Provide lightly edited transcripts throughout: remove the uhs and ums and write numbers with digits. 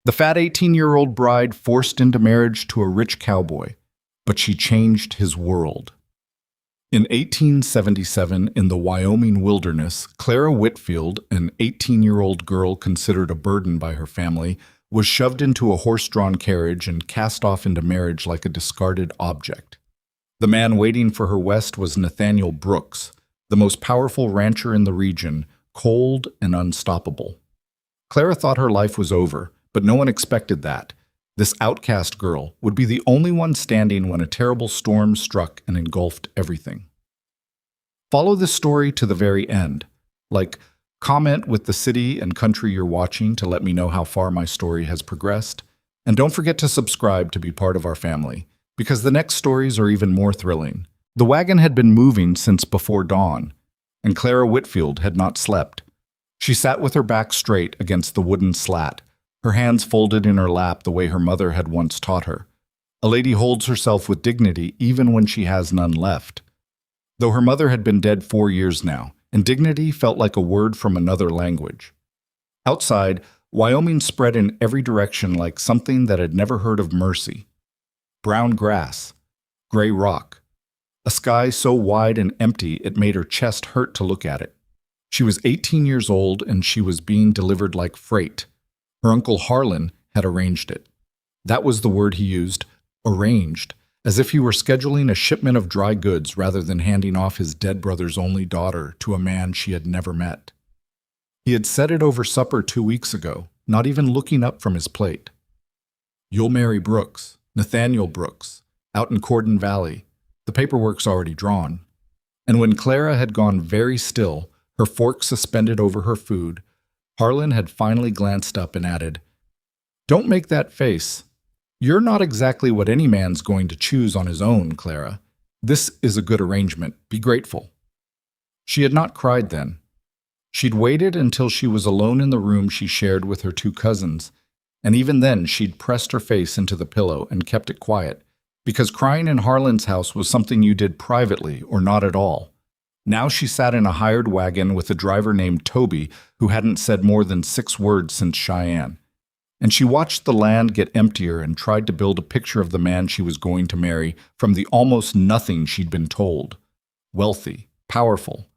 The fat 18-year-old bride forced into marriage to a rich cowboy, but she changed his world. In 1877, in the Wyoming wilderness, Clara Whitfield, an 18-year-old girl considered a burden by her family, was shoved into a horse-drawn carriage and cast off into marriage like a discarded object. The man waiting for her west was Nathaniel Brooks, the most powerful rancher in the region, cold and unstoppable. Clara thought her life was over, but no one expected that. This outcast girl would be the only one standing when a terrible storm struck and engulfed everything. Follow this story to the very end. Comment with the city and country you're watching to let me know how far my story has progressed. And don't forget to subscribe to be part of our family, because the next stories are even more thrilling. The wagon had been moving since before dawn, and Clara Whitfield had not slept. She sat with her back straight against the wooden slat, her hands folded in her lap the way her mother had once taught her. A lady holds herself with dignity even when she has none left. Though her mother had been dead 4 years now, and dignity felt like a word from another language. Outside, Wyoming spread in every direction like something that had never heard of mercy. Brown grass, gray rock, a sky so wide and empty it made her chest hurt to look at it. She was 18 years old and she was being delivered like freight. Her uncle Harlan had arranged it. That was the word he used, arranged, as if he were scheduling a shipment of dry goods rather than handing off his dead brother's only daughter to a man she had never met. He had said it over supper 2 weeks ago, not even looking up from his plate. You'll marry Brooks, Nathaniel Brooks, out in Cordon Valley. The paperwork's already drawn. And when Clara had gone very still, her fork suspended over her food, Harlan had finally glanced up and added, "Don't make that face. You're not exactly what any man's going to choose on his own, Clara. This is a good arrangement. Be grateful." She had not cried then. She'd waited until she was alone in the room she shared with her 2 cousins, and even then she'd pressed her face into the pillow and kept it quiet, because crying in Harlan's house was something you did privately or not at all. Now she sat in a hired wagon with a driver named Toby who hadn't said more than 6 words since Cheyenne. And she watched the land get emptier and tried to build a picture of the man she was going to marry from the almost nothing she'd been told. Wealthy, powerful,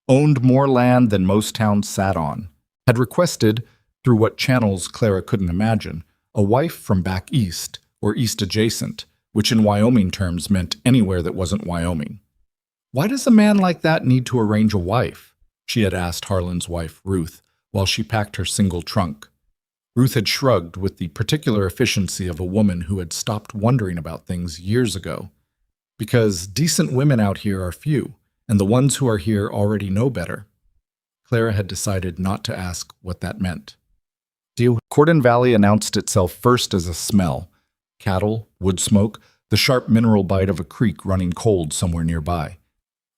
owned more land than most towns sat on, had requested, through what channels Clara couldn't imagine, a wife from back east or east adjacent, which in Wyoming terms meant anywhere that wasn't Wyoming. "Why does a man like that need to arrange a wife?" she had asked Harlan's wife, Ruth, while she packed her single trunk. Ruth had shrugged with the particular efficiency of a woman who had stopped wondering about things years ago. "Because decent women out here are few, and the ones who are here already know better." Clara had decided not to ask what that meant. Cordon Valley announced itself first as a smell: cattle, wood smoke, the sharp mineral bite of a creek running cold somewhere nearby.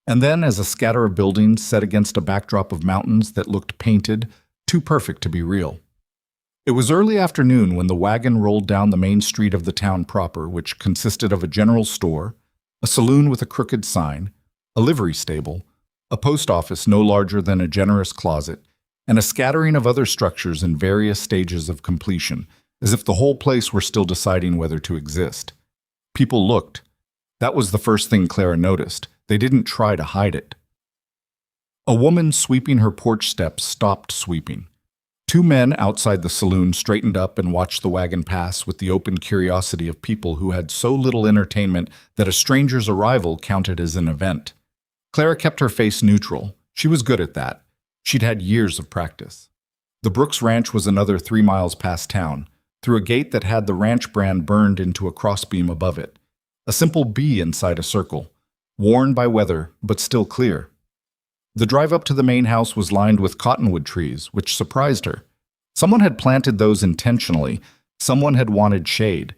And then as a scatter of buildings set against a backdrop of mountains that looked painted, too perfect to be real. It was early afternoon when the wagon rolled down the main street of the town proper, which consisted of a general store, a saloon with a crooked sign, a livery stable, a post office no larger than a generous closet, and a scattering of other structures in various stages of completion, as if the whole place were still deciding whether to exist. People looked. That was the first thing Clara noticed. They didn't try to hide it. A woman sweeping her porch steps stopped sweeping. 2 men outside the saloon straightened up and watched the wagon pass with the open curiosity of people who had so little entertainment that a stranger's arrival counted as an event. Clara kept her face neutral. She was good at that. She'd had years of practice. The Brooks Ranch was another 3 miles past town, through a gate that had the ranch brand burned into a crossbeam above it. A simple B inside a circle, worn by weather, but still clear. The drive up to the main house was lined with cottonwood trees, which surprised her. Someone had planted those intentionally. Someone had wanted shade.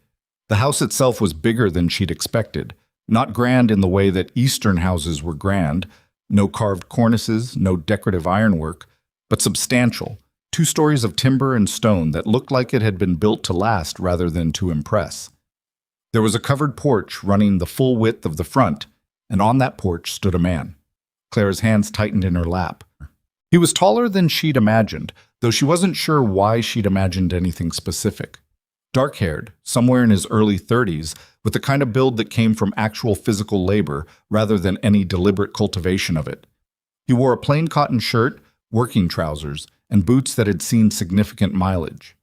The house itself was bigger than she'd expected, not grand in the way that Eastern houses were grand, no carved cornices, no decorative ironwork, but substantial, 2 stories of timber and stone that looked like it had been built to last rather than to impress. There was a covered porch running the full width of the front, and on that porch stood a man. Clara's hands tightened in her lap. He was taller than she'd imagined, though she wasn't sure why she'd imagined anything specific. Dark-haired, somewhere in his early 30s, with the kind of build that came from actual physical labor rather than any deliberate cultivation of it. He wore a plain cotton shirt, working trousers, and boots that had seen significant mileage.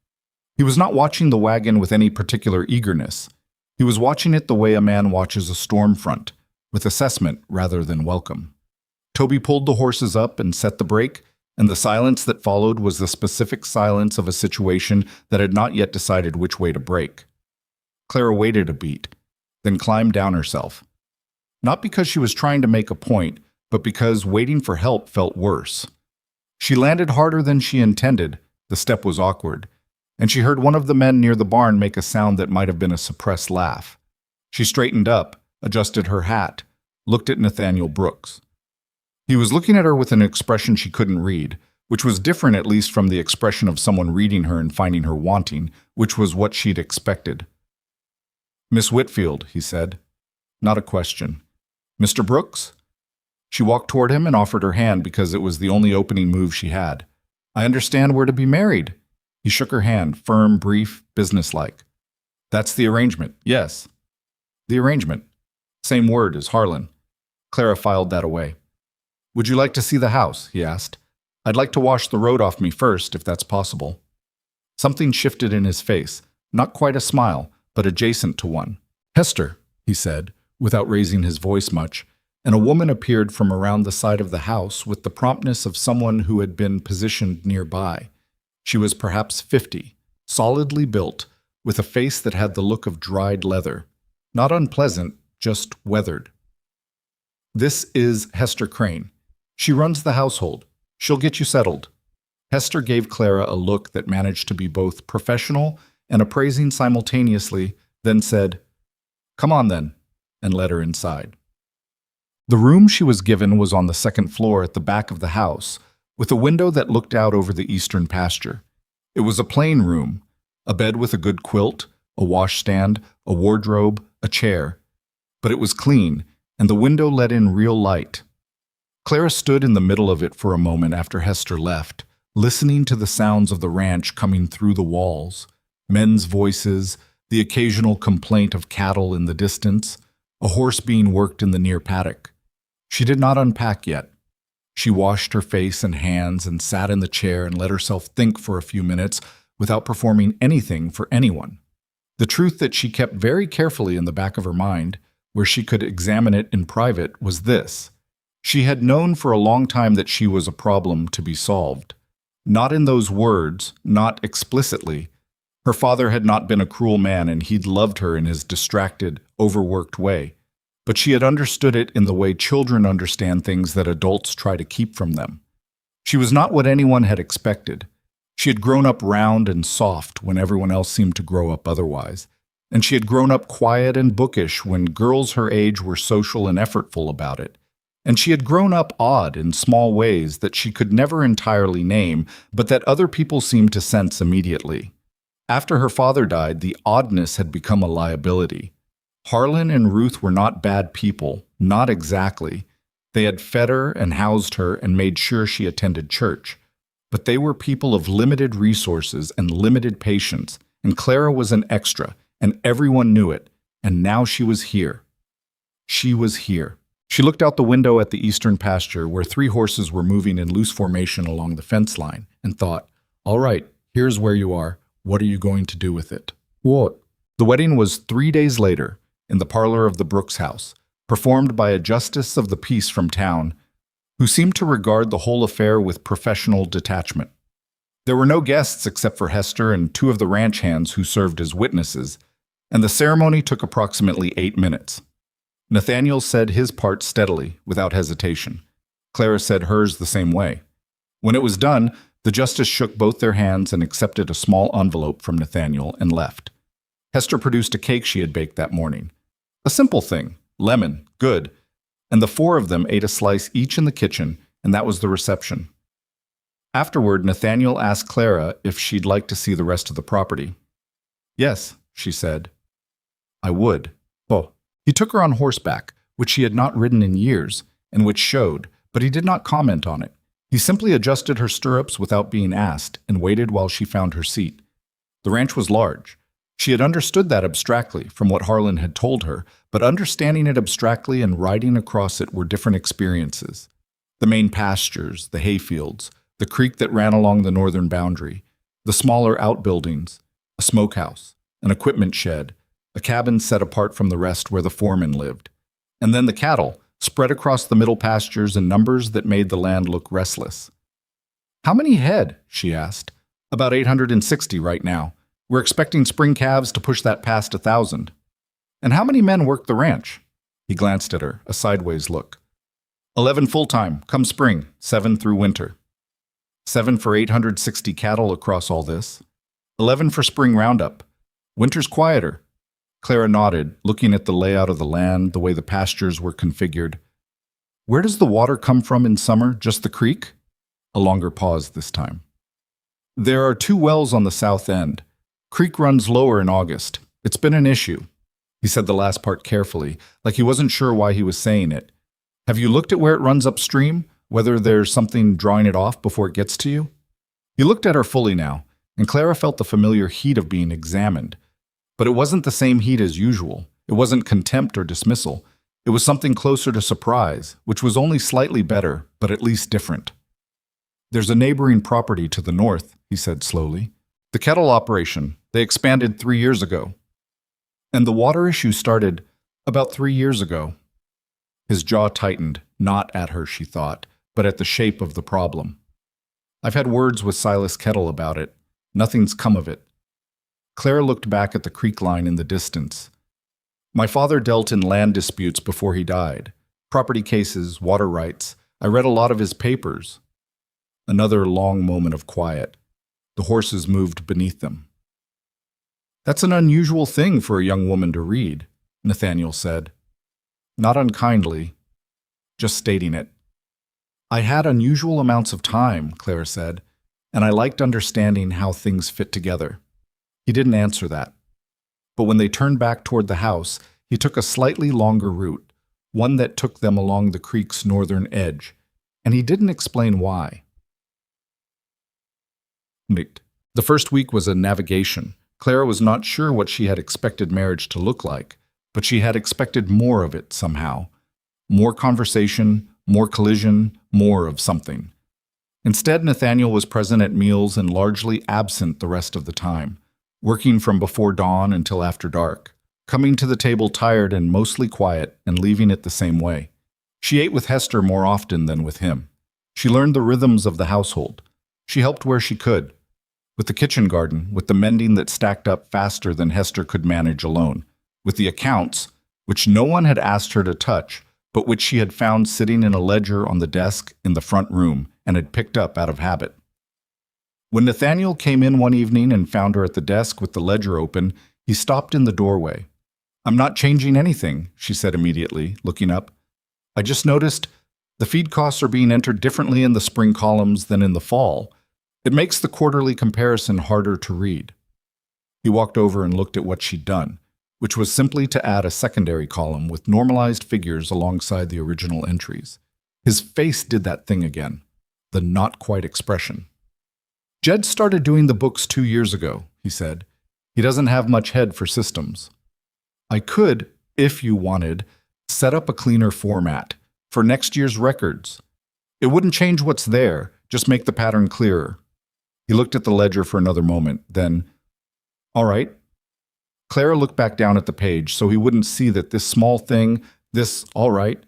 He was not watching the wagon with any particular eagerness. He was watching it the way a man watches a storm front, with assessment rather than welcome. Toby pulled the horses up and set the brake, and the silence that followed was the specific silence of a situation that had not yet decided which way to brake. Clara waited a beat, then climbed down herself. Not because she was trying to make a point, but because waiting for help felt worse. She landed harder than she intended, the step was awkward, and she heard one of the men near the barn make a sound that might have been a suppressed laugh. She straightened up, adjusted her hat, looked at Nathaniel Brooks. He was looking at her with an expression she couldn't read, which was different at least from the expression of someone reading her and finding her wanting, which was what she'd expected. "Miss Whitfield," he said. Not a question. "Mr. Brooks?" She walked toward him and offered her hand because it was the only opening move she had. "I understand we're to be married." He shook her hand, firm, brief, businesslike. "That's the arrangement, yes." The arrangement. Same word as Harlan. Clara filed that away. "Would you like to see the house?" he asked. "I'd like to wash the road off me first, if that's possible." Something shifted in his face, not quite a smile, but adjacent to one. "Hester," he said, without raising his voice much, and a woman appeared from around the side of the house with the promptness of someone who had been positioned nearby. She was perhaps 50, solidly built, with a face that had the look of dried leather. Not unpleasant, just weathered. "This is Hester Crane. She runs the household. She'll get you settled." Hester gave Clara a look that managed to be both professional and appraising simultaneously, then said, "Come on then," and led her inside. The room she was given was on the second floor at the back of the house, with a window that looked out over the eastern pasture. It was a plain room, a bed with a good quilt, a washstand, a wardrobe, a chair. But it was clean, and the window let in real light. Clara stood in the middle of it for a moment after Hester left, listening to the sounds of the ranch coming through the walls, men's voices, the occasional complaint of cattle in the distance, a horse being worked in the near paddock. She did not unpack yet. She washed her face and hands and sat in the chair and let herself think for a few minutes without performing anything for anyone. The truth that she kept very carefully in the back of her mind, where she could examine it in private, was this. She had known for a long time that she was a problem to be solved. Not in those words, not explicitly. Her father had not been a cruel man and he'd loved her in his distracted, overworked way. But she had understood it in the way children understand things that adults try to keep from them. She was not what anyone had expected. She had grown up round and soft when everyone else seemed to grow up otherwise. And she had grown up quiet and bookish when girls her age were social and effortful about it. And she had grown up odd in small ways that she could never entirely name, but that other people seemed to sense immediately. After her father died, the oddness had become a liability. Harlan and Ruth were not bad people, not exactly. They had fed her and housed her and made sure she attended church. But they were people of limited resources and limited patience, and Clara was an extra, and everyone knew it, and now she was here. She was here. She looked out the window at the eastern pasture where 3 horses were moving in loose formation along the fence line, and thought, "All right, here's where you are. What are you going to do with it?" What? The wedding was 3 days later, in the parlor of the Brooks house, performed by a justice of the peace from town, who seemed to regard the whole affair with professional detachment. There were no guests except for Hester and 2 of the ranch hands who served as witnesses, and the ceremony took approximately 8 minutes. Nathaniel said his part steadily, without hesitation. Clara said hers the same way. When it was done, the justice shook both their hands and accepted a small envelope from Nathaniel and left. Hester produced a cake she had baked that morning. A simple thing, lemon, good, and the 4 of them ate a slice each in the kitchen, and that was the reception. Afterward, Nathaniel asked Clara if she'd like to see the rest of the property. "Yes," she said. "I would." "Oh." He took her on horseback, which she had not ridden in years, and which showed, but he did not comment on it. He simply adjusted her stirrups without being asked and waited while she found her seat. The ranch was large. She had understood that abstractly from what Harlan had told her, but understanding it abstractly and riding across it were different experiences. The main pastures, the hayfields, the creek that ran along the northern boundary, the smaller outbuildings, a smokehouse, an equipment shed, a cabin set apart from the rest where the foreman lived, and then the cattle, spread across the middle pastures in numbers that made the land look restless. "How many head?" she asked. "About 860 right now. We're expecting spring calves to push that past 1,000. "And how many men work the ranch?" He glanced at her, a sideways look. 11 full-time, come spring, 7 through winter. 7 for 860 cattle across all this. 11 for spring roundup. Winter's quieter. Clara nodded, looking at the layout of the land, the way the pastures were configured. "Where does the water come from in summer? Just the creek?" A longer pause this time. "There are 2 wells on the south end. Creek runs lower in August. It's been an issue." He said the last part carefully, like he wasn't sure why he was saying it. "Have you looked at where it runs upstream? Whether there's something drawing it off before it gets to you?" He looked at her fully now, and Clara felt the familiar heat of being examined. But it wasn't the same heat as usual. It wasn't contempt or dismissal. It was something closer to surprise, which was only slightly better, but at least different. "There's a neighboring property to the north," he said slowly. "The kettle operation. They expanded 3 years ago. And the water issue started about 3 years ago." His jaw tightened, not at her, she thought, but at the shape of the problem. "I've had words with Silas Kettle about it. Nothing's come of it." Clara looked back at the creek line in the distance. "My father dealt in land disputes before he died. Property cases, water rights. I read a lot of his papers." Another long moment of quiet. The horses moved beneath them. "That's an unusual thing for a young woman to read," Nathaniel said. Not unkindly, just stating it. "I had unusual amounts of time," Clara said, "and I liked understanding how things fit together." He didn't answer that. But when they turned back toward the house, he took a slightly longer route, one that took them along the creek's northern edge, and he didn't explain why. The first week was a navigation. Clara was not sure what she had expected marriage to look like, but she had expected more of it somehow. More conversation, more collision, more of something. Instead, Nathaniel was present at meals and largely absent the rest of the time, working from before dawn until after dark, coming to the table tired and mostly quiet and leaving it the same way. She ate with Hester more often than with him. She learned the rhythms of the household. She helped where she could. With the kitchen garden, with the mending that stacked up faster than Hester could manage alone, with the accounts, which no one had asked her to touch, but which she had found sitting in a ledger on the desk in the front room and had picked up out of habit. When Nathaniel came in one evening and found her at the desk with the ledger open, he stopped in the doorway. "I'm not changing anything," she said immediately, looking up. "I just noticed the feed costs are being entered differently in the spring columns than in the fall. It makes the quarterly comparison harder to read." He walked over and looked at what she'd done, which was simply to add a secondary column with normalized figures alongside the original entries. His face did that thing again, the not-quite expression. "Jed started doing the books 2 years ago," he said. "He doesn't have much head for systems. I could, if you wanted, set up a cleaner format for next year's records. It wouldn't change what's there, just make the pattern clearer." He looked at the ledger for another moment, then, "All right." Clara looked back down at the page so he wouldn't see that this small thing, this "all right,"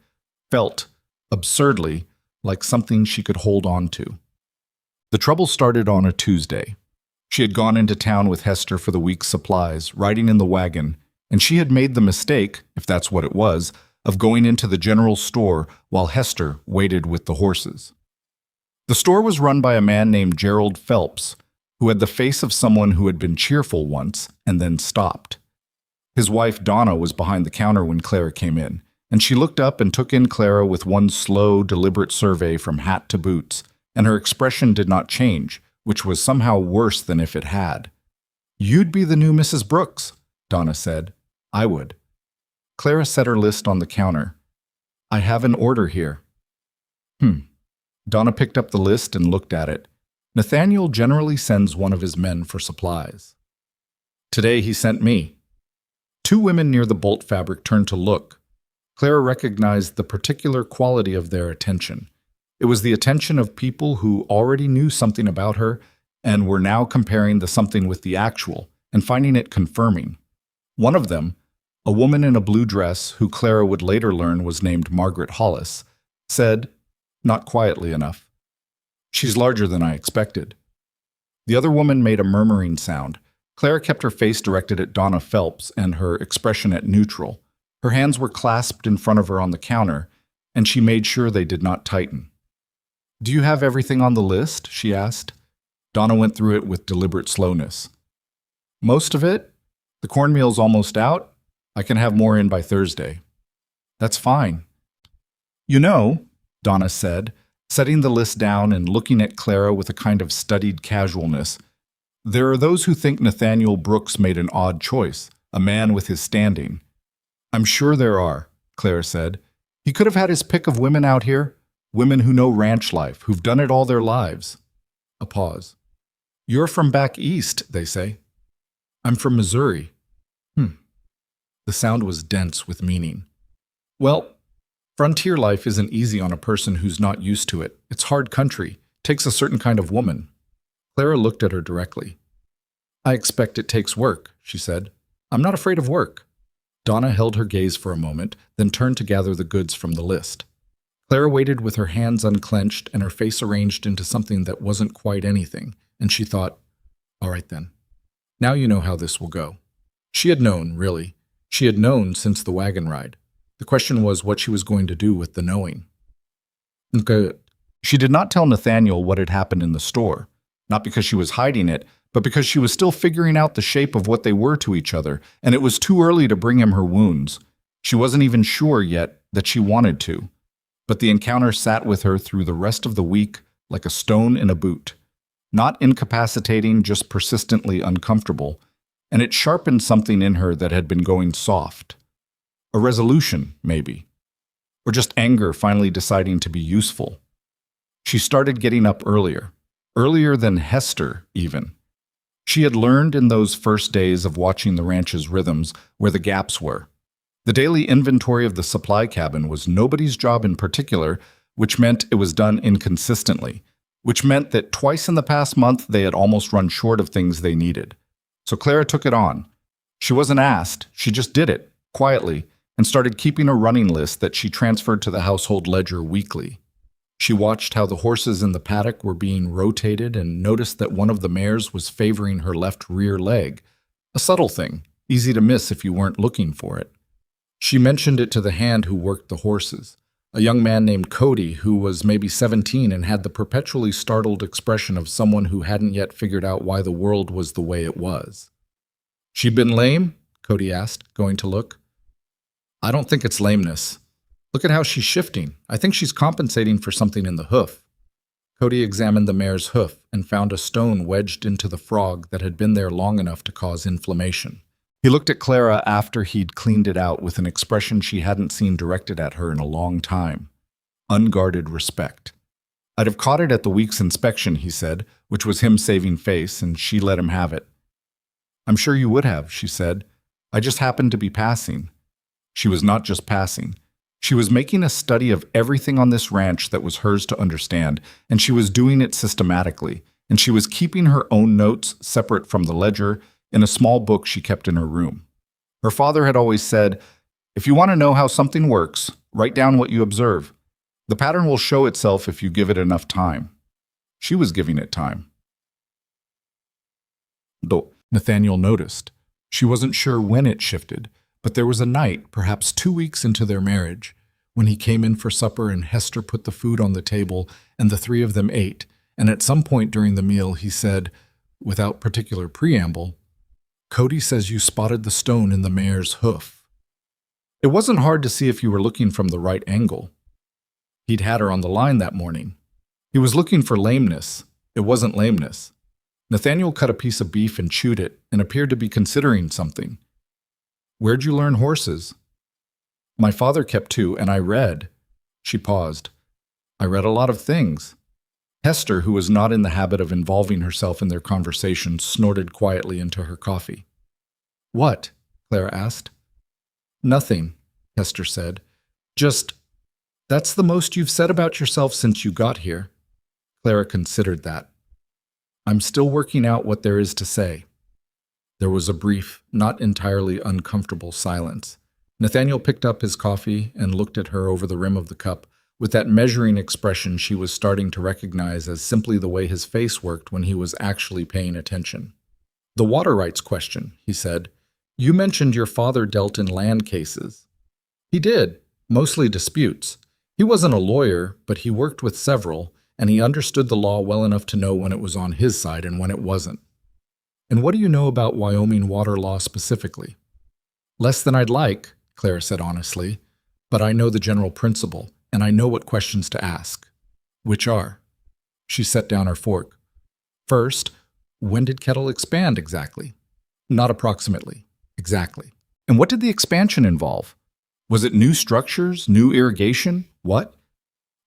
felt, absurdly, like something she could hold on to. The trouble started on a Tuesday. She had gone into town with Hester for the week's supplies, riding in the wagon, and she had made the mistake, if that's what it was, of going into the general store while Hester waited with the horses. The store was run by a man named Gerald Phelps, who had the face of someone who had been cheerful once and then stopped. His wife Donna was behind the counter when Clara came in, and she looked up and took in Clara with one slow, deliberate survey from hat to boots, and her expression did not change, which was somehow worse than if it had. "You'd be the new Mrs. Brooks," Donna said. "I would." Clara set her list on the counter. "I have an order here." Donna picked up the list and looked at it. Nathaniel generally sends one of his men for supplies. Today he sent me. Two women near the bolt fabric turned to look. Clara recognized the particular quality of their attention. It was the attention of people who already knew something about her and were now comparing the something with the actual and finding it confirming. One of them, a woman in a blue dress who Clara would later learn was named Margaret Hollis, said, not quietly enough, "She's larger than I expected." The other woman made a murmuring sound. Clara kept her face directed at Donna Phelps and her expression at neutral. Her hands were clasped in front of her on the counter, and she made sure they did not tighten. "Do you have everything on the list?" she asked. Donna went through it with deliberate slowness. "Most of it? The cornmeal's almost out. I can have more in by Thursday." "That's fine." "You know," Donna said, setting the list down and looking at Clara with a kind of studied casualness, "there are those who think Nathaniel Brooks made an odd choice, a man with his standing." "I'm sure there are," Clara said. "He could have had his pick of women out here, women who know ranch life, who've done it all their lives." A pause. "You're from back east, they say." "I'm from Missouri." The sound was dense with meaning. "Well, frontier life isn't easy on a person who's not used to it. It's hard country. Takes a certain kind of woman." Clara looked at her directly. "I expect it takes work," she said. "I'm not afraid of work." Donna held her gaze for a moment, then turned to gather the goods from the list. Clara waited with her hands unclenched and her face arranged into something that wasn't quite anything, and she thought, "All right then. Now you know how this will go." She had known, really. She had known since the wagon ride. The question was what she was going to do with the knowing. Okay. She did not tell Nathaniel what had happened in the store, not because she was hiding it, but because she was still figuring out the shape of what they were to each other, and it was too early to bring him her wounds. She wasn't even sure yet that she wanted to. But the encounter sat with her through the rest of the week like a stone in a boot. Not incapacitating, just persistently uncomfortable, and it sharpened something in her that had been going soft. A resolution, maybe. Or just anger finally deciding to be useful. She started getting up earlier than Hester, even. She had learned in those first days of watching the ranch's rhythms where the gaps were. The daily inventory of the supply cabin was nobody's job in particular, which meant it was done inconsistently, which meant that twice in the past month they had almost run short of things they needed. So Clara took it on. She wasn't asked, she just did it, quietly, and started keeping a running list that she transferred to the household ledger weekly. She watched how the horses in the paddock were being rotated and noticed that one of the mares was favoring her left rear leg, a subtle thing, easy to miss if you weren't looking for it. She mentioned it to the hand who worked the horses, a young man named Cody who was maybe 17 and had the perpetually startled expression of someone who hadn't yet figured out why the world was the way it was. "She been lame?" Cody asked, going to look. "I don't think it's lameness. Look at how she's shifting. I think she's compensating for something in the hoof." Cody examined the mare's hoof and found a stone wedged into the frog that had been there long enough to cause inflammation. He looked at Clara after he'd cleaned it out with an expression she hadn't seen directed at her in a long time. Unguarded respect. "I'd have caught it at the week's inspection," he said, which was him saving face, and she let him have it. "I'm sure you would have," she said. "I just happened to be passing." She was not just passing. She was making a study of everything on this ranch that was hers to understand, and she was doing it systematically, and she was keeping her own notes separate from the ledger in a small book she kept in her room. Her father had always said, "If you want to know how something works, write down what you observe. The pattern will show itself if you give it enough time." She was giving it time. Though Nathaniel noticed. She wasn't sure when it shifted, but there was a night, perhaps 2 weeks into their marriage, when he came in for supper and Hester put the food on the table and the three of them ate, and at some point during the meal he said, without particular preamble, "Cody says you spotted the stone in the mare's hoof." It wasn't hard to see if you were looking from the right angle. He'd had her on the line that morning. He was looking for lameness. It wasn't lameness. Nathaniel cut a piece of beef and chewed it and appeared to be considering something. "Where'd you learn horses?" "My father kept two, and I read." She paused. "I read a lot of things." Hester, who was not in the habit of involving herself in their conversation, snorted quietly into her coffee. What? Clara asked. Nothing, Hester said. Just, that's the most you've said about yourself since you got here. Clara considered that. I'm still working out what there is to say. There was a brief, not entirely uncomfortable silence. Nathaniel picked up his coffee and looked at her over the rim of the cup, with that measuring expression she was starting to recognize as simply the way his face worked when he was actually paying attention. The water rights question, he said. You mentioned your father dealt in land cases. He did, mostly disputes. He wasn't a lawyer, but he worked with several, and he understood the law well enough to know when it was on his side and when it wasn't. And what do you know about Wyoming water law specifically? Less than I'd like, Clara said honestly, but I know the general principle, and I know what questions to ask. Which are? She set down her fork. First, when did Kettle expand exactly? Not approximately, exactly. And what did the expansion involve? Was it new structures, new irrigation? What?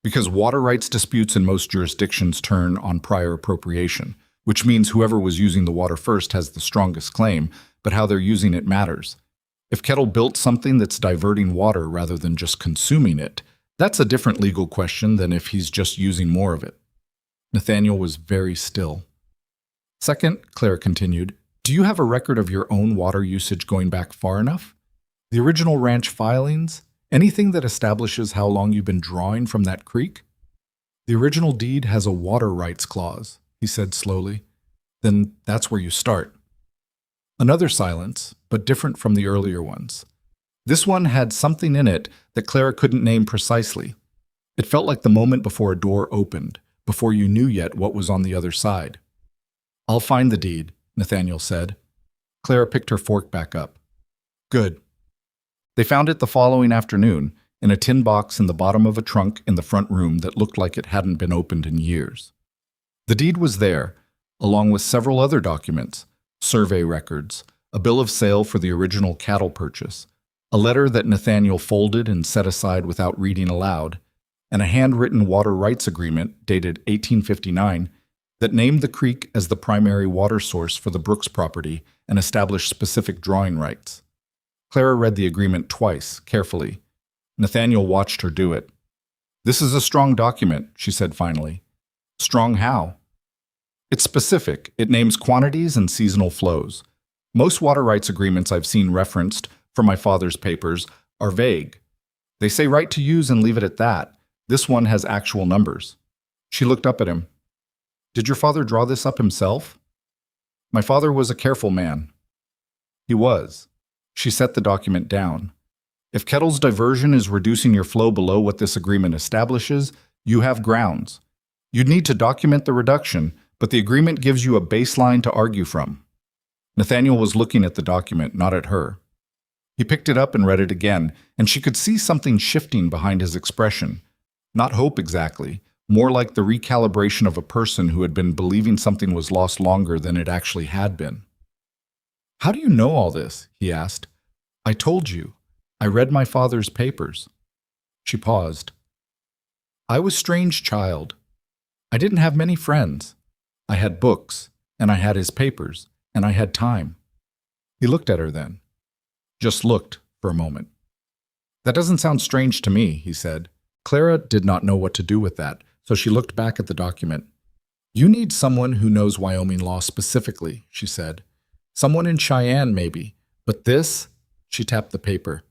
Because water rights disputes in most jurisdictions turn on prior appropriation, which means whoever was using the water first has the strongest claim, but how they're using it matters. If Kettle built something that's diverting water rather than just consuming it, that's a different legal question than if he's just using more of it. Nathaniel was very still. Second, Claire continued, do you have a record of your own water usage going back far enough? The original ranch filings? Anything that establishes how long you've been drawing from that creek? The original deed has a water rights clause, he said slowly. Then that's where you start. Another silence, but different from the earlier ones. This one had something in it that Clara couldn't name precisely. It felt like the moment before a door opened, before you knew yet what was on the other side. I'll find the deed, Nathaniel said. Clara picked her fork back up. Good. They found it the following afternoon, in a tin box in the bottom of a trunk in the front room that looked like it hadn't been opened in years. The deed was there, along with several other documents, survey records, a bill of sale for the original cattle purchase, a letter that Nathaniel folded and set aside without reading aloud, and a handwritten water rights agreement dated 1859 that named the creek as the primary water source for the Brooks property and established specific drawing rights. Clara read the agreement twice, carefully. Nathaniel watched her do it. This is a strong document, she said finally. Strong how? It's specific. It names quantities and seasonal flows. Most water rights agreements I've seen referenced from my father's papers are vague. They say right to use and leave it at that. This one has actual numbers. She looked up at him. Did your father draw this up himself? My father was a careful man. He was. She set the document down. If Kettle's diversion is reducing your flow below what this agreement establishes, you have grounds. You'd need to document the reduction, but the agreement gives you a baseline to argue from. Nathaniel was looking at the document, not at her. He picked it up and read it again, and she could see something shifting behind his expression. Not hope exactly, more like the recalibration of a person who had been believing something was lost longer than it actually had been. How do you know all this? He asked. I told you. I read my father's papers. She paused. I was a strange child. I didn't have many friends. I had books, and I had his papers, and I had time. He looked at her then. Just looked for a moment. That doesn't sound strange to me, he said. Clara did not know what to do with that, so she looked back at the document. You need someone who knows Wyoming law specifically, she said. Someone in Cheyenne, maybe. But this, she tapped the paper,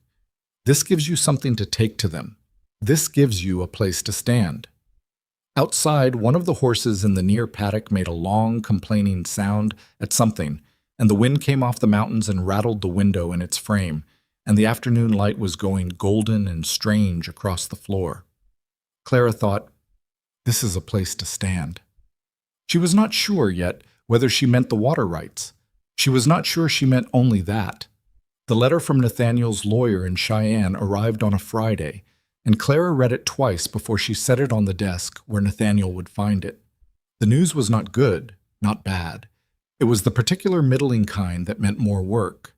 this gives you something to take to them. This gives you a place to stand. Outside, one of the horses in the near paddock made a long, complaining sound at something, and the wind came off the mountains and rattled the window in its frame, and the afternoon light was going golden and strange across the floor. Clara thought, this is a place to stand. She was not sure yet whether she meant the water rights. She was not sure she meant only that. The letter from Nathaniel's lawyer in Cheyenne arrived on a Friday, and Clara read it twice before she set it on the desk where Nathaniel would find it. The news was not good, not bad. It was the particular middling kind that meant more work.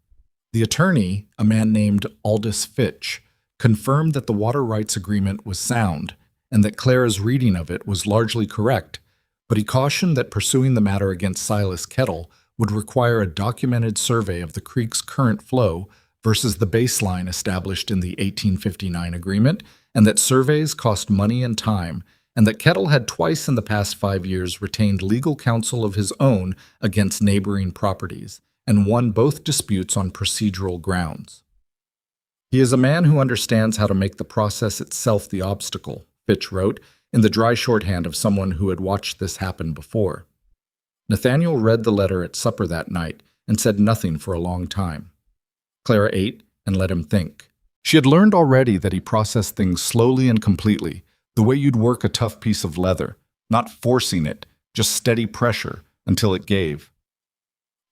The attorney, a man named Aldous Fitch, confirmed that the water rights agreement was sound and that Clara's reading of it was largely correct, but he cautioned that pursuing the matter against Silas Kettle would require a documented survey of the creek's current flow versus the baseline established in the 1859 agreement, and that surveys cost money and time, and that Kettle had twice in the past 5 years retained legal counsel of his own against neighboring properties, and won both disputes on procedural grounds. He is a man who understands how to make the process itself the obstacle, Fitch wrote, in the dry shorthand of someone who had watched this happen before. Nathaniel read the letter at supper that night and said nothing for a long time. Clara ate and let him think. She had learned already that he processed things slowly and completely, the way you'd work a tough piece of leather, not forcing it, just steady pressure until it gave.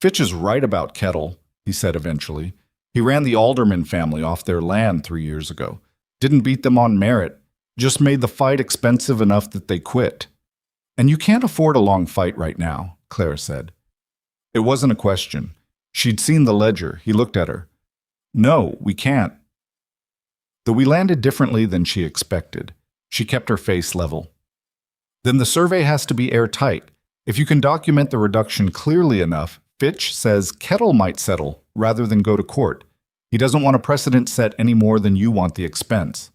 Fitch is right about Kettle, he said eventually. He ran the Alderman family off their land 3 years ago. Didn't beat them on merit, just made the fight expensive enough that they quit. And you can't afford a long fight right now, Clara said. It wasn't a question. She'd seen the ledger. He looked at her. No, we can't. Though we landed differently than she expected, she kept her face level. Then the survey has to be airtight. If you can document the reduction clearly enough, Fitch says Kettle might settle rather than go to court. He doesn't want a precedent set any more than you want the expense.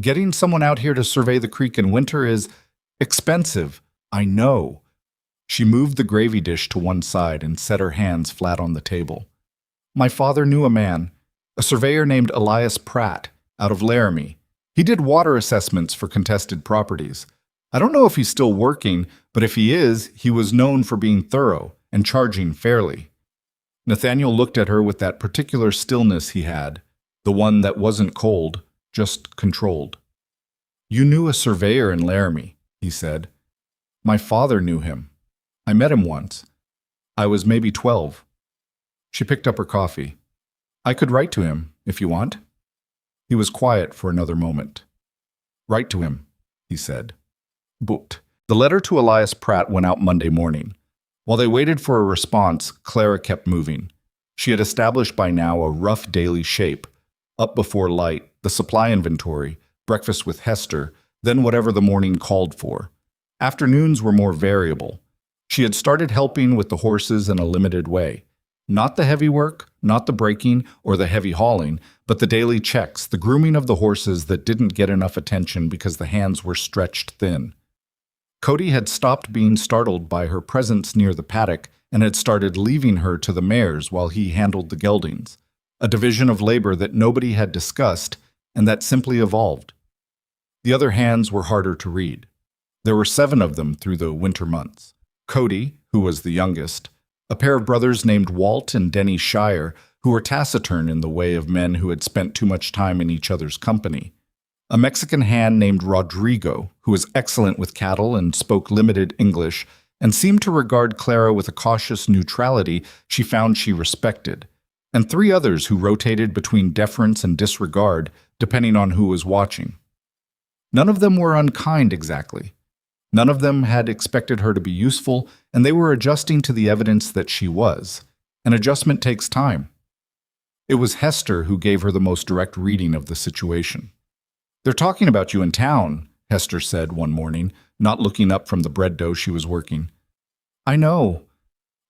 Getting someone out here to survey the creek in winter is expensive. I know. She moved the gravy dish to one side and set her hands flat on the table. My father knew a man, a surveyor named Elias Pratt, out of Laramie. He did water assessments for contested properties. I don't know if he's still working, but if he is, he was known for being thorough and charging fairly. Nathaniel looked at her with that particular stillness he had, the one that wasn't cold, just controlled. You knew a surveyor in Laramie, he said. My father knew him. I met him once. I was maybe 12. She picked up her coffee. I could write to him, if you want. He was quiet for another moment. Write to him, he said. But the letter to Elias Pratt went out Monday morning. While they waited for a response, Clara kept moving. She had established by now a rough daily shape. Up before light, the supply inventory, breakfast with Hester, then whatever the morning called for. Afternoons were more variable. She had started helping with the horses in a limited way. Not the heavy work, not the braking or the heavy hauling, but the daily checks, the grooming of the horses that didn't get enough attention because the hands were stretched thin. Cody had stopped being startled by her presence near the paddock and had started leaving her to the mares while he handled the geldings, a division of labor that nobody had discussed and that simply evolved. The other hands were harder to read. There were 7 of them through the winter months. Cody, who was the youngest, a pair of brothers named Walt and Denny Shire, who were taciturn in the way of men who had spent too much time in each other's company. A Mexican hand named Rodrigo, who was excellent with cattle and spoke limited English, and seemed to regard Clara with a cautious neutrality she found she respected, and 3 others who rotated between deference and disregard, depending on who was watching. None of them were unkind exactly. None of them had expected her to be useful, and they were adjusting to the evidence that she was. An adjustment takes time. It was Hester who gave her the most direct reading of the situation. They're talking about you in town, Hester said one morning, not looking up from the bread dough she was working. I know.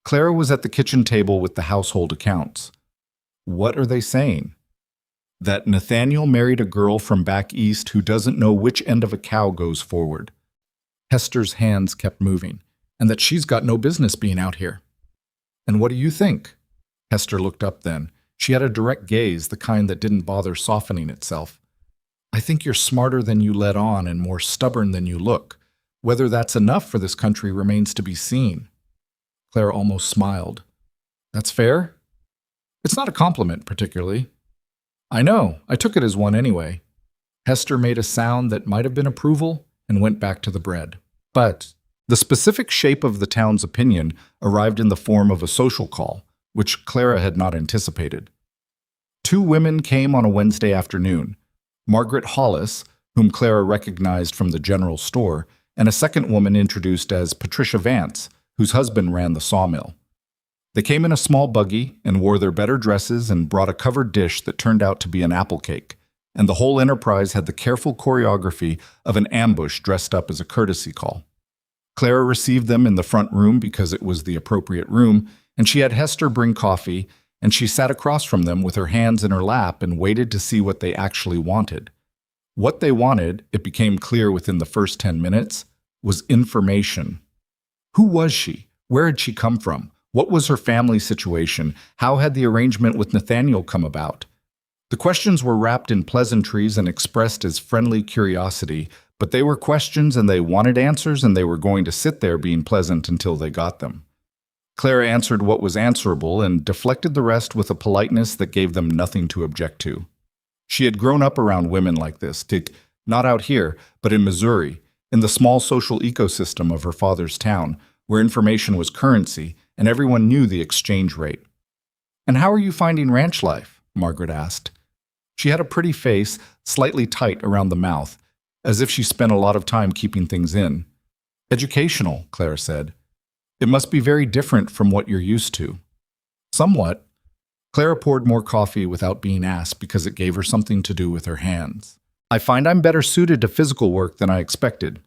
Clara was at the kitchen table with the household accounts. What are they saying? That Nathaniel married a girl from back east who doesn't know which end of a cow goes forward. Hester's hands kept moving, and that she's got no business being out here. And what do you think? Hester looked up then. She had a direct gaze, the kind that didn't bother softening itself. I think you're smarter than you let on and more stubborn than you look. Whether that's enough for this country remains to be seen. Clara almost smiled. That's fair? It's not a compliment, particularly. I know. I took it as one anyway. Hester made a sound that might have been approval and went back to the bread. But the specific shape of the town's opinion arrived in the form of a social call, which Clara had not anticipated. 2 women came on a Wednesday afternoon. Margaret Hollis, whom Clara recognized from the general store, and a second woman introduced as Patricia Vance, whose husband ran the sawmill. They came in a small buggy and wore their better dresses and brought a covered dish that turned out to be an apple cake, and the whole enterprise had the careful choreography of an ambush dressed up as a courtesy call. Clara received them in the front room because it was the appropriate room, and she had Hester bring coffee, and she sat across from them with her hands in her lap and waited to see what they actually wanted. What they wanted, it became clear within the first 10 minutes, was information. Who was she? Where had she come from? What was her family situation? How had the arrangement with Nathaniel come about? The questions were wrapped in pleasantries and expressed as friendly curiosity, but they were questions and they wanted answers, and they were going to sit there being pleasant until they got them. Clara answered what was answerable and deflected the rest with a politeness that gave them nothing to object to. She had grown up around women like this, not out here, but in Missouri, in the small social ecosystem of her father's town, where information was currency and everyone knew the exchange rate. "And how are you finding ranch life?" Margaret asked. She had a pretty face, slightly tight around the mouth, as if she spent a lot of time keeping things in. "Educational," Clara said. "It must be very different from what you're used to." "Somewhat." Clara poured more coffee without being asked because it gave her something to do with her hands. "I find I'm better suited to physical work than I expected."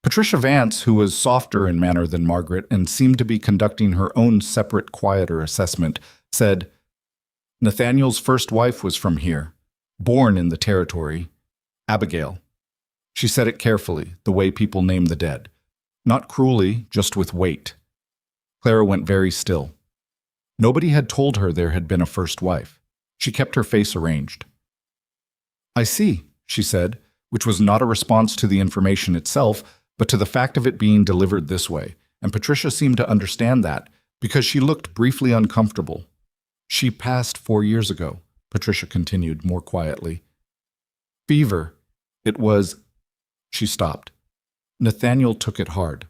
Patricia Vance, who was softer in manner than Margaret and seemed to be conducting her own separate, quieter assessment, said, "Nathaniel's first wife was from here, born in the territory, Abigail." She said it carefully, the way people name the dead. Not cruelly, just with weight. Clara went very still. Nobody had told her there had been a first wife. She kept her face arranged. "I see," she said, which was not a response to the information itself, but to the fact of it being delivered this way, and Patricia seemed to understand that, because she looked briefly uncomfortable. "She passed 4 years ago," Patricia continued more quietly. "Fever. It was—" She stopped. Nathaniel took it hard.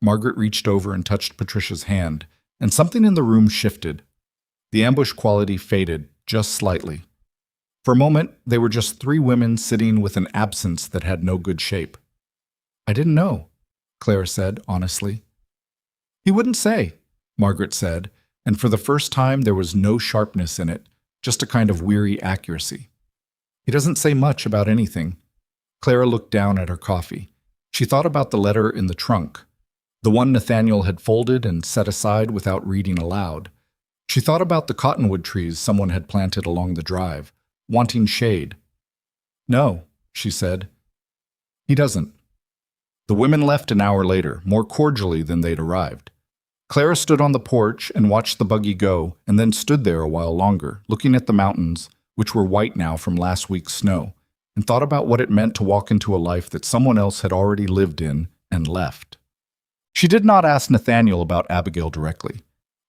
Margaret reached over and touched Patricia's hand, and something in the room shifted. The ambush quality faded, just slightly. For a moment, they were just 3 women sitting with an absence that had no good shape. "I didn't know," Clara said, honestly. "He wouldn't say," Margaret said, and for the first time there was no sharpness in it, just a kind of weary accuracy. "He doesn't say much about anything." Clara looked down at her coffee. She thought about the letter in the trunk, the one Nathaniel had folded and set aside without reading aloud. She thought about the cottonwood trees someone had planted along the drive, wanting shade. "No," she said. "He doesn't." The women left an hour later, more cordially than they'd arrived. Clara stood on the porch and watched the buggy go, and then stood there a while longer, looking at the mountains, which were white now from last week's snow, and thought about what it meant to walk into a life that someone else had already lived in and left. She did not ask Nathaniel about Abigail directly.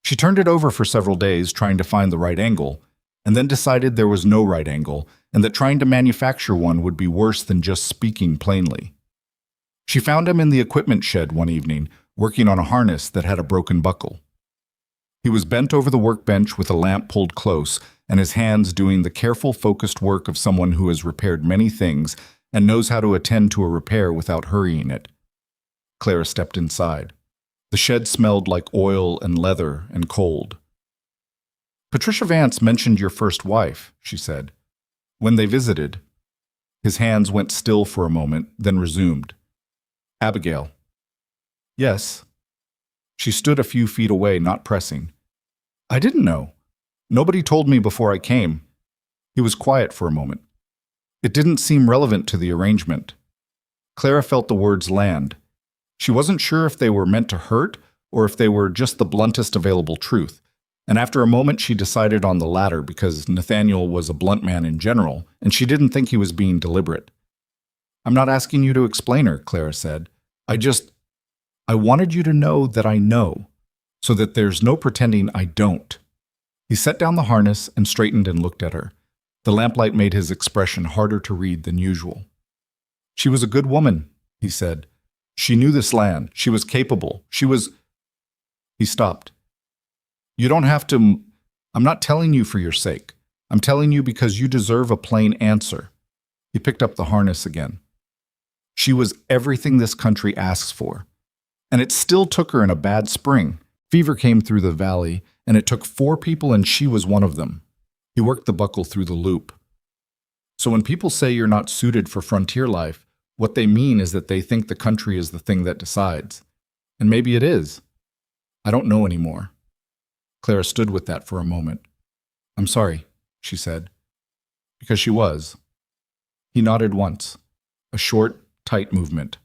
She turned it over for several days, trying to find the right angle, and then decided there was no right angle, and that trying to manufacture one would be worse than just speaking plainly. She found him in the equipment shed one evening, working on a harness that had a broken buckle. He was bent over the workbench with a lamp pulled close, and his hands doing the careful, focused work of someone who has repaired many things and knows how to attend to a repair without hurrying it. Clara stepped inside. The shed smelled like oil and leather and cold. "Patricia Vance mentioned your first wife," she said. "When they visited." His hands went still for a moment, then resumed. "Abigail." "Yes." She stood a few feet away, not pressing. "I didn't know. Nobody told me before I came." He was quiet for a moment. It didn't seem relevant to the arrangement. Clara felt the words land. She wasn't sure if they were meant to hurt or if they were just the bluntest available truth, and after a moment she decided on the latter because Nathaniel was a blunt man in general, and she didn't think he was being deliberate. "I'm not asking you to explain her," Clara said. I wanted you to know that I know, so that there's no pretending I don't." He set down the harness and straightened and looked at her. The lamplight made his expression harder to read than usual. "She was a good woman," he said. "She knew this land. She was capable. She was—" He stopped. "You don't have to— I'm not telling you for your sake. I'm telling you because you deserve a plain answer." He picked up the harness again. "She was everything this country asks for. And it still took her in a bad spring. Fever came through the valley, and it took 4 people, and she was one of them." He worked the buckle through the loop. "So when people say you're not suited for frontier life, what they mean is that they think the country is the thing that decides. And maybe it is. I don't know anymore." Clara stood with that for a moment. "I'm sorry," she said. Because she was. He nodded once. A short, tight movement.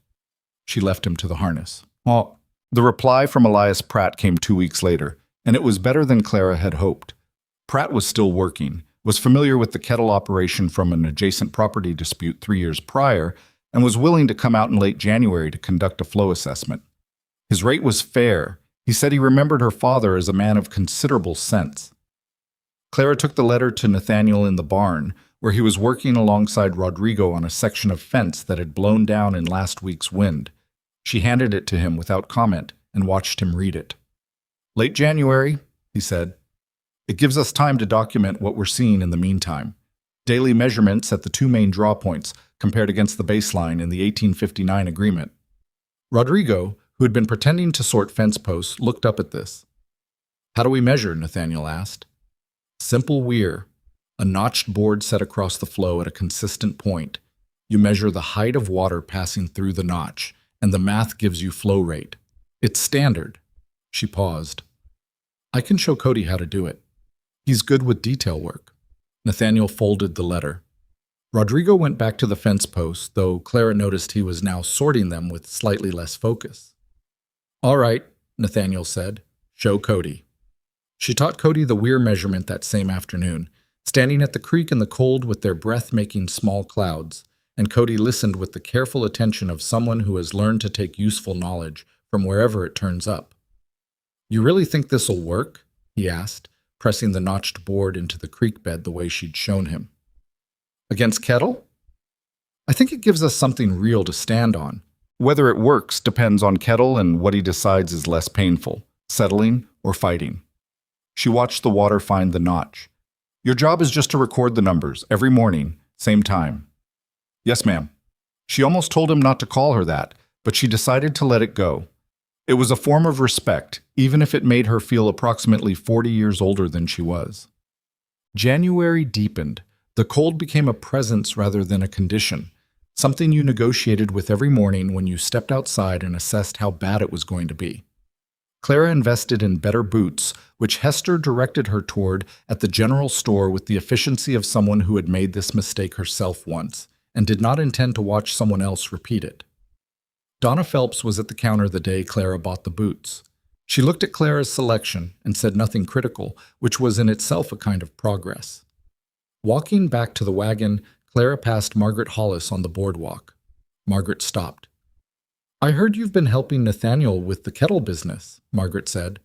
She left him to the harness. Well, the reply from Elias Pratt came 2 weeks later, and it was better than Clara had hoped. Pratt was still working, was familiar with the kettle operation from an adjacent property dispute 3 years prior, and was willing to come out in late January to conduct a flow assessment. His rate was fair. He said he remembered her father as a man of considerable sense. Clara took the letter to Nathaniel in the barn, where he was working alongside Rodrigo on a section of fence that had blown down in last week's wind. She handed it to him without comment and watched him read it. "Late January," he said. "It gives us time to document what we're seeing in the meantime. Daily measurements at the 2 main draw points compared against the baseline in the 1859 agreement." Rodrigo, who had been pretending to sort fence posts, looked up at this. "How do we measure?" Nathaniel asked. "Simple weir. A notched board set across the flow at a consistent point. You measure the height of water passing through the notch, and the math gives you flow rate. It's standard." She paused. "I can show Cody how to do it. He's good with detail work." Nathaniel folded the letter. Rodrigo went back to the fence posts, though Clara noticed he was now sorting them with slightly less focus. "All right," Nathaniel said. "Show Cody." She taught Cody the weir measurement that same afternoon, standing at the creek in the cold with their breath making small clouds, and Cody listened with the careful attention of someone who has learned to take useful knowledge from wherever it turns up. "You really think this'll work?" he asked, pressing the notched board into the creek bed the way she'd shown him. "Against kettle? I think it gives us something real to stand on. Whether it works depends on kettle and what he decides is less painful, settling or fighting." She watched the water find the notch. "Your job is just to record the numbers, every morning, same time." "Yes, ma'am." She almost told him not to call her that, but she decided to let it go. It was a form of respect, even if it made her feel approximately 40 years older than she was. January deepened. The cold became a presence rather than a condition, something you negotiated with every morning when you stepped outside and assessed how bad it was going to be. Clara invested in better boots, which Hester directed her toward at the general store with the efficiency of someone who had made this mistake herself once and did not intend to watch someone else repeat it. Donna Phelps was at the counter the day Clara bought the boots. She looked at Clara's selection and said nothing critical, which was in itself a kind of progress. Walking back to the wagon, Clara passed Margaret Hollis on the boardwalk. Margaret stopped. "I heard you've been helping Nathaniel with the kettle business," Margaret said.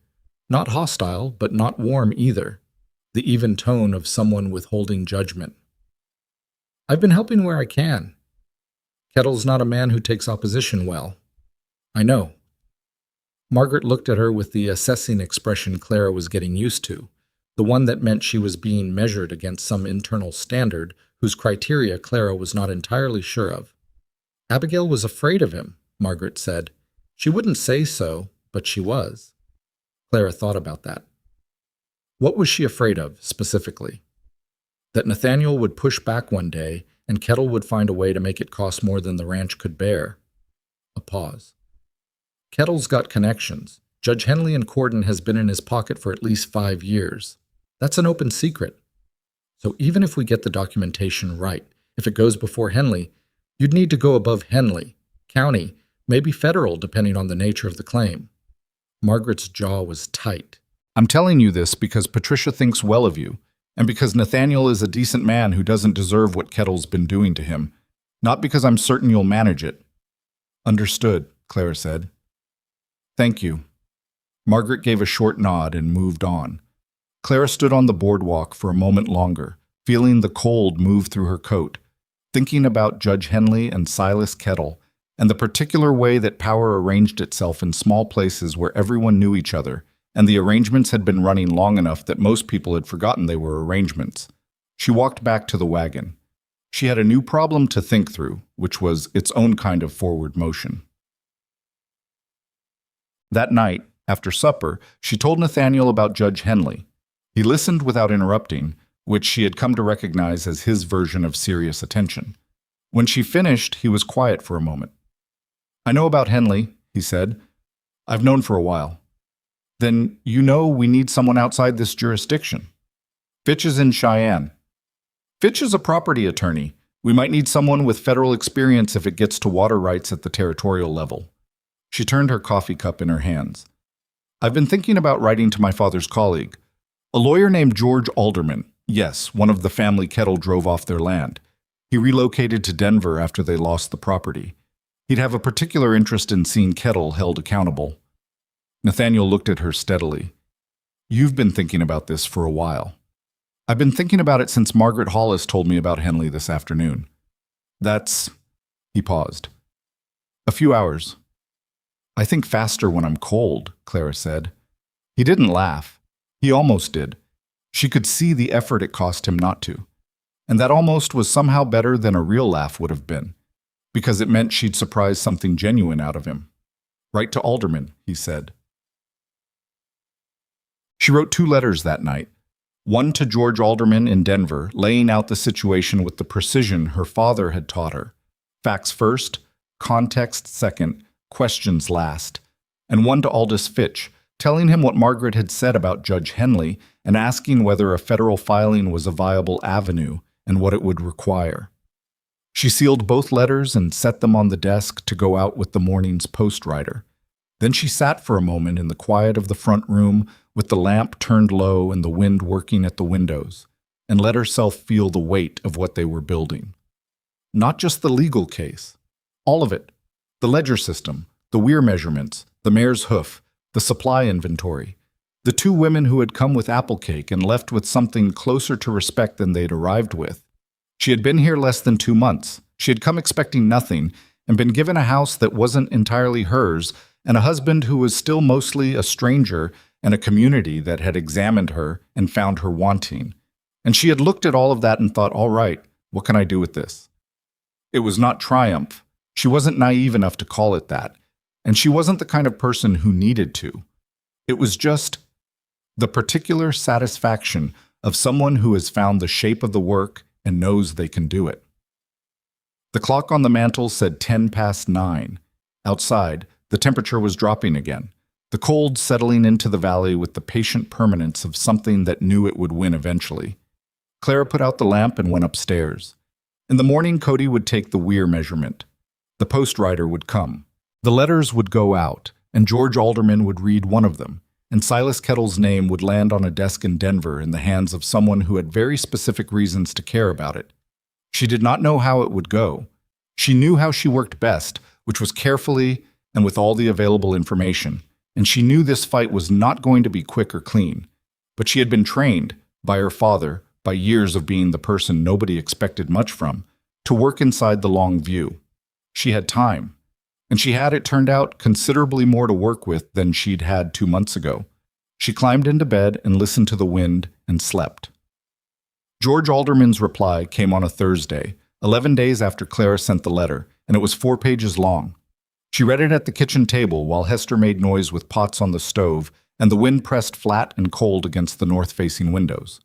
Not hostile, but not warm either. The even tone of someone withholding judgment. "I've been helping where I can. Kettle's not a man who takes opposition well." "I know." Margaret looked at her with the assessing expression Clara was getting used to, the one that meant she was being measured against some internal standard whose criteria Clara was not entirely sure of. "Abigail was afraid of him," Margaret said. She wouldn't say so, but she was. Clara thought about that. What was she afraid of, specifically? That Nathaniel would push back one day and Kettle would find a way to make it cost more than the ranch could bear. A pause. Kettle's got connections. Judge Henley in Cordon has been in his pocket for at least 5 years. That's an open secret. So even if we get the documentation right, if it goes before Henley, you'd need to go above Henley, county, maybe federal, depending on the nature of the claim. Margaret's jaw was tight. "I'm telling you this because Patricia thinks well of you, and because Nathaniel is a decent man who doesn't deserve what Kettle's been doing to him, not because I'm certain you'll manage it." "Understood," Clara said. "Thank you." Margaret gave a short nod and moved on. Clara stood on the boardwalk for a moment longer, feeling the cold move through her coat, thinking about Judge Henley and Silas Kettle, and the particular way that power arranged itself in small places where everyone knew each other, and the arrangements had been running long enough that most people had forgotten they were arrangements. She walked back to the wagon. She had a new problem to think through, which was its own kind of forward motion. That night, after supper, she told Nathaniel about Judge Henley. He listened without interrupting, which she had come to recognize as his version of serious attention. When she finished, he was quiet for a moment. "I know about Henley," he said. "I've known for a while." Then you know we need someone outside this jurisdiction. Fitch is in Cheyenne. Fitch is a property attorney. We might need someone with federal experience if it gets to water rights at the territorial level. She turned her coffee cup in her hands. I've been thinking about writing to my father's colleague, a lawyer named George Alderman. Yes, one of the family Kettle drove off their land. He relocated to Denver after they lost the property. He'd have a particular interest in seeing Kettle held accountable. Nathaniel looked at her steadily. You've been thinking about this for a while. I've been thinking about it since Margaret Hollis told me about Henley this afternoon. That's... He paused. A few hours. I think faster when I'm cold, Clara said. He didn't laugh. He almost did. She could see the effort it cost him not to. And that almost was somehow better than a real laugh would have been, because it meant she'd surprised something genuine out of him. Write to Alderman, he said. She wrote 2 letters that night. One to George Alderman in Denver, laying out the situation with the precision her father had taught her. Facts first, context second, questions last. And one to Aldous Fitch, telling him what Margaret had said about Judge Henley and asking whether a federal filing was a viable avenue and what it would require. She sealed both letters and set them on the desk to go out with the morning's postwriter. Then she sat for a moment in the quiet of the front room with the lamp turned low and the wind working at the windows, and let herself feel the weight of what they were building. Not just the legal case. All of it. The ledger system, the weir measurements, the mare's hoof, the supply inventory. The 2 women who had come with apple cake and left with something closer to respect than they'd arrived with. She had been here less than 2 months. She had come expecting nothing and been given a house that wasn't entirely hers and a husband who was still mostly a stranger and a community that had examined her and found her wanting. And she had looked at all of that and thought, all right, what can I do with this? It was not triumph. She wasn't naive enough to call it that. And she wasn't the kind of person who needed to. It was just the particular satisfaction of someone who has found the shape of the work and knows they can do it. The clock on the mantel said 9:10. Outside, the temperature was dropping again, the cold settling into the valley with the patient permanence of something that knew it would win eventually. Clara put out the lamp and went upstairs. In the morning, Cody would take the weir measurement. The postwriter would come. The letters would go out, and George Alderman would read one of them, and Silas Kettle's name would land on a desk in Denver in the hands of someone who had very specific reasons to care about it. She did not know how it would go. She knew how she worked best, which was carefully and with all the available information, and she knew this fight was not going to be quick or clean. But she had been trained, by her father, by years of being the person nobody expected much from, to work inside the long view. She had time. And she had, it turned out, considerably more to work with than she'd had 2 months ago. She climbed into bed and listened to the wind and slept. George Alderman's reply came on a Thursday, 11 days after Clara sent the letter, and it was 4 pages long. She read it at the kitchen table while Hester made noise with pots on the stove and the wind pressed flat and cold against the north-facing windows.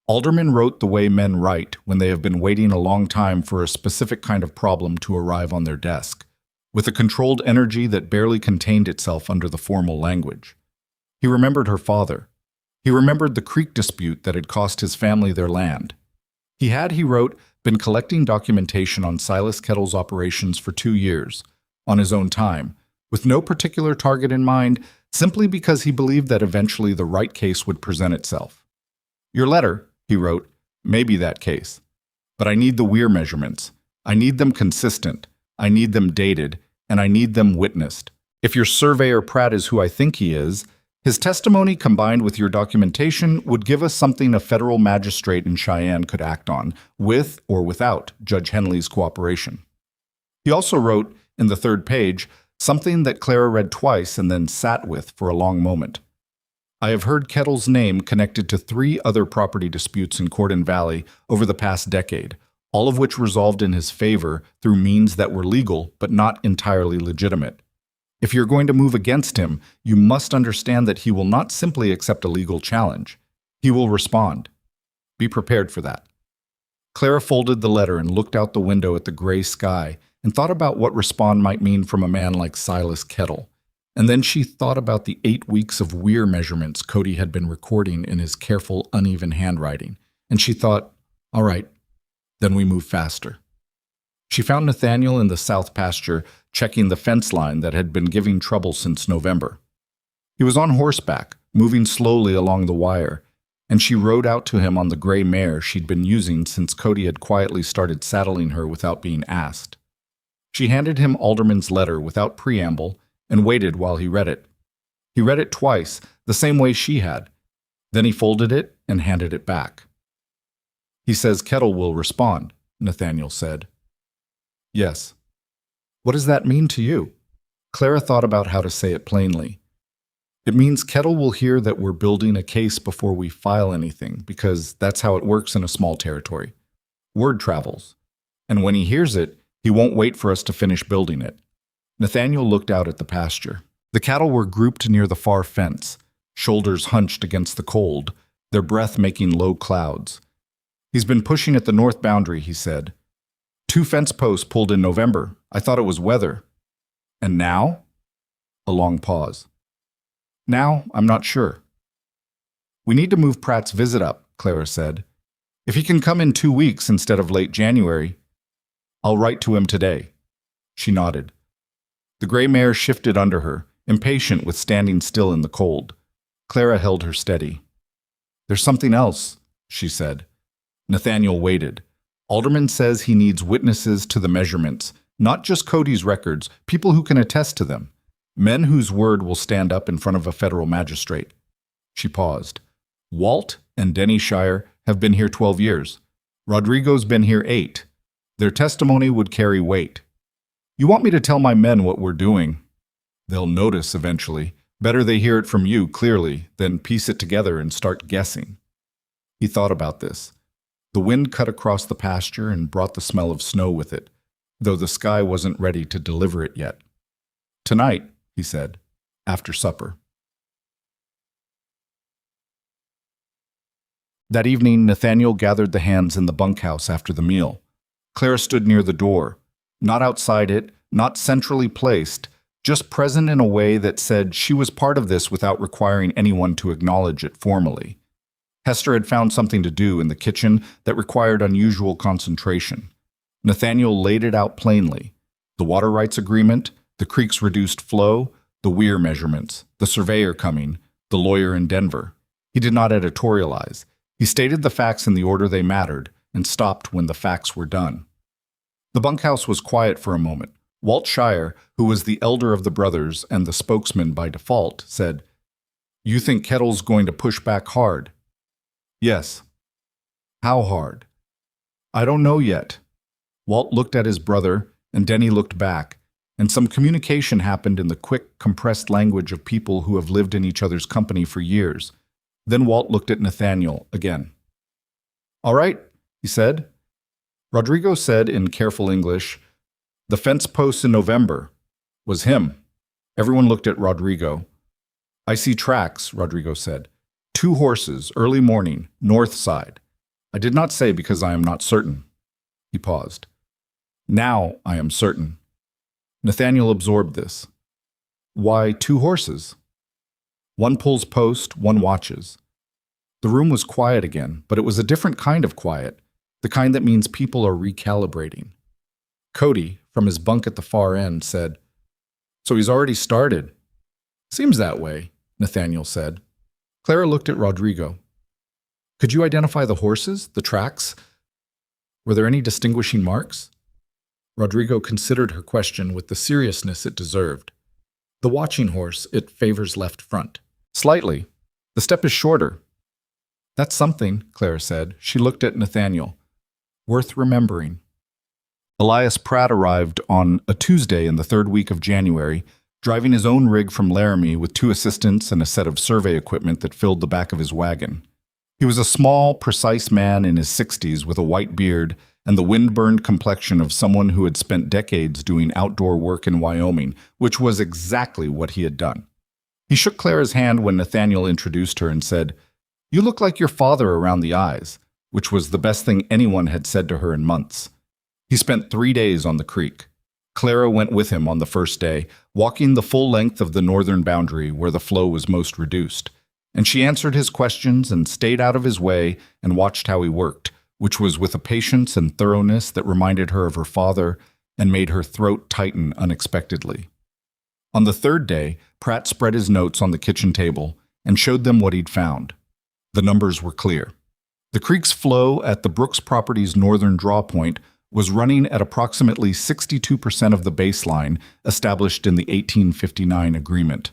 Alderman wrote the way men write when they have been waiting a long time for a specific kind of problem to arrive on their desk, with a controlled energy that barely contained itself under the formal language. He remembered her father. He remembered the creek dispute that had cost his family their land. He had, he wrote, been collecting documentation on Silas Kettle's operations for 2 years, on his own time, with no particular target in mind, simply because he believed that eventually the right case would present itself. Your letter, he wrote, may be that case. But I need the weir measurements. I need them consistent. I need them dated, and I need them witnessed. If your surveyor Pratt is who I think he is, his testimony combined with your documentation would give us something a federal magistrate in Cheyenne could act on, with or without Judge Henley's cooperation. He also wrote, in the 3rd page, something that Clara read twice and then sat with for a long moment. I have heard Kettle's name connected to 3 other property disputes in Cordon Valley over the past decade, all of which resolved in his favor through means that were legal but not entirely legitimate. If you're going to move against him, you must understand that he will not simply accept a legal challenge. He will respond. Be prepared for that. Clara folded the letter and looked out the window at the gray sky and thought about what respond might mean from a man like Silas Kettle. And then she thought about the 8 weeks of weir measurements Cody had been recording in his careful, uneven handwriting, and she thought, all right, then we move faster. She found Nathaniel in the south pasture, checking the fence line that had been giving trouble since November. He was on horseback, moving slowly along the wire, and she rode out to him on the gray mare she'd been using since Cody had quietly started saddling her without being asked. She handed him Alderman's letter without preamble and waited while he read it. He read it twice, the same way she had. Then he folded it and handed it back. He says Kettle will respond, Nathaniel said. Yes. What does that mean to you? Clara thought about how to say it plainly. It means Kettle will hear that we're building a case before we file anything, because that's how it works in a small territory. Word travels. And when he hears it, he won't wait for us to finish building it. Nathaniel looked out at the pasture. The cattle were grouped near the far fence, shoulders hunched against the cold, their breath making low clouds. He's been pushing at the north boundary, he said. 2 fence posts pulled in November. I thought it was weather. And now? A long pause. Now, I'm not sure. We need to move Pratt's visit up, Clara said. If he can come in 2 weeks instead of late January, I'll write to him today. She nodded. The gray mare shifted under her, impatient with standing still in the cold. Clara held her steady. There's something else, she said. Nathaniel waited. Alderman says he needs witnesses to the measurements, not just Cody's records, people who can attest to them. Men whose word will stand up in front of a federal magistrate. She paused. Walt and Denny Shire have been here 12 years. Rodrigo's been here 8. Their testimony would carry weight. You want me to tell my men what we're doing? They'll notice eventually. Better they hear it from you clearly than piece it together and start guessing. He thought about this. The wind cut across the pasture and brought the smell of snow with it, though the sky wasn't ready to deliver it yet. Tonight, he said, after supper. That evening, Nathaniel gathered the hands in the bunkhouse after the meal. Clara stood near the door, not outside it, not centrally placed, just present in a way that said she was part of this without requiring anyone to acknowledge it formally. Hester had found something to do in the kitchen that required unusual concentration. Nathaniel laid it out plainly. The water rights agreement, the creek's reduced flow, the weir measurements, the surveyor coming, the lawyer in Denver. He did not editorialize. He stated the facts in the order they mattered and stopped when the facts were done. The bunkhouse was quiet for a moment. Walt Shire, who was the elder of the brothers and the spokesman by default, said, You think Kettle's going to push back hard? Yes. How hard? I don't know yet. Walt looked at his brother, and Denny looked back, and some communication happened in the quick, compressed language of people who have lived in each other's company for years. Then Walt looked at Nathaniel again. All right, he said. Rodrigo said in careful English, The fence posts in November. Was him. Everyone looked at Rodrigo. I see tracks, Rodrigo said. 2 horses, early morning, north side. I did not say because I am not certain. He paused. Now I am certain. Nathaniel absorbed this. Why 2 horses? One pulls post, one watches. The room was quiet again, but it was a different kind of quiet, the kind that means people are recalibrating. Cody, from his bunk at the far end, said, So he's already started. Seems that way, Nathaniel said. Clara looked at Rodrigo. Could you identify the horses, the tracks? Were there any distinguishing marks? Rodrigo considered her question with the seriousness it deserved. The watching horse, it favors left front. Slightly. The step is shorter. That's something, Clara said. She looked at Nathaniel. Worth remembering. Elias Pratt arrived on a Tuesday in the 3rd week of January, driving his own rig from Laramie with 2 assistants and a set of survey equipment that filled the back of his wagon. He was a small, precise man in his 60s with a white beard and the wind-burned complexion of someone who had spent decades doing outdoor work in Wyoming, which was exactly what he had done. He shook Clara's hand when Nathaniel introduced her and said, You look like your father around the eyes, which was the best thing anyone had said to her in months. He spent 3 days on the creek. Clara went with him on the first day, walking the full length of the northern boundary where the flow was most reduced. And she answered his questions and stayed out of his way and watched how he worked, which was with a patience and thoroughness that reminded her of her father and made her throat tighten unexpectedly. On the third day, Pratt spread his notes on the kitchen table and showed them what he'd found. The numbers were clear. The creek's flow at the Brooks property's northern draw point was running at approximately 62% of the baseline established in the 1859 agreement.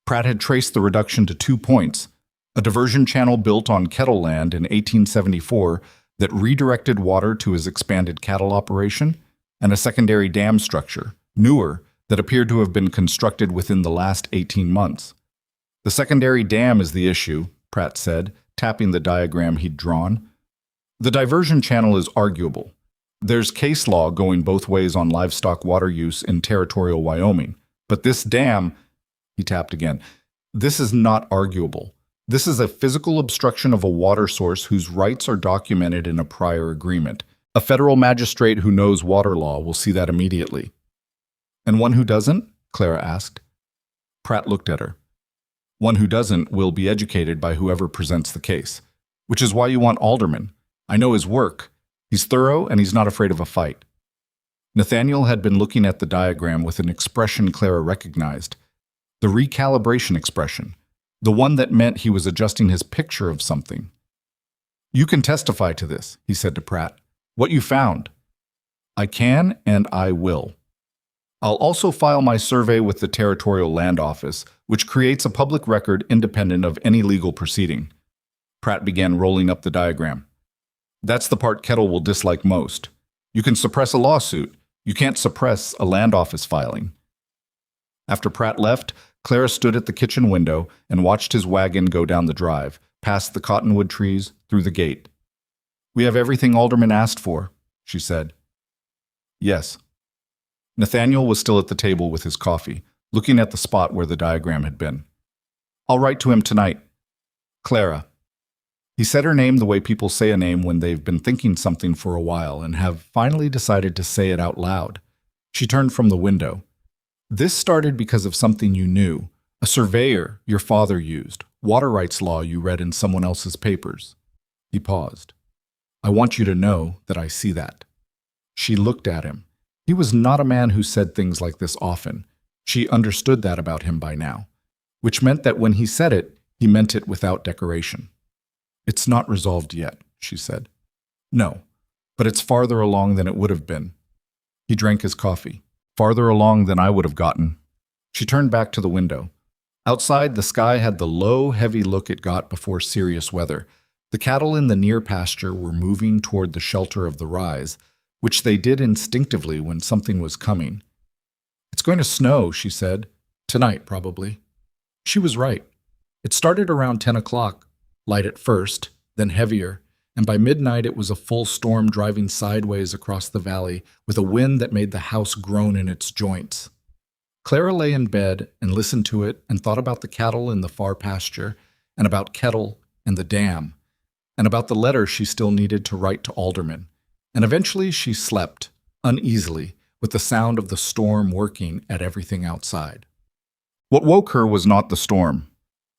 Pratt had traced the reduction to 2 points: a diversion channel built on Kettle land in 1874 that redirected water to his expanded cattle operation, and a secondary dam structure, newer, that appeared to have been constructed within the last 18 months. The secondary dam is the issue, Pratt said, tapping the diagram he'd drawn. The diversion channel is arguable. There's case law going both ways on livestock water use in territorial Wyoming. But this dam, he tapped again, this is not arguable. This is a physical obstruction of a water source whose rights are documented in a prior agreement. A federal magistrate who knows water law will see that immediately. And one who doesn't? Clara asked. Pratt looked at her. One who doesn't will be educated by whoever presents the case, which is why you want Alderman. I know his work. He's thorough and he's not afraid of a fight. Nathaniel had been looking at the diagram with an expression Clara recognized, the recalibration expression, the one that meant he was adjusting his picture of something. You can testify to this, he said to Pratt. What you found. I can and I will. I'll also file my survey with the Territorial Land Office, which creates a public record independent of any legal proceeding. Pratt began rolling up the diagram. That's the part Kettle will dislike most. You can suppress a lawsuit. You can't suppress a land office filing. After Pratt left, Clara stood at the kitchen window and watched his wagon go down the drive, past the cottonwood trees, through the gate. We have everything Alderman asked for, she said. Yes. Nathaniel was still at the table with his coffee, looking at the spot where the diagram had been. I'll write to him tonight. Clara. He said her name the way people say a name when they've been thinking something for a while and have finally decided to say it out loud. She turned from the window. This started because of something you knew, a surveyor your father used, water rights law you read in someone else's papers. He paused. I want you to know that I see that. She looked at him. He was not a man who said things like this often. She understood that about him by now, which meant that when he said it, he meant it without decoration. It's not resolved yet, she said. No, but it's farther along than it would have been. He drank his coffee. Farther along than I would have gotten. She turned back to the window. Outside, the sky had the low, heavy look it got before serious weather. The cattle in the near pasture were moving toward the shelter of the rise, which they did instinctively when something was coming. It's going to snow, she said. Tonight, probably. She was right. It started around 10 o'clock, light at first, then heavier, and by midnight it was a full storm driving sideways across the valley with a wind that made the house groan in its joints. Clara lay in bed and listened to it and thought about the cattle in the far pasture, and about Kettle and the dam, and about the letter she still needed to write to Alderman. And eventually she slept, uneasily, with the sound of the storm working at everything outside. What woke her was not the storm.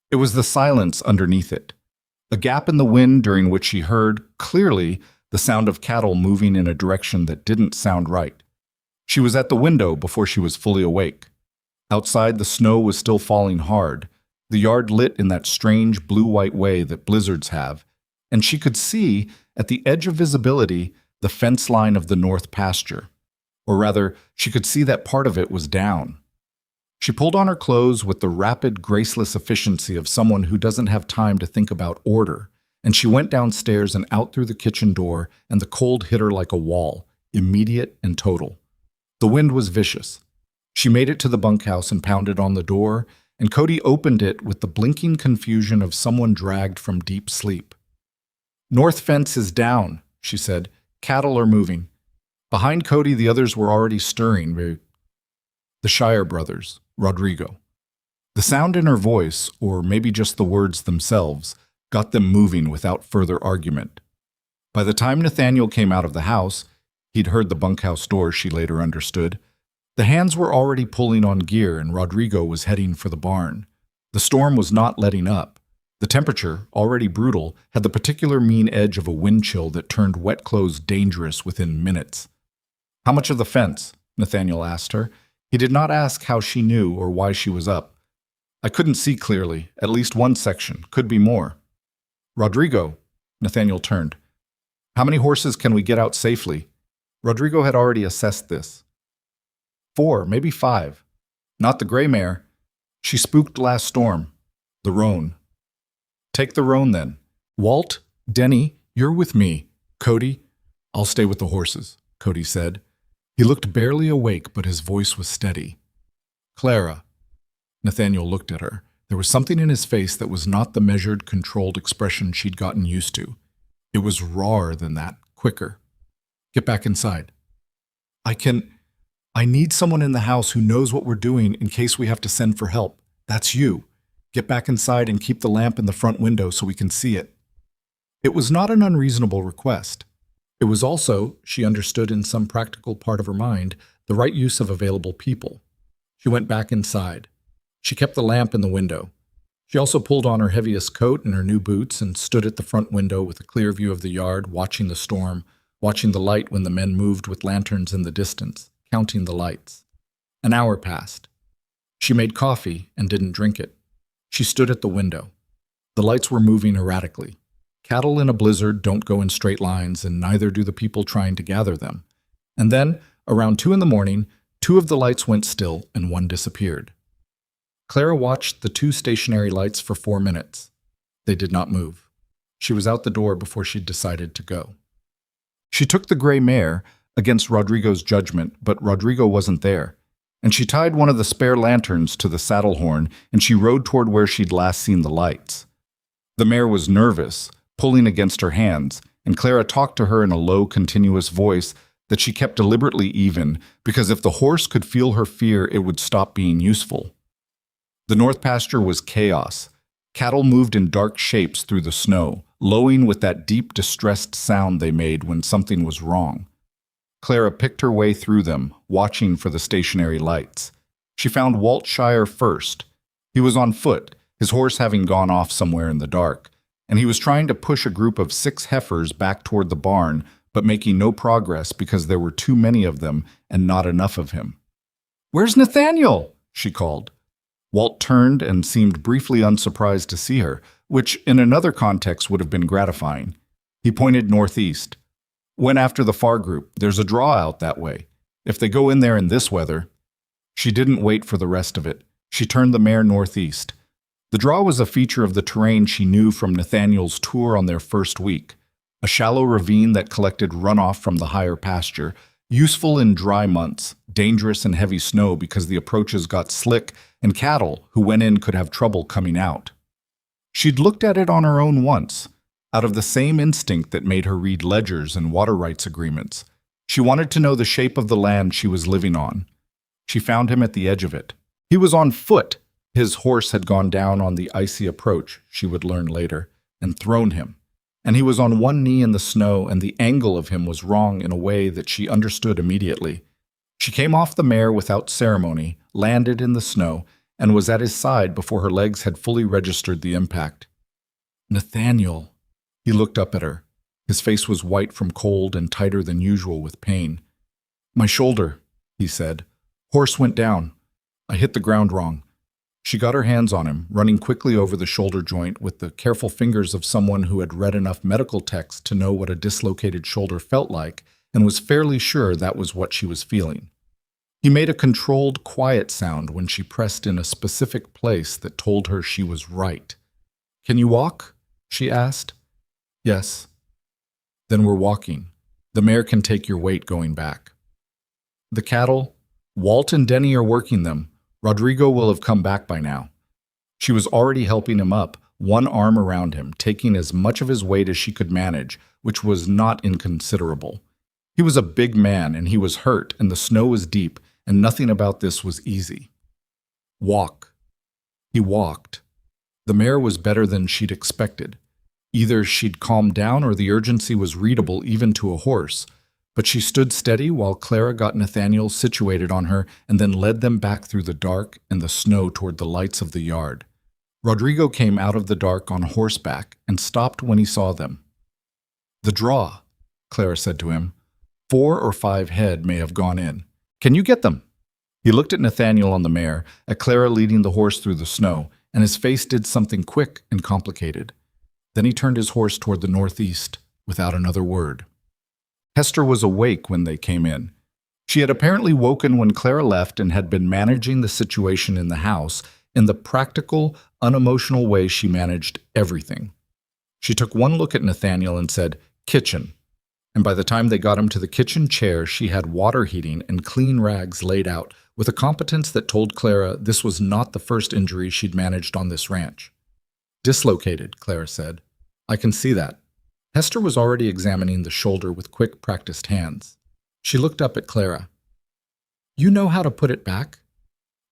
It was the silence underneath it. A gap in the wind during which she heard, clearly, the sound of cattle moving in a direction that didn't sound right. She was at the window before she was fully awake. Outside, the snow was still falling hard, the yard lit in that strange blue-white way that blizzards have, and she could see, at the edge of visibility, the fence line of the north pasture. Or rather, she could see that part of it was down. She pulled on her clothes with the rapid, graceless efficiency of someone who doesn't have time to think about order, and she went downstairs and out through the kitchen door, and the cold hit her like a wall, immediate and total. The wind was vicious. She made it to the bunkhouse and pounded on the door, and Cody opened it with the blinking confusion of someone dragged from deep sleep. North fence is down, she said. Cattle are moving. Behind Cody, the others were already stirring. The Shire brothers, Rodrigo. The sound in her voice, or maybe just the words themselves, got them moving without further argument. By the time Nathaniel came out of the house, he'd heard the bunkhouse door, she later understood, The hands were already pulling on gear and Rodrigo was heading for the barn. The storm was not letting up. The temperature, already brutal, had the particular mean edge of a wind chill that turned wet clothes dangerous within minutes. "How much of the fence?" Nathaniel asked her. He did not ask how she knew or why she was up. "I couldn't see clearly. At least one section. Could be more." "Rodrigo," Nathaniel turned. "How many horses can we get out safely?" Rodrigo had already assessed this. 4, maybe 5. Not the gray mare. She spooked last storm. The roan. "Take the roan then. Walt, Denny, you're with me. Cody, I'll stay with the horses," Cody said. He looked barely awake, but his voice was steady. "Clara." Nathaniel looked at her. There was something in his face that was not the measured, controlled expression she'd gotten used to. It was rawer than that, quicker. "Get back inside." I need someone in the house who knows what we're doing in case we have to send for help. That's you. Get back inside and keep the lamp in the front window so we can see it." It was not an unreasonable request. It was also, she understood in some practical part of her mind, the right use of available people. She went back inside. She kept the lamp in the window. She also pulled on her heaviest coat and her new boots and stood at the front window with a clear view of the yard, watching the storm, watching the light when the men moved with lanterns in the distance, counting the lights. An hour passed. She made coffee and didn't drink it. She stood at the window. The lights were moving erratically. Cattle in a blizzard don't go in straight lines, and neither do the people trying to gather them. And then, around 2 in the morning, 2 of the lights went still and 1 disappeared. Clara watched the 2 stationary lights for 4 minutes. They did not move. She was out the door before she'd decided to go. She took the gray mare, against Rodrigo's judgment, but Rodrigo wasn't there. And she tied one of the spare lanterns to the saddle horn, and she rode toward where she'd last seen the lights. The mare was nervous, pulling against her hands, and Clara talked to her in a low, continuous voice that she kept deliberately even, because if the horse could feel her fear, it would stop being useful. The north pasture was chaos. Cattle moved in dark shapes through the snow, lowing with that deep, distressed sound they made when something was wrong. Clara picked her way through them, watching for the stationary lights. She found Walt Shire first. He was on foot, his horse having gone off somewhere in the dark, and he was trying to push a group of 6 heifers back toward the barn, but making no progress because there were too many of them and not enough of him. "Where's Nathaniel?" she called. Walt turned and seemed briefly unsurprised to see her, which in another context would have been gratifying. He pointed northeast. "Went after the far group. There's a draw out that way. If they go in there in this weather." She didn't wait for the rest of it. She turned the mare northeast. The draw was a feature of the terrain she knew from Nathaniel's tour on their first week. A shallow ravine that collected runoff from the higher pasture, useful in dry months, dangerous in heavy snow because the approaches got slick and cattle who went in could have trouble coming out. She'd looked at it on her own once, out of the same instinct that made her read ledgers and water rights agreements. She wanted to know the shape of the land she was living on. She found him at the edge of it. He was on foot. His horse had gone down on the icy approach, she would learn later, and thrown him. And he was on one knee in the snow, and the angle of him was wrong in a way that she understood immediately. She came off the mare without ceremony, landed in the snow, and was at his side before her legs had fully registered the impact. "Nathaniel." He looked up at her. His face was white from cold and tighter than usual with pain. "My shoulder," he said. "Horse went down. I hit the ground wrong." She got her hands on him, running quickly over the shoulder joint with the careful fingers of someone who had read enough medical text to know what a dislocated shoulder felt like and was fairly sure that was what she was feeling. He made a controlled, quiet sound when she pressed in a specific place that told her she was right. "Can you walk?" she asked. "Yes." "Then we're walking. The mare can take your weight going back." "The cattle? Walt and Denny are working them. Rodrigo will have come back by now." She was already helping him up, one arm around him, taking as much of his weight as she could manage, which was not inconsiderable. He was a big man, and he was hurt, and the snow was deep, and nothing about this was easy. "Walk." He walked. The mare was better than she'd expected. Either she'd calmed down or the urgency was readable even to a horse, But she stood steady while Clara got Nathaniel situated on her and then led them back through the dark and the snow toward the lights of the yard. Rodrigo came out of the dark on horseback and stopped when he saw them. "The draw," Clara said to him. "4 or 5 head may have gone in. Can you get them?" He looked at Nathaniel on the mare, at Clara leading the horse through the snow, and his face did something quick and complicated. Then he turned his horse toward the northeast, without another word. Hester was awake when they came in. She had apparently woken when Clara left and had been managing the situation in the house in the practical, unemotional way she managed everything. She took one look at Nathaniel and said, "Kitchen." And by the time they got him to the kitchen chair, she had water heating and clean rags laid out with a competence that told Clara this was not the first injury she'd managed on this ranch. "Dislocated," Clara said. "I can see that." Hester was already examining the shoulder with quick, practiced hands. She looked up at Clara. "You know how to put it back?"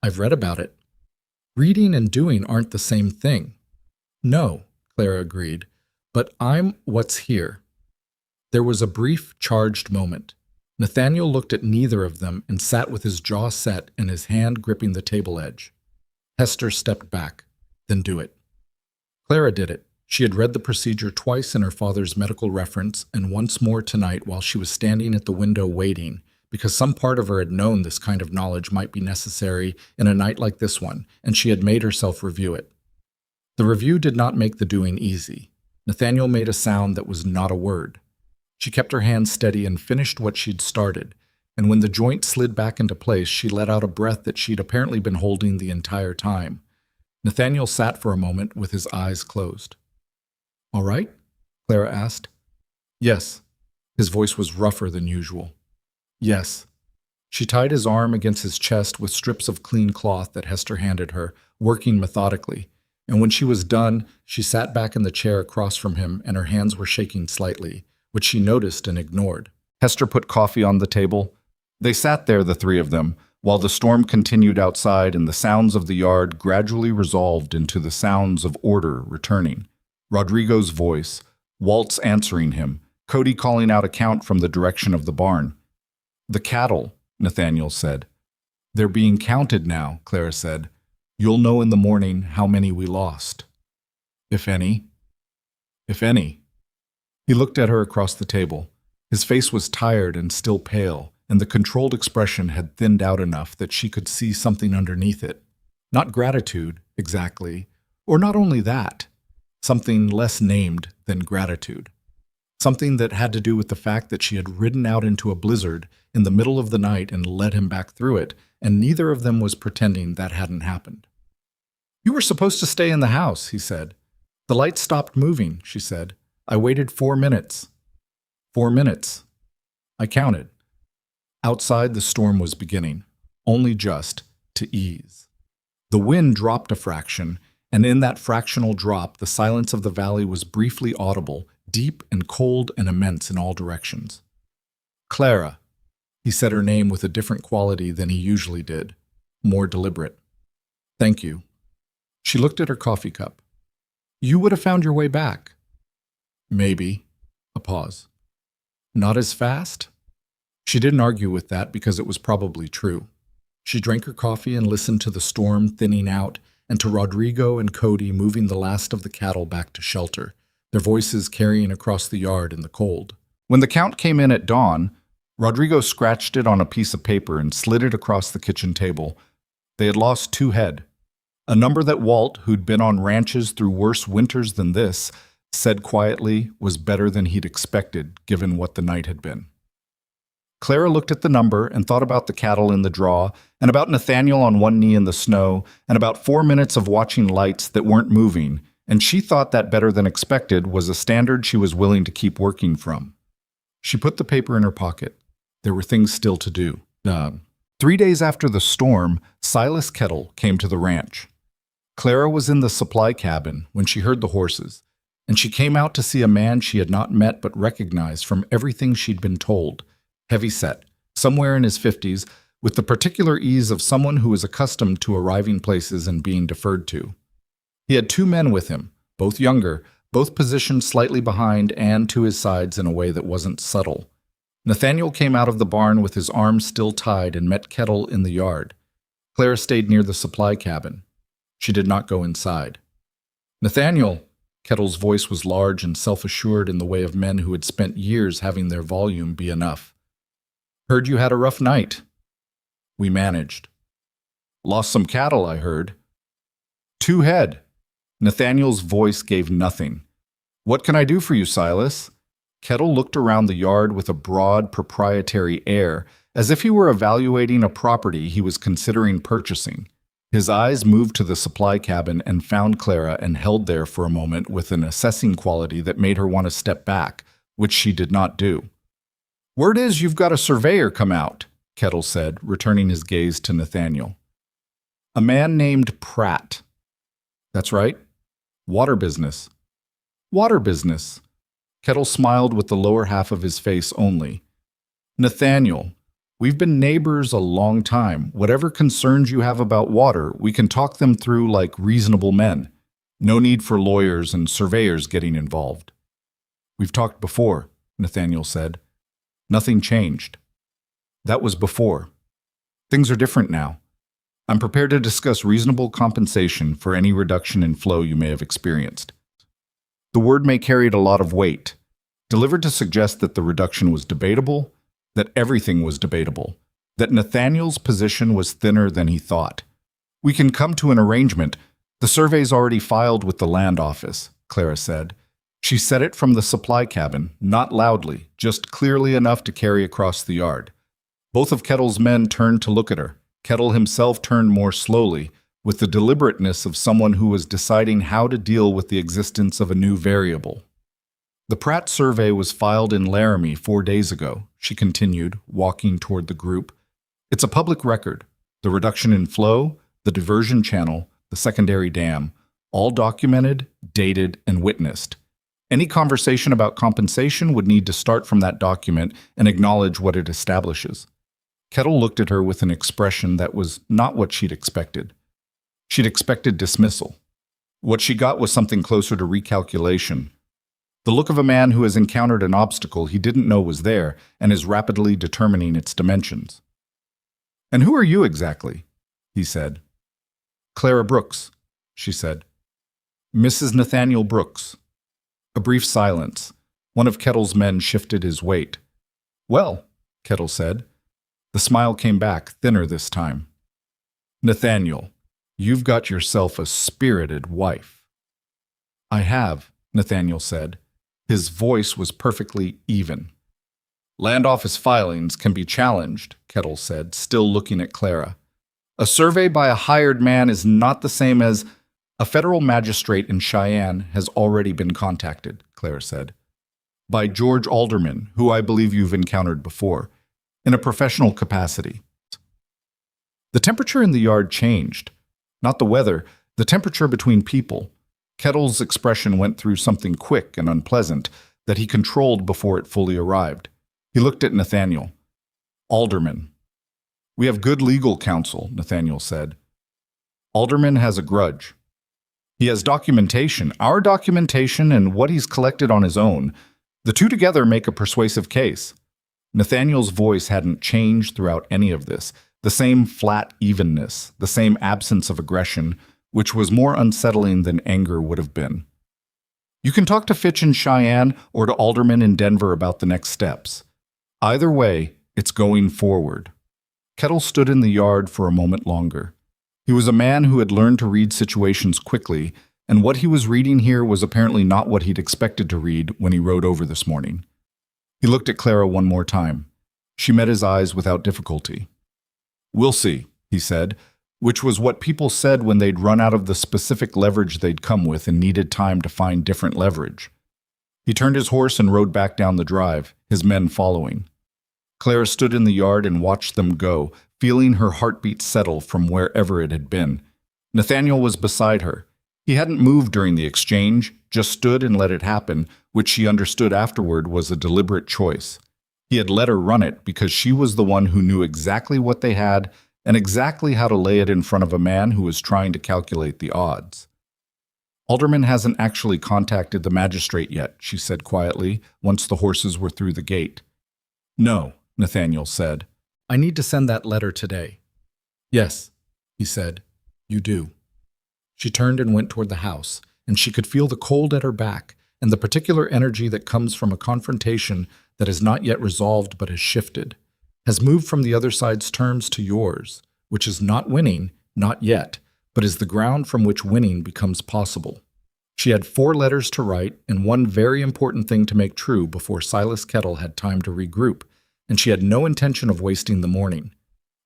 "I've read about it." "Reading and doing aren't the same thing." "No," Clara agreed, "but I'm what's here." There was a brief, charged moment. Nathaniel looked at neither of them and sat with his jaw set and his hand gripping the table edge. Hester stepped back. "Then do it." Clara did it. She had read the procedure twice in her father's medical reference and once more tonight while she was standing at the window waiting, because some part of her had known this kind of knowledge might be necessary in a night like this one, and she had made herself review it. The review did not make the doing easy. Nathaniel made a sound that was not a word. She kept her hand steady and finished what she'd started, and when the joint slid back into place, she let out a breath that she'd apparently been holding the entire time. Nathaniel sat for a moment with his eyes closed. "All right?" Clara asked. "Yes." His voice was rougher than usual. "Yes." She tied his arm against his chest with strips of clean cloth that Hester handed her, working methodically, and when she was done, she sat back in the chair across from him and her hands were shaking slightly, which she noticed and ignored. Hester put coffee on the table. They sat there, the three of them, while the storm continued outside and the sounds of the yard gradually resolved into the sounds of order returning. Rodrigo's voice, Walt's answering him, Cody calling out a count from the direction of the barn. "The cattle," Nathaniel said. "They're being counted now," Clara said. "You'll know in the morning how many we lost." "If any." "If any." He looked at her across the table. His face was tired and still pale, and the controlled expression had thinned out enough that she could see something underneath it. Not gratitude, exactly, or not only that. Something less named than gratitude. Something that had to do with the fact that she had ridden out into a blizzard in the middle of the night and led him back through it, and neither of them was pretending that hadn't happened. "You were supposed to stay in the house," he said. "The lights stopped moving," she said. "I waited 4 minutes." 4 minutes. I counted. Outside, the storm was beginning, only just, to ease. The wind dropped a fraction, and in that fractional drop, the silence of the valley was briefly audible, deep and cold and immense in all directions. "Clara." He said her name with a different quality than he usually did, more deliberate. "Thank you." She looked at her coffee cup. "You would have found your way back." "Maybe." A pause. "Not as fast?" She didn't argue with that because it was probably true. She drank her coffee and listened to the storm thinning out and to Rodrigo and Cody moving the last of the cattle back to shelter, their voices carrying across the yard in the cold. When the count came in at dawn, Rodrigo scratched it on a piece of paper and slid it across the kitchen table. They had lost 2 head. A number that Walt, who'd been on ranches through worse winters than this, said quietly was better than he'd expected given what the night had been. Clara looked at the number and thought about the cattle in the draw, and about Nathaniel on one knee in the snow, and about 4 minutes of watching lights that weren't moving, and she thought that better than expected was a standard she was willing to keep working from. She put the paper in her pocket. There were things still to do. 3 days after the storm, Silas Kettle came to the ranch. Clara was in the supply cabin when she heard the horses, and she came out to see a man she had not met but recognized from everything she'd been told. Heavy-set, somewhere in his 50s, with the particular ease of someone who was accustomed to arriving places and being deferred to. He had 2 men with him, both younger, both positioned slightly behind and to his sides in a way that wasn't subtle. Nathaniel came out of the barn with his arms still tied and met Kettle in the yard. Clara stayed near the supply cabin. She did not go inside. "Nathaniel!" Kettle's voice was large and self-assured in the way of men who had spent years having their volume be enough. "Heard you had a rough night." "We managed." "Lost some cattle, I heard." "2 head." Nathaniel's voice gave nothing. "What can I do for you, Silas?" Kettle looked around the yard with a broad, proprietary air, as if he were evaluating a property he was considering purchasing. His eyes moved to the supply cabin and found Clara and held there for a moment with an assessing quality that made her want to step back, which she did not do. "Word is you've got a surveyor come out," Kettle said, returning his gaze to Nathaniel. "A man named Pratt." "That's right. Water business." "Water business." Kettle smiled with the lower half of his face only. "Nathaniel, we've been neighbors a long time. Whatever concerns you have about water, we can talk them through like reasonable men. No need for lawyers and surveyors getting involved." "We've talked before," Nathaniel said. "Nothing changed." "That was before. Things are different now. I'm prepared to discuss reasonable compensation for any reduction in flow you may have experienced." The word may carry a lot of weight, delivered to suggest that the reduction was debatable, that everything was debatable, that Nathaniel's position was thinner than he thought. "We can come to an arrangement. The survey's already filed with the land office," Clara said. She said it from the supply cabin, not loudly, just clearly enough to carry across the yard. Both of Kettle's men turned to look at her. Kettle himself turned more slowly, with the deliberateness of someone who was deciding how to deal with the existence of a new variable. "The Pratt survey was filed in Laramie 4 days ago," she continued, walking toward the group. "It's a public record. The reduction in flow, the diversion channel, the secondary dam, all documented, dated, and witnessed. Any conversation about compensation would need to start from that document and acknowledge what it establishes." Kettle looked at her with an expression that was not what she'd expected. She'd expected dismissal. What she got was something closer to recalculation. The look of a man who has encountered an obstacle he didn't know was there and is rapidly determining its dimensions. "And who are you exactly?" he said. "Clara Brooks," she said. "Mrs. Nathaniel Brooks." A brief silence. One of Kettle's men shifted his weight. "Well," Kettle said. The smile came back, thinner this time. "Nathaniel, you've got yourself a spirited wife." "I have," Nathaniel said. His voice was perfectly even. "Land office filings can be challenged," Kettle said, still looking at Clara. "A survey by a hired man is not the same as—" "A federal magistrate in Cheyenne has already been contacted," Clara said. "By George Alderman, who I believe you've encountered before, in a professional capacity." The temperature in the yard changed. Not the weather, the temperature between people. Kettle's expression went through something quick and unpleasant that he controlled before it fully arrived. He looked at Nathaniel. "Alderman." "We have good legal counsel," Nathaniel said. "Alderman has a grudge. He has documentation, our documentation, and what he's collected on his own. The two together make a persuasive case." Nathaniel's voice hadn't changed throughout any of this. The same flat evenness, the same absence of aggression, which was more unsettling than anger would have been. "You can talk to Fitch in Cheyenne or to Alderman in Denver about the next steps. Either way, it's going forward." Kettle stood in the yard for a moment longer. He was a man who had learned to read situations quickly, and what he was reading here was apparently not what he'd expected to read when he rode over this morning. He looked at Clara one more time. She met his eyes without difficulty. "We'll see," he said, which was what people said when they'd run out of the specific leverage they'd come with and needed time to find different leverage. He turned his horse and rode back down the drive, his men following. Clara stood in the yard and watched them go, feeling her heartbeat settle from wherever it had been. Nathaniel was beside her. He hadn't moved during the exchange, just stood and let it happen, which she understood afterward was a deliberate choice. He had let her run it because she was the one who knew exactly what they had and exactly how to lay it in front of a man who was trying to calculate the odds. "Alderman hasn't actually contacted the magistrate yet," she said quietly, once the horses were through the gate. No, Nathaniel said. I need to send that letter today. Yes, he said. You do. She turned and went toward the house, and she could feel the cold at her back and the particular energy that comes from a confrontation that is not yet resolved but has shifted, has moved from the other side's terms to yours, which is not winning, not yet, but is the ground from which winning becomes possible. She had 4 letters to write and one very important thing to make true before Silas Kettle had time to regroup, and she had no intention of wasting the morning.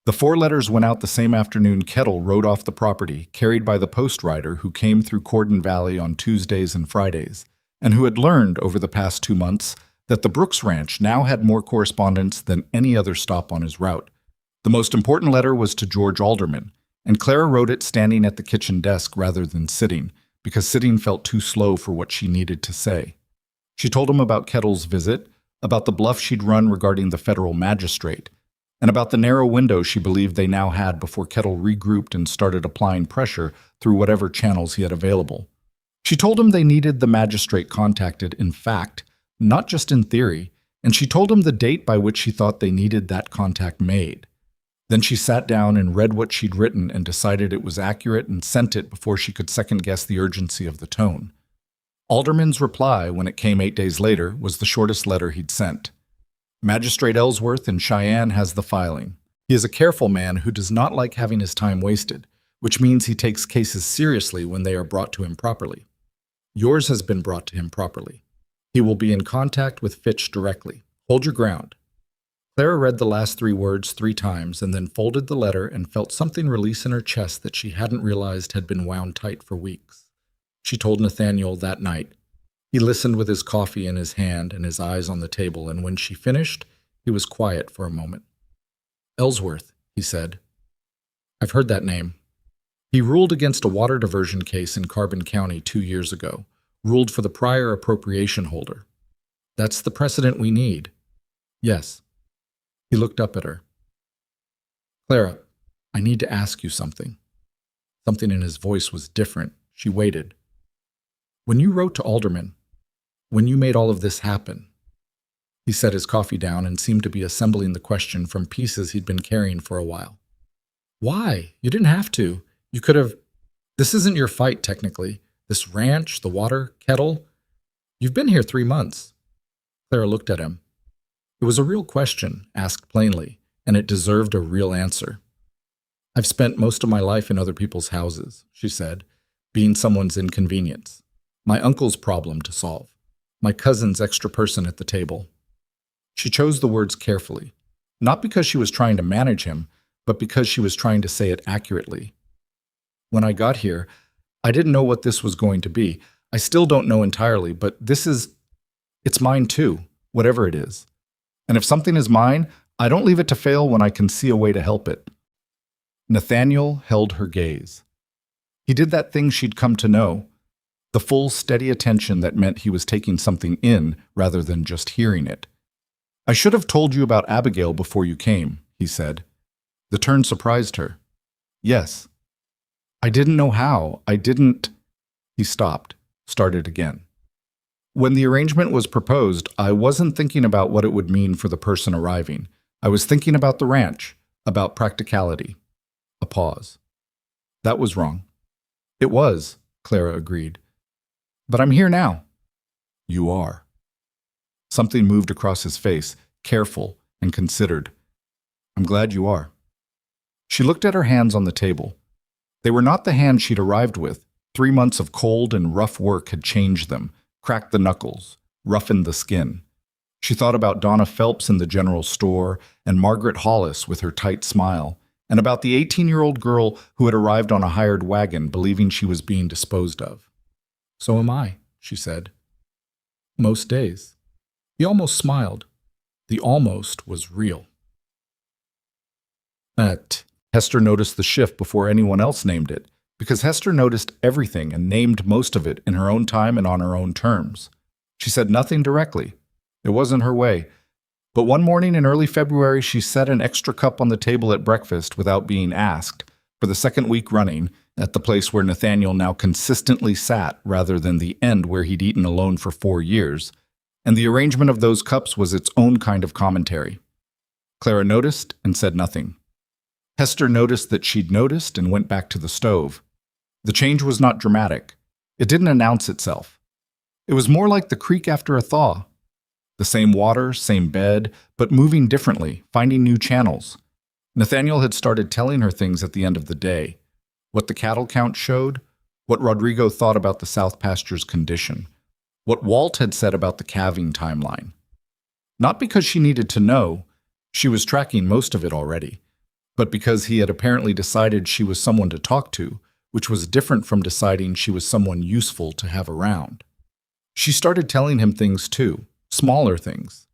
The 4 letters went out the same afternoon. Kettle rode off the property, carried by the post rider who came through Cordon Valley on Tuesdays and Fridays, and who had learned over the past 2 months that the Brooks Ranch now had more correspondence than any other stop on his route. The most important letter was to George Alderman, and Clara wrote it standing at the kitchen desk rather than sitting, because sitting felt too slow for what she needed to say. She told him about Kettle's visit, about the bluff she'd run regarding the federal magistrate, and about the narrow window she believed they now had before Kettle regrouped and started applying pressure through whatever channels he had available. She told him they needed the magistrate contacted in fact, not just in theory, and she told him the date by which she thought they needed that contact made. Then she sat down and read what she'd written and decided it was accurate and sent it before she could second-guess the urgency of the tone. Alderman's reply, when it came 8 days later, was the shortest letter he'd sent. Magistrate Ellsworth in Cheyenne has the filing. He is a careful man who does not like having his time wasted, which means he takes cases seriously when they are brought to him properly. Yours has been brought to him properly. He will be in contact with Fitch directly. Hold your ground. Clara read the last 3 words 3 times and then folded the letter and felt something release in her chest that she hadn't realized had been wound tight for weeks. She told Nathaniel that night. He listened with his coffee in his hand and his eyes on the table, and when she finished, he was quiet for a moment. Ellsworth, he said. I've heard that name. He ruled against a water diversion case in Carbon County 2 years ago, ruled for the prior appropriation holder. That's the precedent we need. Yes. He looked up at her. Clara, I need to ask you something. Something in his voice was different. She waited. When you wrote to Alderman, when you made all of this happen, he set his coffee down and seemed to be assembling the question from pieces he'd been carrying for a while. Why? You didn't have to. You could have. This isn't your fight, technically. This ranch, the water, Kettle. You've been here 3 months. Clara looked at him. It was a real question, asked plainly, and it deserved a real answer. I've spent most of my life in other people's houses, she said, being someone's inconvenience. My uncle's problem to solve. My cousin's extra person at the table. She chose the words carefully, not because she was trying to manage him, but because she was trying to say it accurately. When I got here, I didn't know what this was going to be. I still don't know entirely, but it's mine too, whatever it is. And if something is mine, I don't leave it to fail when I can see a way to help it. Nathaniel held her gaze. He did that thing she'd come to know, the full, steady attention that meant he was taking something in rather than just hearing it. I should have told you about Abigail before you came, he said. The turn surprised her. Yes. I didn't know how. He stopped, started again. When the arrangement was proposed, I wasn't thinking about what it would mean for the person arriving. I was thinking about the ranch, about practicality. A pause. That was wrong. It was, Clara agreed. But I'm here now. You are. Something moved across his face, careful and considered. I'm glad you are. She looked at her hands on the table. They were not the hands she'd arrived with. 3 months of cold and rough work had changed them, cracked the knuckles, roughened the skin. She thought about Donna Phelps in the general store and Margaret Hollis with her tight smile, and about the 18-year-old girl who had arrived on a hired wagon believing she was being disposed of. So am I, she said. Most days. He almost smiled. The almost was real. Hester noticed the shift before anyone else named it, because Hester noticed everything and named most of it in her own time and on her own terms. She said nothing directly. It wasn't her way. But one morning in early February, she set an extra cup on the table at breakfast without being asked, for the 2nd week running, at the place where Nathaniel now consistently sat rather than the end where he'd eaten alone for 4 years, and the arrangement of those cups was its own kind of commentary. Clara noticed and said nothing. Hester noticed that she'd noticed and went back to the stove. The change was not dramatic. It didn't announce itself. It was more like the creek after a thaw. The same water, same bed, but moving differently, finding new channels. Nathaniel had started telling her things at the end of the day. What the cattle count showed, what Rodrigo thought about the South Pasture's condition, what Walt had said about the calving timeline. Not because she needed to know, she was tracking most of it already, but because he had apparently decided she was someone to talk to, which was different from deciding she was someone useful to have around. She started telling him things too, smaller things.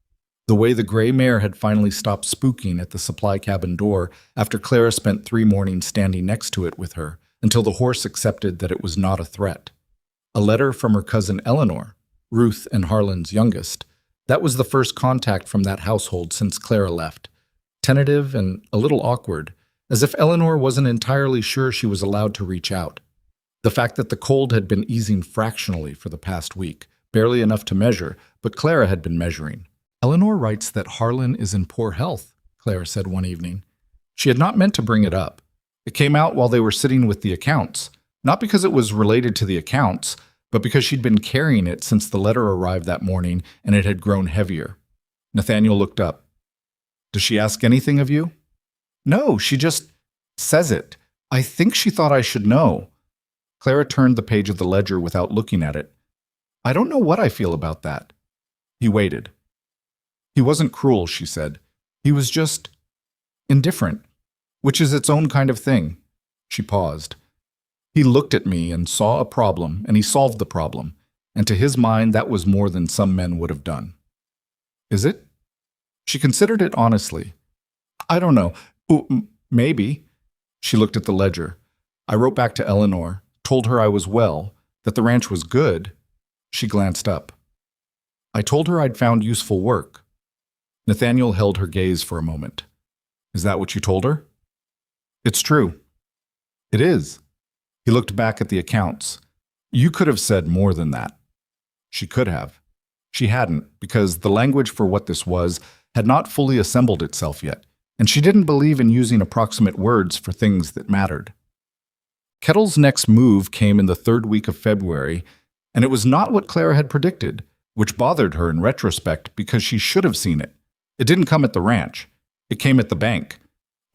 The way the gray mare had finally stopped spooking at the supply cabin door after Clara spent 3 mornings standing next to it with her until the horse accepted that it was not a threat. A letter from her cousin Eleanor, Ruth and Harlan's youngest. That was the first contact from that household since Clara left. Tentative and a little awkward, as if Eleanor wasn't entirely sure she was allowed to reach out. The fact that the cold had been easing fractionally for the past week, barely enough to measure, but Clara had been measuring. Eleanor writes that Harlan is in poor health, Clara said one evening. She had not meant to bring it up. It came out while they were sitting with the accounts, not because it was related to the accounts, but because she'd been carrying it since the letter arrived that morning and it had grown heavier. Nathaniel looked up. Does she ask anything of you? No, she just says it. I think she thought I should know. Clara turned the page of the ledger without looking at it. I don't know what I feel about that. He waited. He wasn't cruel, she said. He was just indifferent, which is its own kind of thing. She paused. He looked at me and saw a problem, and he solved the problem, and to his mind that was more than some men would have done. Is it? She considered it honestly. I don't know. Maybe. She looked at the ledger. I wrote back to Eleanor, told her I was well, that the ranch was good. She glanced up. I told her I'd found useful work. Nathaniel held her gaze for a moment. Is that what you told her? It's true. It is. He looked back at the accounts. You could have said more than that. She could have. She hadn't, because the language for what this was had not fully assembled itself yet, and she didn't believe in using approximate words for things that mattered. Kettle's next move came in the 3rd week of February, and it was not what Clara had predicted, which bothered her in retrospect because she should have seen it. It didn't come at the ranch. It came at the bank.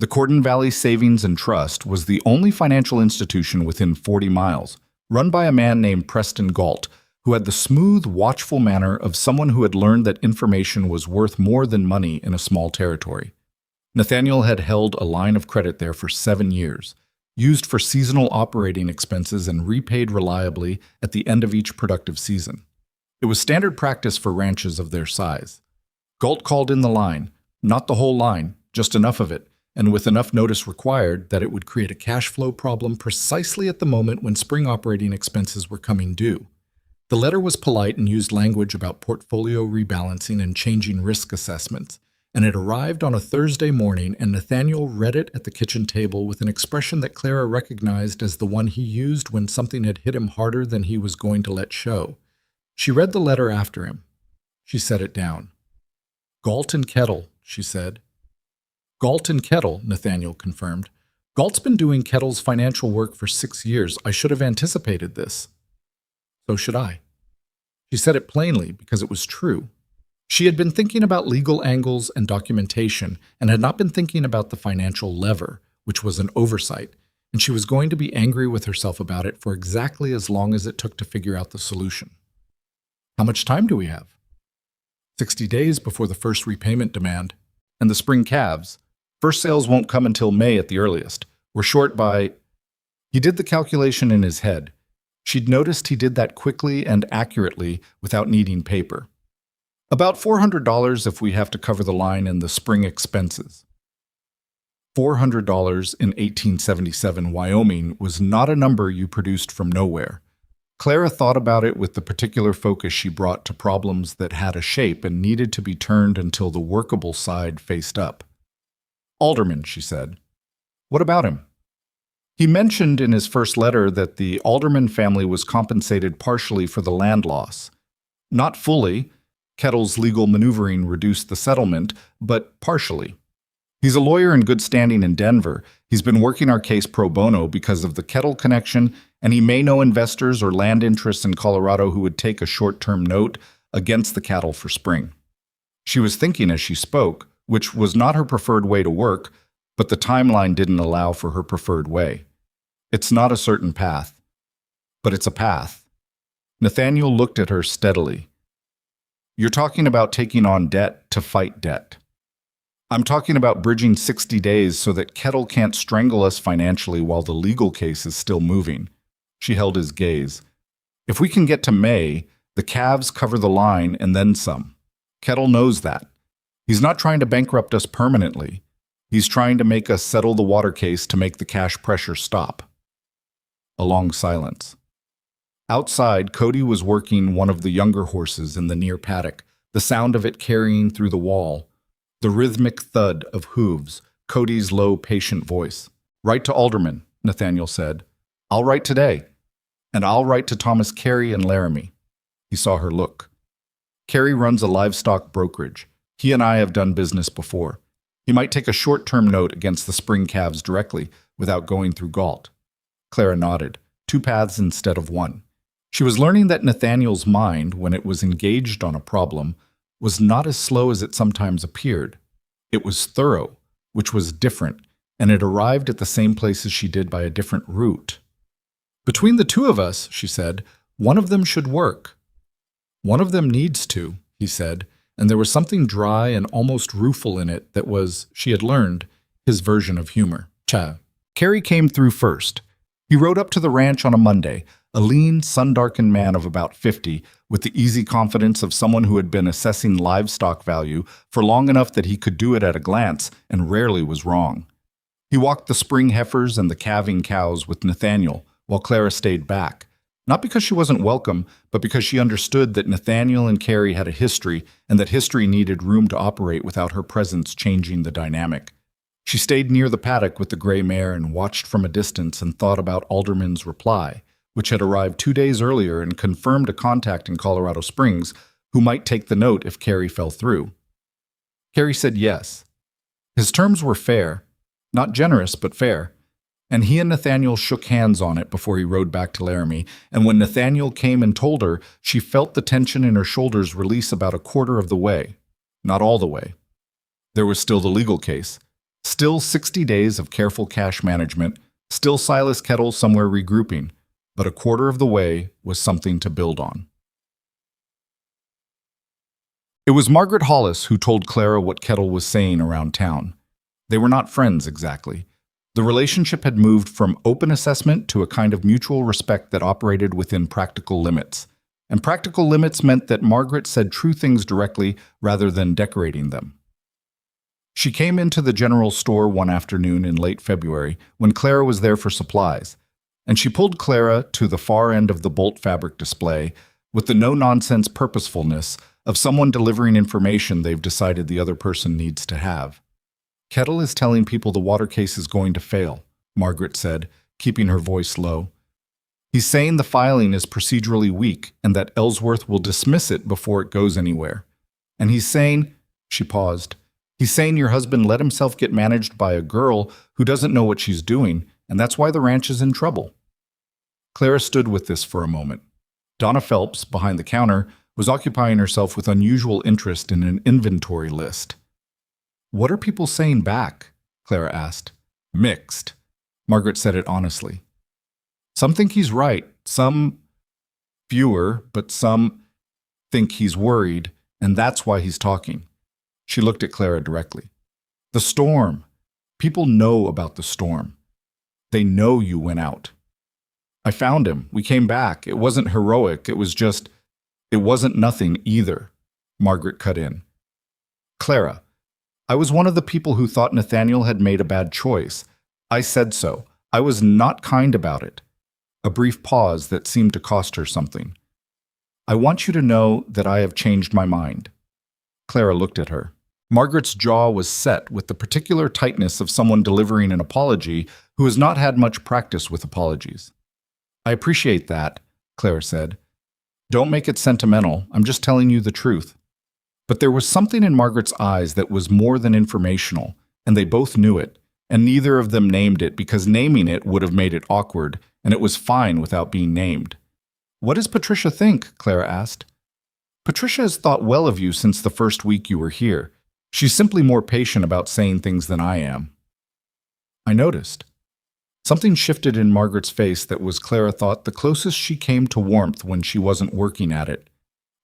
The Cordon Valley Savings and Trust was the only financial institution within 40 miles, run by a man named Preston Galt, who had the smooth, watchful manner of someone who had learned that information was worth more than money in a small territory. Nathaniel had held a line of credit there for 7 years, used for seasonal operating expenses and repaid reliably at the end of each productive season. It was standard practice for ranches of their size. Galt called in the line, not the whole line, just enough of it, and with enough notice required that it would create a cash flow problem precisely at the moment when spring operating expenses were coming due. The letter was polite and used language about portfolio rebalancing and changing risk assessments, and it arrived on a Thursday morning, and Nathaniel read it at the kitchen table with an expression that Clara recognized as the one he used when something had hit him harder than he was going to let show. She read the letter after him. She set it down. Galt and Kettle, she said. Galt and Kettle, Nathaniel confirmed. Galt's been doing Kettle's financial work for 6 years. I should have anticipated this. So should I. She said it plainly because it was true. She had been thinking about legal angles and documentation and had not been thinking about the financial lever, which was an oversight, and she was going to be angry with herself about it for exactly as long as it took to figure out the solution. How much time do we have? 60 days before the first repayment demand. And the spring calves. First sales won't come until May at the earliest. We're short by... He did the calculation in his head. She'd noticed he did that quickly and accurately without needing paper. About $400 if we have to cover the line and the spring expenses. $400 in 1877 Wyoming was not a number you produced from nowhere. Clara thought about it with the particular focus she brought to problems that had a shape and needed to be turned until the workable side faced up. Alderman, she said. What about him? He mentioned in his first letter that the Alderman family was compensated partially for the land loss. Not fully. Kettle's legal maneuvering reduced the settlement, but partially. He's a lawyer in good standing in Denver. He's been working our case pro bono because of the Kettle connection, and he may know investors or land interests in Colorado who would take a short-term note against the cattle for spring. She was thinking as she spoke, which was not her preferred way to work, but the timeline didn't allow for her preferred way. It's not a certain path, but it's a path. Nathaniel looked at her steadily. You're talking about taking on debt to fight debt. I'm talking about bridging 60 days so that Kettle can't strangle us financially while the legal case is still moving. She held his gaze. If we can get to May, the calves cover the line and then some. Kettle knows that. He's not trying to bankrupt us permanently. He's trying to make us settle the water case to make the cash pressure stop. A long silence. Outside, Cody was working one of the younger horses in the near paddock, the sound of it carrying through the wall. The rhythmic thud of hooves, Cody's low, patient voice. Write to Alderman, Nathaniel said. I'll write today. And I'll write to Thomas Carey and Laramie. He saw her look. Carey runs a livestock brokerage. He and I have done business before. He might take a short-term note against the spring calves directly without going through Galt. Clara nodded. 2 paths instead of 1. She was learning that Nathaniel's mind, when it was engaged on a problem, was not as slow as it sometimes appeared. It was thorough, which was different, and it arrived at the same place as she did by a different route. Between the 2 of us, she said, one of them should work. One of them needs to, he said, and there was something dry and almost rueful in it that was, she had learned, his version of humor. Cha. Carey came through first. He rode up to the ranch on a Monday, a lean, sun-darkened man of about 50, with the easy confidence of someone who had been assessing livestock value for long enough that he could do it at a glance and rarely was wrong. He walked the spring heifers and the calving cows with Nathaniel, while Clara stayed back, not because she wasn't welcome, but because she understood that Nathaniel and Carey had a history and that history needed room to operate without her presence changing the dynamic. She stayed near the paddock with the gray mare and watched from a distance and thought about Alderman's reply, which had arrived 2 days earlier and confirmed a contact in Colorado Springs who might take the note if Carey fell through. Carey said yes. His terms were fair, not generous but fair, and he and Nathaniel shook hands on it before he rode back to Laramie, and when Nathaniel came and told her, she felt the tension in her shoulders release about a quarter of the way, not all the way. There was still the legal case, still 60 days of careful cash management, still Silas Kettle somewhere regrouping, but a quarter of the way was something to build on. It was Margaret Hollis who told Clara what Kettle was saying around town. They were not friends exactly. The relationship had moved from open assessment to a kind of mutual respect that operated within practical limits. And practical limits meant that Margaret said true things directly rather than decorating them. She came into the general store one afternoon in late February when Clara was there for supplies, and she pulled Clara to the far end of the bolt fabric display with the no-nonsense purposefulness of someone delivering information they've decided the other person needs to have. Kettle is telling people the water case is going to fail, Margaret said, keeping her voice low. He's saying the filing is procedurally weak and that Ellsworth will dismiss it before it goes anywhere. And he's saying, she paused, he's saying your husband let himself get managed by a girl who doesn't know what she's doing, and that's why the ranch is in trouble. Clara stood with this for a moment. Donna Phelps, behind the counter, was occupying herself with unusual interest in an inventory list. What are people saying back? Clara asked. Mixed. Margaret said it honestly. Some think he's right, some fewer, but some think he's worried, and that's why he's talking. She looked at Clara directly. The storm. People know about the storm. They know you went out. I found him. We came back. It wasn't heroic. It wasn't nothing either. Margaret cut in. Clara, I was one of the people who thought Nathaniel had made a bad choice. I said so. I was not kind about it. A brief pause that seemed to cost her something. I want you to know that I have changed my mind. Clara looked at her. Margaret's jaw was set with the particular tightness of someone delivering an apology who has not had much practice with apologies. I appreciate that, Clara said. Don't make it sentimental. I'm just telling you the truth. But there was something in Margaret's eyes that was more than informational, and they both knew it, and neither of them named it because naming it would have made it awkward, and it was fine without being named. "What does Patricia think?" Clara asked. "Patricia has thought well of you since the first week you were here. She's simply more patient about saying things than I am." I noticed. Something shifted in Margaret's face that was, Clara thought, the closest she came to warmth when she wasn't working at it.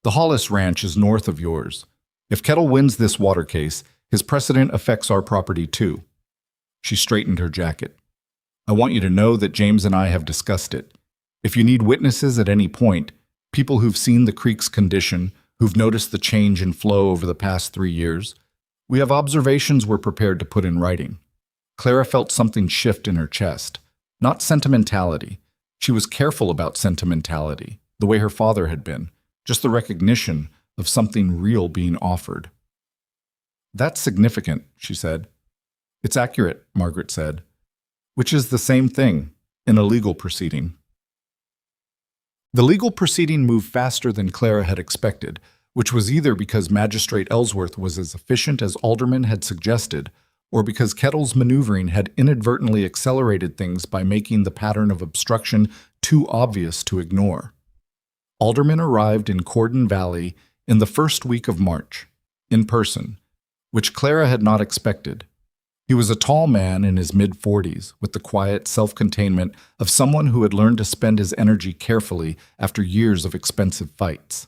"The Hollis Ranch is north of yours. If Kettle wins this water case, his precedent affects our property too." She straightened her jacket. "I want you to know that James and I have discussed it. If you need witnesses at any point, people who've seen the creek's condition, who've noticed the change in flow over the past 3 years, we have observations we're prepared to put in writing." Clara felt something shift in her chest. Not sentimentality. She was careful about sentimentality, the way her father had been, just the recognition of something real being offered. "That's significant," she said. "It's accurate," Margaret said, which is the same thing in a legal proceeding. The legal proceeding moved faster than Clara had expected, which was either because Magistrate Ellsworth was as efficient as Alderman had suggested, or because Kettle's maneuvering had inadvertently accelerated things by making the pattern of obstruction too obvious to ignore. Alderman arrived in Corden Valley in the first week of March, in person, which Clara had not expected. He was a tall man in his mid-40s, with the quiet self-containment of someone who had learned to spend his energy carefully after years of expensive fights.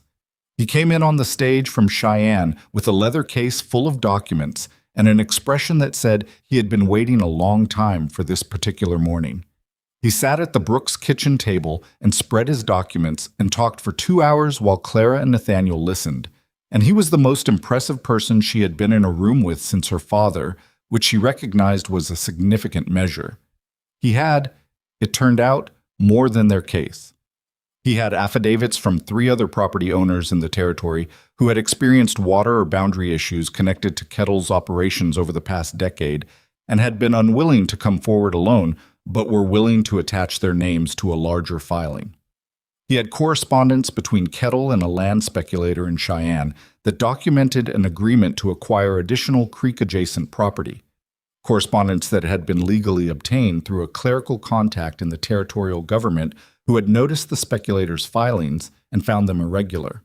He came in on the stage from Cheyenne with a leather case full of documents and an expression that said he had been waiting a long time for this particular morning. He sat at the Brooks kitchen table and spread his documents and talked for 2 hours while Clara and Nathaniel listened, and he was the most impressive person she had been in a room with since her father, which she recognized was a significant measure. He had, it turned out, more than their case. He had affidavits from 3 other property owners in the territory who had experienced water or boundary issues connected to Kettle's operations over the past decade and had been unwilling to come forward alone, but were willing to attach their names to a larger filing. He had correspondence between Kettle and a land speculator in Cheyenne that documented an agreement to acquire additional creek-adjacent property, correspondence that had been legally obtained through a clerical contact in the territorial government who had noticed the speculator's filings and found them irregular.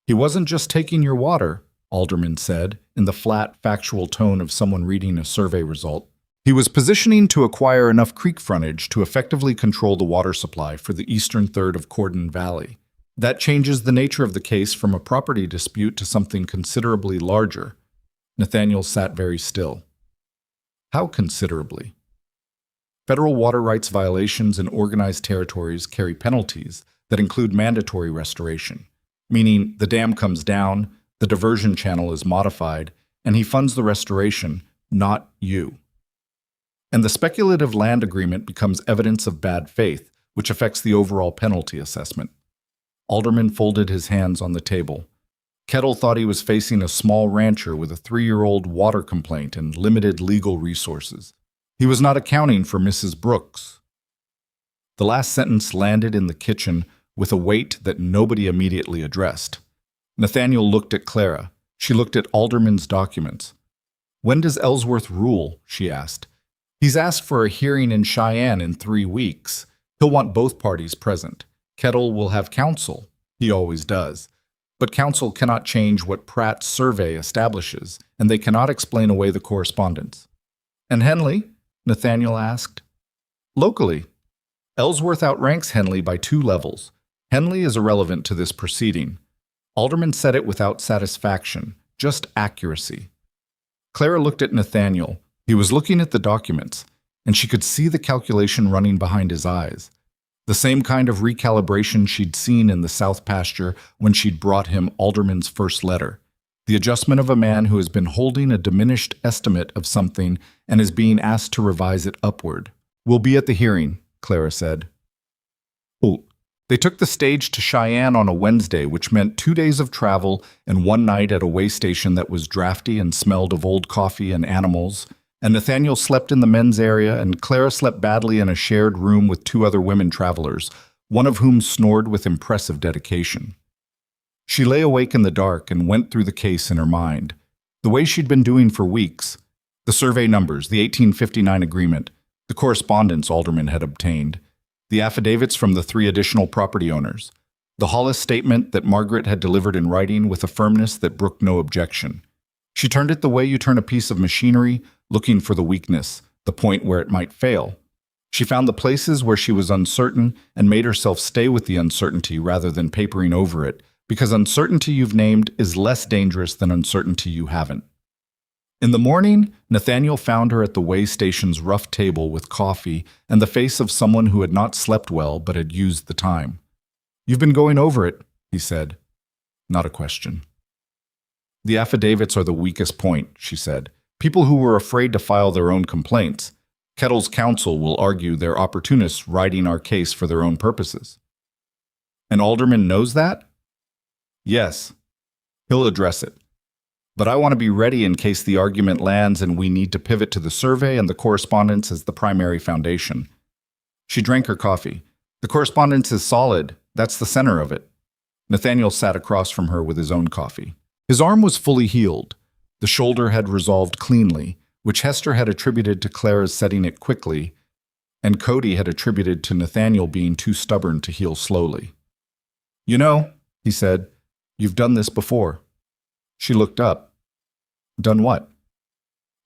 "He wasn't just taking your water," Alderman said, in the flat, factual tone of someone reading a survey result. "He was positioning to acquire enough creek frontage to effectively control the water supply for the eastern third of Corden Valley. That changes the nature of the case from a property dispute to something considerably larger." Nathaniel sat very still. "How considerably?" Federal water rights violations in organized territories carry penalties that include mandatory restoration, meaning the dam comes down, the diversion channel is modified, and he funds the restoration, not you. And the speculative land agreement becomes evidence of bad faith, which affects the overall penalty assessment. Alderman folded his hands on the table. Kettle thought he was facing a small rancher with a 3-year-old water complaint and limited legal resources. He was not accounting for Mrs. Brooks. The last sentence landed in the kitchen with a weight that nobody immediately addressed. Nathaniel looked at Clara. She looked at Alderman's documents. "When does Ellsworth rule?" she asked. "He's asked for a hearing in Cheyenne in 3 weeks. He'll want both parties present. Kettle will have counsel. He always does. But counsel cannot change what Pratt's survey establishes, and they cannot explain away the correspondence." "And Henley?" Nathaniel asked. "Locally, Ellsworth outranks Henley by 2 levels. Henley is irrelevant to this proceeding." Alderman said it without satisfaction, just accuracy. Clara looked at Nathaniel. He was looking at the documents, and she could see the calculation running behind his eyes. The same kind of recalibration she'd seen in the South pasture when she'd brought him Alderman's first letter. The adjustment of a man who has been holding a diminished estimate of something and is being asked to revise it upward. "We'll be at the hearing," Clara said. Oh, they took the stage to Cheyenne on a Wednesday, which meant 2 days of travel and 1 night at a way station that was drafty and smelled of old coffee and animals. And Nathaniel slept in the men's area, and Clara slept badly in a shared room with 2 other women travelers, one of whom snored with impressive dedication. She lay awake in the dark and went through the case in her mind, the way she'd been doing for weeks. The survey numbers, the 1859 agreement, the correspondence Alderman had obtained, the affidavits from the 3 additional property owners, the Hollis statement that Margaret had delivered in writing with a firmness that brooked no objection. She turned it the way you turn a piece of machinery, looking for the weakness, the point where it might fail. She found the places where she was uncertain and made herself stay with the uncertainty rather than papering over it, because uncertainty you've named is less dangerous than uncertainty you haven't. In the morning, Nathaniel found her at the way station's rough table with coffee and the face of someone who had not slept well but had used the time. "You've been going over it," he said. Not a question. "The affidavits are the weakest point," she said. "People who were afraid to file their own complaints. Kettle's counsel will argue they're opportunists writing our case for their own purposes." "And Alderman knows that?" "Yes. He'll address it. But I want to be ready in case the argument lands and we need to pivot to the survey and the correspondence as the primary foundation." She drank her coffee. "The correspondence is solid. That's the center of it." Nathaniel sat across from her with his own coffee. His arm was fully healed. The shoulder had resolved cleanly, which Hester had attributed to Clara's setting it quickly, and Cody had attributed to Nathaniel being too stubborn to heal slowly. "You know," he said, "you've done this before." She looked up. "Done what?"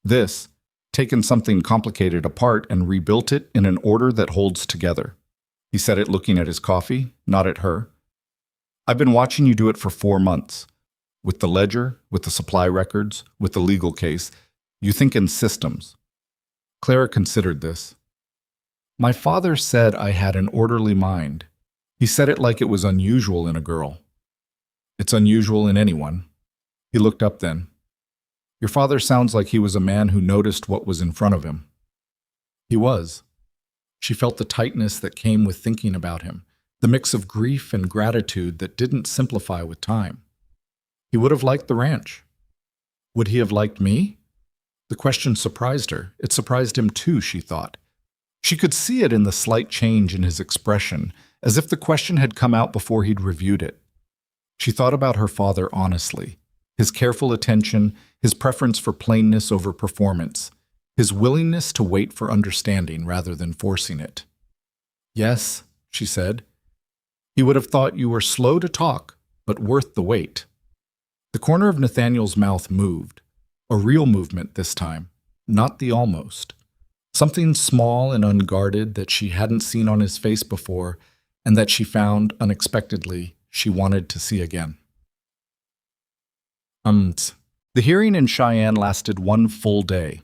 "This. Taken something complicated apart and rebuilt it in an order that holds together." He said it looking at his coffee, not at her. "I've been watching you do it for 4 months. With the ledger, with the supply records, with the legal case. You think in systems." Clara considered this. "My father said I had an orderly mind. He said it like it was unusual in a girl." "It's unusual in anyone." He looked up then. "Your father sounds like he was a man who noticed what was in front of him." He was. She felt the tightness that came with thinking about him, the mix of grief and gratitude that didn't simplify with time. He would have liked the ranch. Would he have liked me? The question surprised her. It surprised him too, she thought. She could see it in the slight change in his expression, as if the question had come out before he'd reviewed it. She thought about her father honestly, his careful attention, his preference for plainness over performance, his willingness to wait for understanding rather than forcing it. "Yes," she said. "He would have thought you were slow to talk, but worth the wait." The corner of Nathaniel's mouth moved, a real movement this time, not the almost. Something small and unguarded that she hadn't seen on his face before and that she found, unexpectedly, she wanted to see again. The hearing in Cheyenne lasted 1 full day.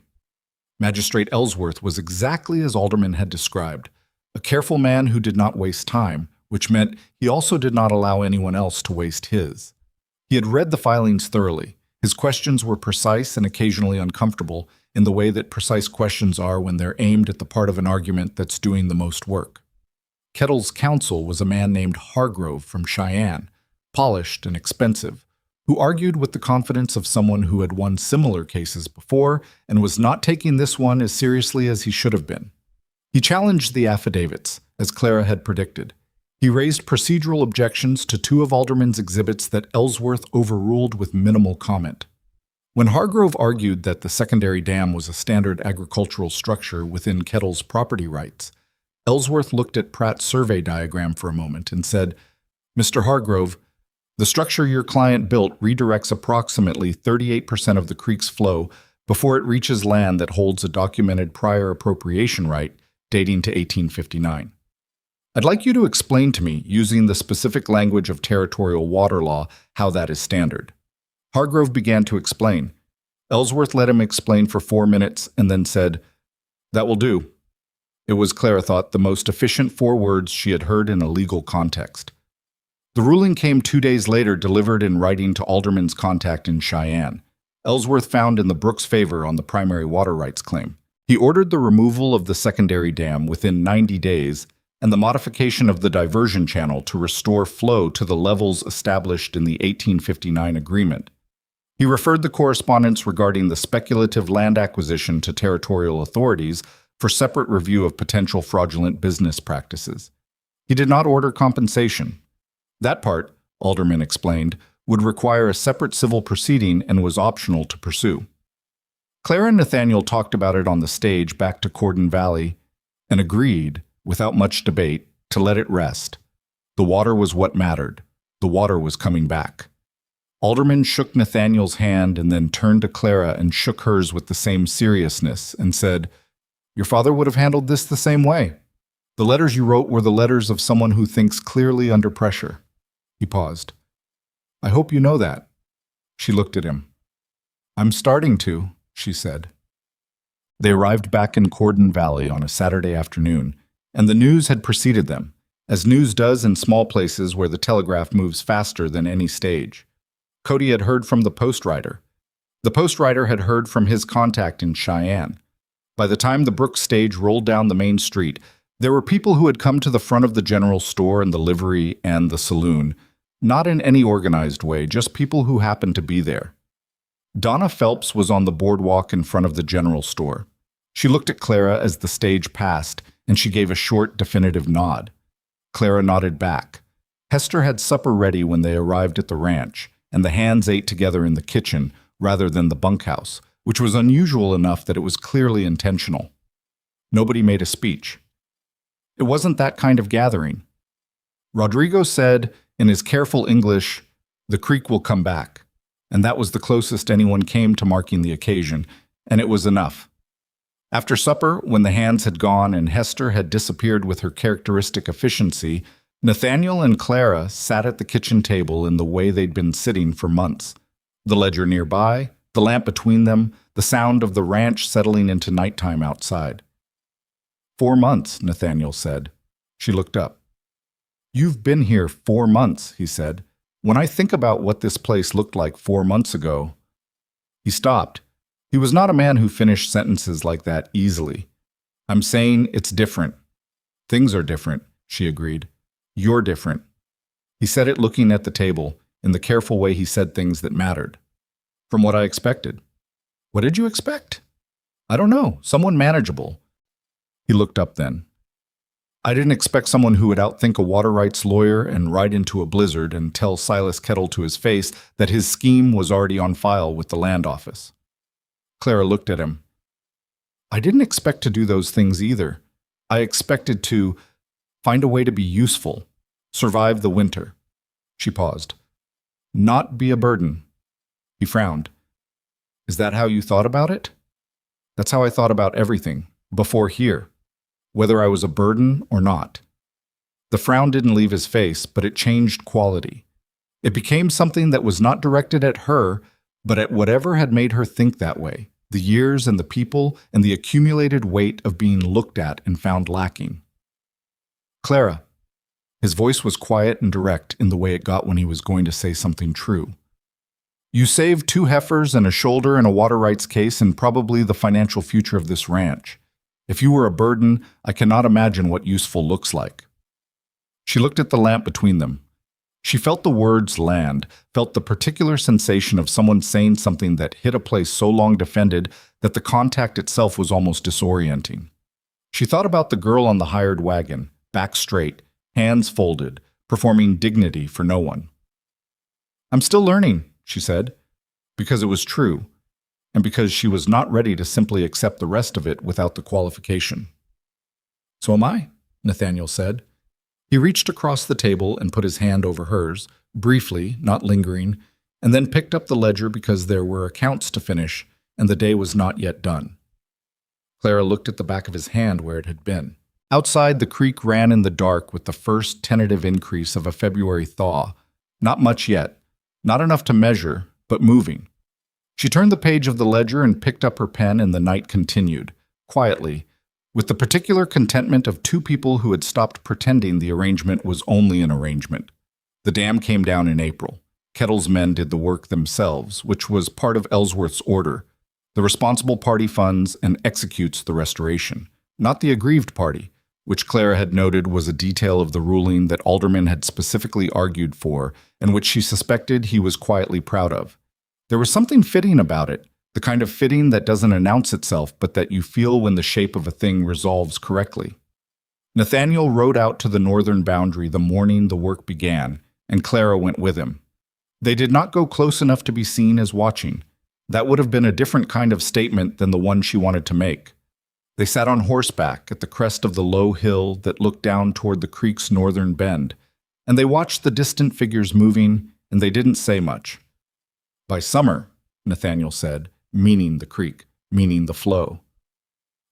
Magistrate Ellsworth was exactly as Alderman had described, a careful man who did not waste time, which meant he also did not allow anyone else to waste his. He had read the filings thoroughly. His questions were precise and occasionally uncomfortable in the way that precise questions are when they're aimed at the part of an argument that's doing the most work. Kettle's counsel was a man named Hargrove from Cheyenne, polished and expensive, who argued with the confidence of someone who had won similar cases before and was not taking this one as seriously as he should have been. He challenged the affidavits, as Clara had predicted. He raised procedural objections to 2 of Alderman's exhibits that Ellsworth overruled with minimal comment. When Hargrove argued that the secondary dam was a standard agricultural structure within Kettle's property rights, Ellsworth looked at Pratt's survey diagram for a moment and said, "Mr. Hargrove, the structure your client built redirects approximately 38% of the creek's flow before it reaches land that holds a documented prior appropriation right dating to 1859. I'd like you to explain to me, using the specific language of territorial water law, how that is standard." Hargrove began to explain. Ellsworth let him explain for 4 minutes and then said, "That will do." It was, Clara thought, the most efficient 4 words she had heard in a legal context. The ruling came 2 days later, delivered in writing to Alderman's contact in Cheyenne. Ellsworth found in the Brooks' favor on the primary water rights claim. He ordered the removal of the secondary dam within 90 days and the modification of the diversion channel to restore flow to the levels established in the 1859 agreement. He referred the correspondence regarding the speculative land acquisition to territorial authorities for separate review of potential fraudulent business practices. He did not order compensation. That part, Alderman explained, would require a separate civil proceeding and was optional to pursue. Clara and Nathaniel talked about it on the stage back to Corden Valley and agreed, without much debate, to let it rest. The water was what mattered. The water was coming back. Alderman shook Nathaniel's hand and then turned to Clara and shook hers with the same seriousness and said, "Your father would have handled this the same way. The letters you wrote were the letters of someone who thinks clearly under pressure." He paused. "I hope you know that." She looked at him. "I'm starting to," she said. They arrived back in Corden Valley on a Saturday afternoon, and the news had preceded them, as news does in small places where the telegraph moves faster than any stage. Cody had heard from the postwriter. The postwriter had heard from his contact in Cheyenne. By the time the Brooks stage rolled down the main street, there were people who had come to the front of the general store and the livery and the saloon, not in any organized way, just people who happened to be there. Donna Phelps was on the boardwalk in front of the general store. She looked at Clara as the stage passed, and she gave a short, definitive nod. Clara nodded back. Hester had supper ready when they arrived at the ranch, and the hands ate together in the kitchen rather than the bunkhouse, which was unusual enough that it was clearly intentional. Nobody made a speech. It wasn't that kind of gathering. Rodrigo said, in his careful English, "The creek will come back," and that was the closest anyone came to marking the occasion, and it was enough. After supper, when the hands had gone and Hester had disappeared with her characteristic efficiency, Nathaniel and Clara sat at the kitchen table in the way they'd been sitting for months. The ledger nearby, the lamp between them, the sound of the ranch settling into nighttime outside. 4 months, Nathaniel said. She looked up. "You've been here 4 months," he said. "When I think about what this place looked like 4 months ago..." He stopped. He was not a man who finished sentences like that easily. "I'm saying it's different." "Things are different," she agreed. "You're different." He said it looking at the table, in the careful way he said things that mattered. "From what I expected." "What did you expect?" "I don't know. Someone manageable." He looked up then. "I didn't expect someone who would outthink a water rights lawyer and ride into a blizzard and tell Silas Kettle to his face that his scheme was already on file with the land office." Clara looked at him. "I didn't expect to do those things either. I expected to find a way to be useful, survive the winter." She paused. "Not be a burden." He frowned. "Is that how you thought about it?" "That's how I thought about everything, before here, whether I was a burden or not." The frown didn't leave his face, but it changed quality. It became something that was not directed at her, but at whatever had made her think that way, the years and the people and the accumulated weight of being looked at and found lacking. "Clara." His voice was quiet and direct in the way it got when he was going to say something true. "You saved 2 heifers and a shoulder in a water rights case and probably the financial future of this ranch. If you were a burden, I cannot imagine what useful looks like." She looked at the lamp between them. She felt the words land, felt the particular sensation of someone saying something that hit a place so long defended that the contact itself was almost disorienting. She thought about the girl on the hired wagon, back straight, hands folded, performing dignity for no one. "I'm still learning," she said, because it was true, and because she was not ready to simply accept the rest of it without the qualification. "So am I," Nathaniel said. He reached across the table and put his hand over hers, briefly, not lingering, and then picked up the ledger because there were accounts to finish and the day was not yet done. Clara looked at the back of his hand where it had been. Outside, the creek ran in the dark with the first tentative increase of a February thaw. Not much yet, not enough to measure, but moving. She turned the page of the ledger and picked up her pen, and the night continued, quietly, with the particular contentment of 2 people who had stopped pretending the arrangement was only an arrangement. The dam came down in April. Kettle's men did the work themselves, which was part of Ellsworth's order. The responsible party funds and executes the restoration, not the aggrieved party, which Clara had noted was a detail of the ruling that Alderman had specifically argued for and which she suspected he was quietly proud of. There was something fitting about it, the kind of fitting that doesn't announce itself but that you feel when the shape of a thing resolves correctly. Nathaniel rode out to the northern boundary the morning the work began, and Clara went with him. They did not go close enough to be seen as watching. That would have been a different kind of statement than the one she wanted to make. They sat on horseback at the crest of the low hill that looked down toward the creek's northern bend, and they watched the distant figures moving, and they didn't say much. By summer, Nathaniel said, meaning the creek, meaning the flow.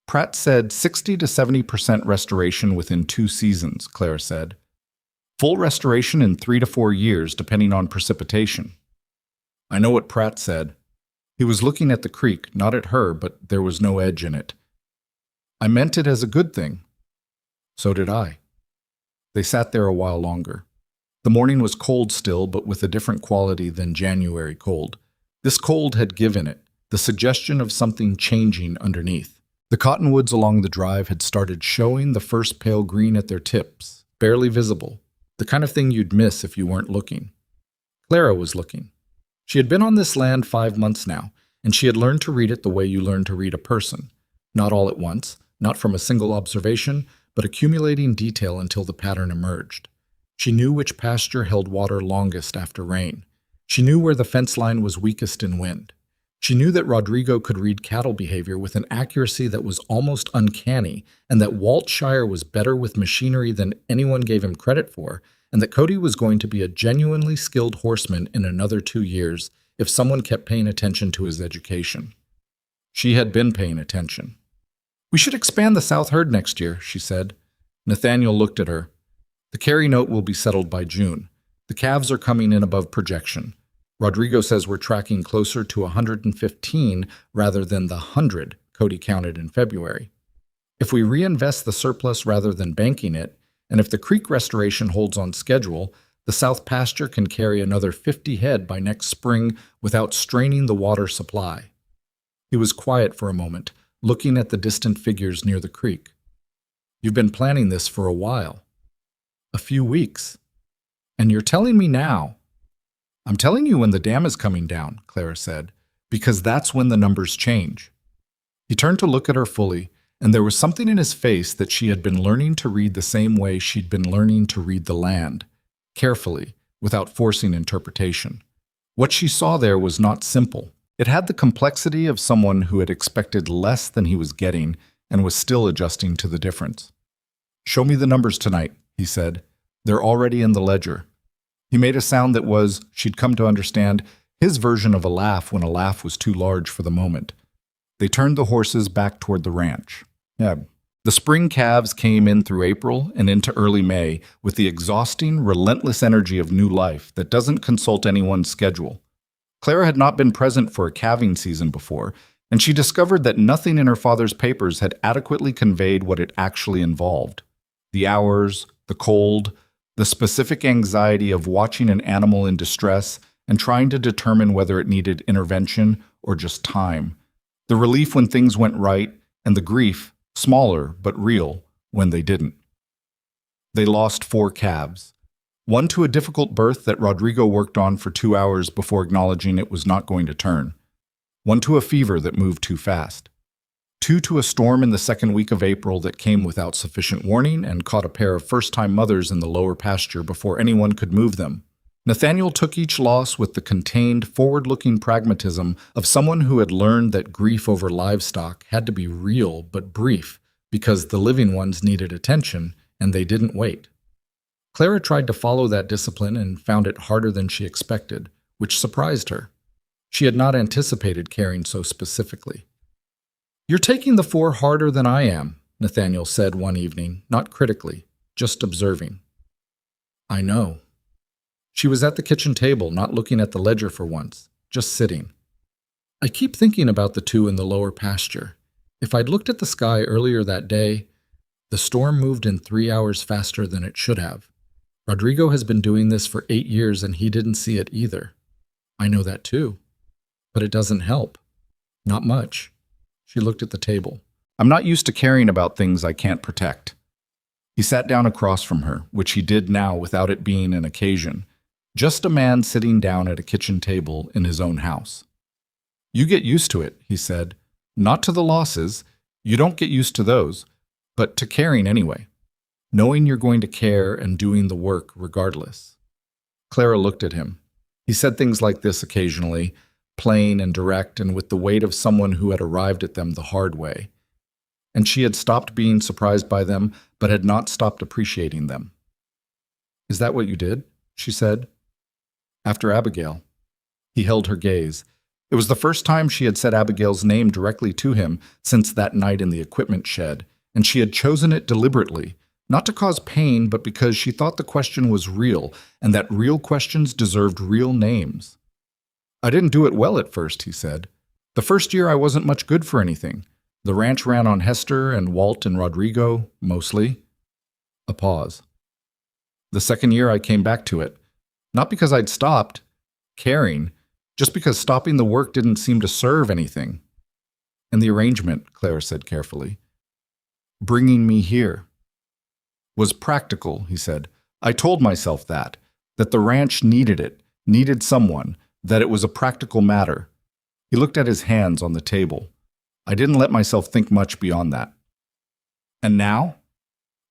Pratt said 60 to 70% restoration within 2 seasons, Clara said. Full restoration in 3 to 4 years, depending on precipitation. I know what Pratt said. He was looking at the creek, not at her, but there was no edge in it. I meant it as a good thing. So did I. They sat there a while longer. The morning was cold still, but with a different quality than January cold. This cold had given it, the suggestion of something changing underneath. The cottonwoods along the drive had started showing the first pale green at their tips, barely visible, the kind of thing you'd miss if you weren't looking. Clara was looking. She had been on this land 5 months now, and she had learned to read it the way you learn to read a person. Not all at once, not from a single observation, but accumulating detail until the pattern emerged. She knew which pasture held water longest after rain. She knew where the fence line was weakest in wind. She knew that Rodrigo could read cattle behavior with an accuracy that was almost uncanny, and that Walt Shire was better with machinery than anyone gave him credit for, and that Cody was going to be a genuinely skilled horseman in another 2 years if someone kept paying attention to his education. She had been paying attention. We should expand the South herd next year, she said. Nathaniel looked at her. The carry note will be settled by June. The calves are coming in above projection. Rodrigo says we're tracking closer to 115 rather than the 100 Cody counted in February. If we reinvest the surplus rather than banking it, and if the creek restoration holds on schedule, the South pasture can carry another 50 head by next spring without straining the water supply. He was quiet for a moment, looking at the distant figures near the creek. You've been planning this for a while. A few weeks. And you're telling me now. I'm telling you when the dam is coming down, Clara said, because that's when the numbers change. He turned to look at her fully, and there was something in his face that she had been learning to read the same way she'd been learning to read the land, carefully, without forcing interpretation. What she saw there was not simple. It had the complexity of someone who had expected less than he was getting and was still adjusting to the difference. Show me the numbers tonight, he said. They're already in the ledger. He made a sound that was, she'd come to understand, his version of a laugh when a laugh was too large for the moment. They turned the horses back toward the ranch. The spring calves came in through April and into early May with the exhausting, relentless energy of new life that doesn't consult anyone's schedule. Clara had not been present for a calving season before, and she discovered that nothing in her father's papers had adequately conveyed what it actually involved. The hours, the cold, the specific anxiety of watching an animal in distress and trying to determine whether it needed intervention or just time. The relief when things went right, and the grief, smaller but real, when they didn't. They lost 4 calves. One to a difficult birth that Rodrigo worked on for 2 hours before acknowledging it was not going to turn. One to a fever that moved too fast. 2 to a storm in the second week of April that came without sufficient warning and caught a pair of first-time mothers in the lower pasture before anyone could move them. Nathaniel took each loss with the contained, forward-looking pragmatism of someone who had learned that grief over livestock had to be real but brief because the living ones needed attention and they didn't wait. Clara tried to follow that discipline and found it harder than she expected, which surprised her. She had not anticipated caring so specifically. You're taking the 4 harder than I am, Nathaniel said one evening, not critically, just observing. I know. She was at the kitchen table, not looking at the ledger for once, just sitting. I keep thinking about the 2 in the lower pasture. If I'd looked at the sky earlier that day, the storm moved in 3 hours faster than it should have. Rodrigo has been doing this for 8 years and he didn't see it either. I know that too. But it doesn't help. Not much. She looked at the table. I'm not used to caring about things I can't protect. He sat down across from her, which he did now without it being an occasion. Just a man sitting down at a kitchen table in his own house. You get used to it, he said. Not to the losses. You don't get used to those. But to caring anyway. Knowing you're going to care and doing the work regardless. Clara looked at him. He said things like this occasionally, plain and direct and with the weight of someone who had arrived at them the hard way. And she had stopped being surprised by them, but had not stopped appreciating them. "Is that what you did?" she said. "After Abigail." He held her gaze. It was the first time she had said Abigail's name directly to him since that night in the equipment shed, and she had chosen it deliberately, not to cause pain, but because she thought the question was real, and that real questions deserved real names. "I didn't do it well at first," he said. "The first year I wasn't much good for anything. The ranch ran on Hester and Walt and Rodrigo, mostly." A pause. "The second year I came back to it. Not because I'd stopped caring, just because stopping the work didn't seem to serve anything." "And the arrangement," Clara said carefully, "bringing me here, was practical," he said. "I told myself that the ranch needed it, needed someone, that it was a practical matter." He looked at his hands on the table. "I didn't let myself think much beyond that." "And now?"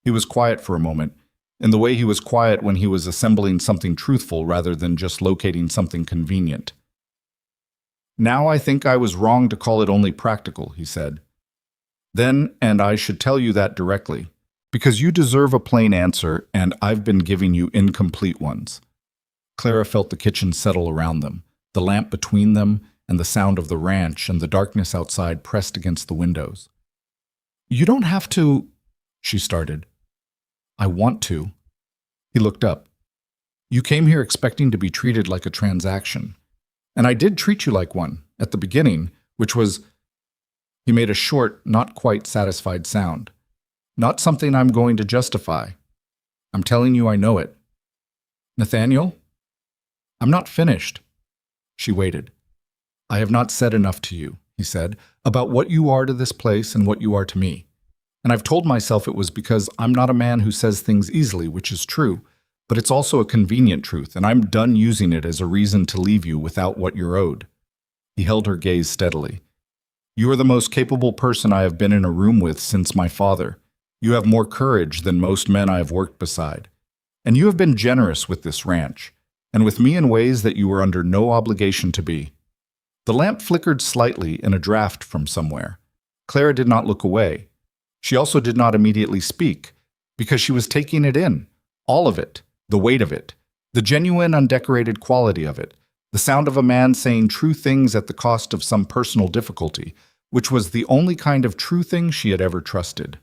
He was quiet for a moment, in the way he was quiet when he was assembling something truthful rather than just locating something convenient. "Now I think I was wrong to call it only practical," he said. "Then, and I should tell you that directly, because you deserve a plain answer, and I've been giving you incomplete ones." Clara felt the kitchen settle around them, the lamp between them, and the sound of the ranch and the darkness outside pressed against the windows. "You don't have to," she started. "I want to." He looked up. "You came here expecting to be treated like a transaction. And I did treat you like one, at the beginning, which was—" He made a short, not quite satisfied sound. "Not something I'm going to justify. I'm telling you I know it." "Nathaniel?" "I'm not finished." She waited. "I have not said enough to you," he said, "about what you are to this place and what you are to me. And I've told myself it was because I'm not a man who says things easily, which is true, but it's also a convenient truth, and I'm done using it as a reason to leave you without what you're owed." He held her gaze steadily. "You are the most capable person I have been in a room with since my father. You have more courage than most men I have worked beside. And you have been generous with this ranch, and with me in ways that you were under no obligation to be." The lamp flickered slightly in a draft from somewhere. Clara did not look away. She also did not immediately speak, because she was taking it in, all of it, the weight of it, the genuine undecorated quality of it, the sound of a man saying true things at the cost of some personal difficulty, which was the only kind of true thing she had ever trusted.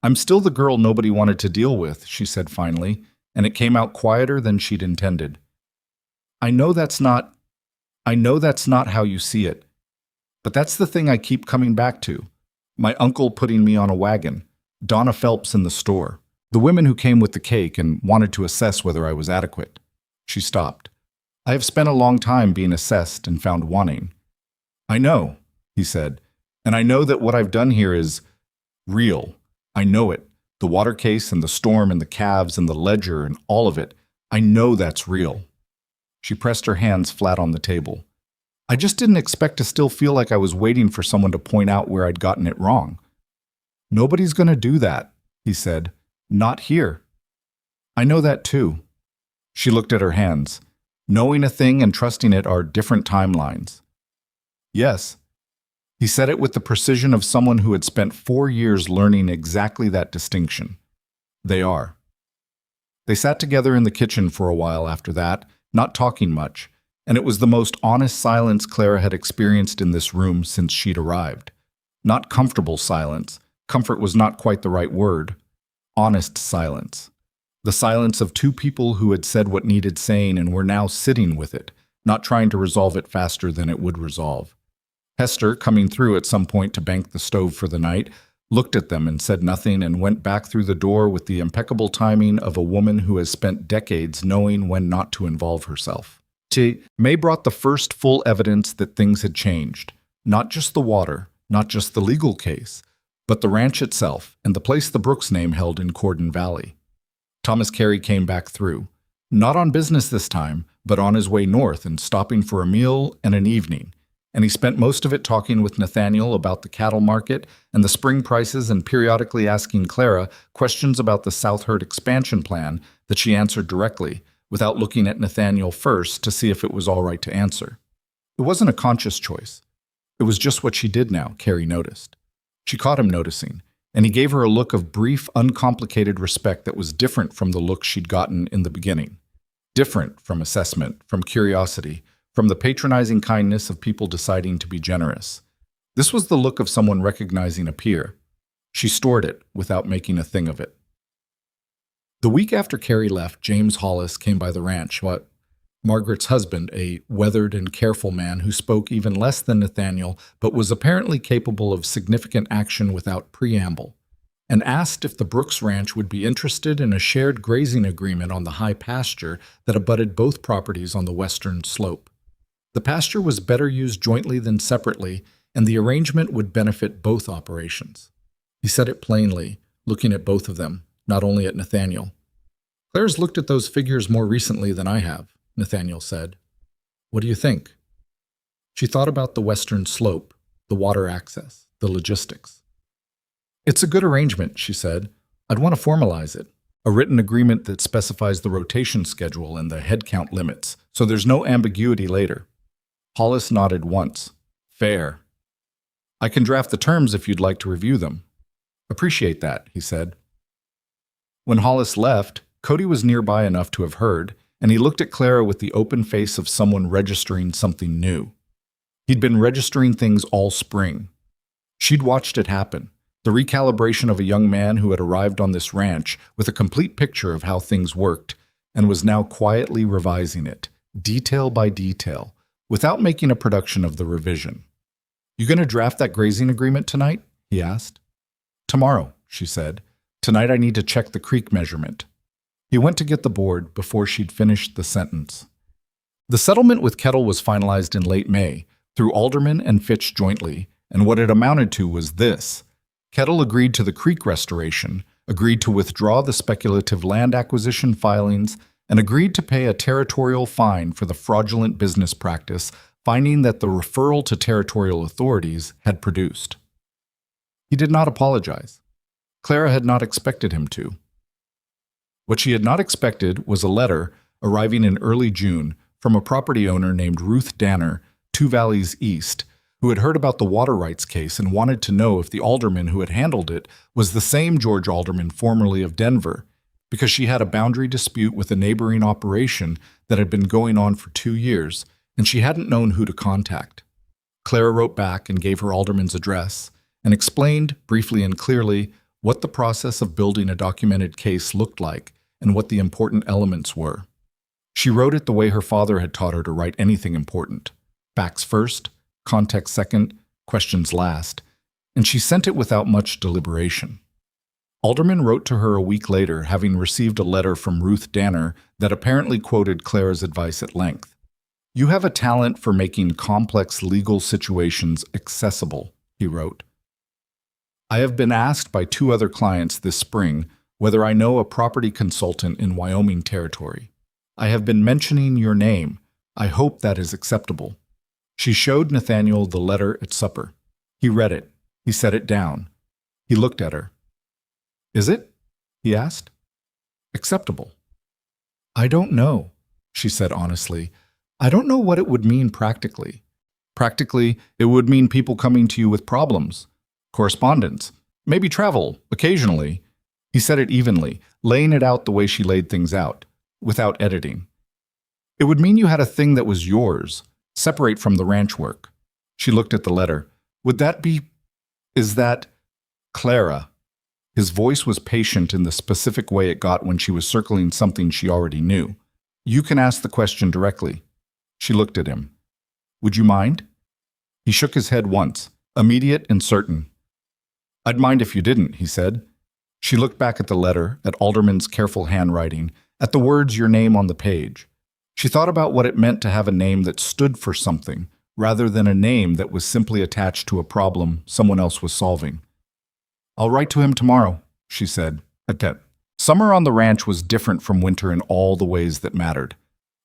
"I'm still the girl nobody wanted to deal with," she said finally, and it came out quieter than she'd intended. I know that's not how you see it. But that's the thing I keep coming back to. My uncle putting me on a wagon, Donna Phelps in the store, the women who came with the cake and wanted to assess whether I was adequate." She stopped. "I have spent a long time being assessed and found wanting." "I know," he said, "and I know that what I've done here is real. I know it. The water case and the storm and the calves and the ledger and all of it. I know that's real." She pressed her hands flat on the table. "I just didn't expect to still feel like I was waiting for someone to point out where I'd gotten it wrong." "Nobody's going to do that," he said. "Not here." "I know that too." She looked at her hands. "Knowing a thing and trusting it are different timelines." "Yes." He said it with the precision of someone who had spent 4 years learning exactly that distinction. "They are." They sat together in the kitchen for a while after that, not talking much, and it was the most honest silence Clara had experienced in this room since she'd arrived. Not comfortable silence. Comfort was not quite the right word. Honest silence. The silence of two people who had said what needed saying and were now sitting with it, not trying to resolve it faster than it would resolve. Hester, coming through at some point to bank the stove for the night, looked at them and said nothing and went back through the door with the impeccable timing of a woman who has spent decades knowing when not to involve herself. May brought the first full evidence that things had changed. Not just the water, not just the legal case, but the ranch itself and the place the Brooks name held in Cordon Valley. Thomas Carey came back through, not on business this time, but on his way north and stopping for a meal and an evening. And he spent most of it talking with Nathaniel about the cattle market and the spring prices and periodically asking Clara questions about the South Herd expansion plan that she answered directly, without looking at Nathaniel first to see if it was all right to answer. It wasn't a conscious choice. It was just what she did now, Carrie noticed. She caught him noticing, and he gave her a look of brief, uncomplicated respect that was different from the look she'd gotten in the beginning. Different from assessment, from curiosity, from the patronizing kindness of people deciding to be generous. This was the look of someone recognizing a peer. She stored it without making a thing of it. The week after Carrie left, James Hollis came by the ranch, Margaret's husband, a weathered and careful man who spoke even less than Nathaniel, but was apparently capable of significant action without preamble, and asked if the Brooks Ranch would be interested in a shared grazing agreement on the high pasture that abutted both properties on the western slope. The pasture was better used jointly than separately, and the arrangement would benefit both operations. He said it plainly, looking at both of them, not only at Nathaniel. "Claire's looked at those figures more recently than I have," Nathaniel said. "What do you think?" She thought about the western slope, the water access, the logistics. "It's a good arrangement," she said. "I'd want to formalize it. A written agreement that specifies the rotation schedule and the headcount limits, so there's no ambiguity later." Hollis nodded once. "Fair. I can draft the terms if you'd like to review them." "Appreciate that," he said. When Hollis left, Cody was nearby enough to have heard, and he looked at Clara with the open face of someone registering something new. He'd been registering things all spring. She'd watched it happen, the recalibration of a young man who had arrived on this ranch with a complete picture of how things worked, and was now quietly revising it, detail by detail, without making a production of the revision. "You going to draft that grazing agreement tonight?" he asked. "Tomorrow," she said. "Tonight I need to check the creek measurement." He went to get the board before she'd finished the sentence. The settlement with Kettle was finalized in late May, through Alderman and Fitch jointly, and what it amounted to was this. Kettle agreed to the creek restoration, agreed to withdraw the speculative land acquisition filings, and agreed to pay a territorial fine for the fraudulent business practice, finding that the referral to territorial authorities had produced. He did not apologize. Clara had not expected him to. What she had not expected was a letter arriving in early June from a property owner named Ruth Danner, Two Valleys East, who had heard about the water rights case and wanted to know if the alderman who had handled it was the same George Alderman formerly of Denver, because she had a boundary dispute with a neighboring operation that had been going on for 2 years, and she hadn't known who to contact. Clara wrote back and gave her alderman's address, and explained, briefly and clearly, what the process of building a documented case looked like and what the important elements were. She wrote it the way her father had taught her to write anything important. Facts first, context second, questions last, and she sent it without much deliberation. Alderman wrote to her a week later, having received a letter from Ruth Danner that apparently quoted Clara's advice at length. "You have a talent for making complex legal situations accessible," he wrote. "I have been asked by 2 other clients this spring whether I know a property consultant in Wyoming territory. I have been mentioning your name. I hope that is acceptable." She showed Nathaniel the letter at supper. He read it. He set it down. He looked at her. "Is it?" he asked. "Acceptable." "I don't know," she said honestly. "I don't know what it would mean practically. Practically, it would mean people coming to you with problems. Correspondence, maybe travel, occasionally." He said it evenly, laying it out the way she laid things out, without editing. "It would mean you had a thing that was yours, separate from the ranch work." She looked at the letter. "Would that be... is that... Clara?" His voice was patient in the specific way it got when she was circling something she already knew. "You can ask the question directly." She looked at him. "Would you mind?" He shook his head once, immediate and certain. "I'd mind if you didn't," he said. She looked back at the letter, at Alderman's careful handwriting, at the words "your name" on the page. She thought about what it meant to have a name that stood for something, rather than a name that was simply attached to a problem someone else was solving. "I'll write to him tomorrow," she said. Summer on the ranch was different from winter in all the ways that mattered.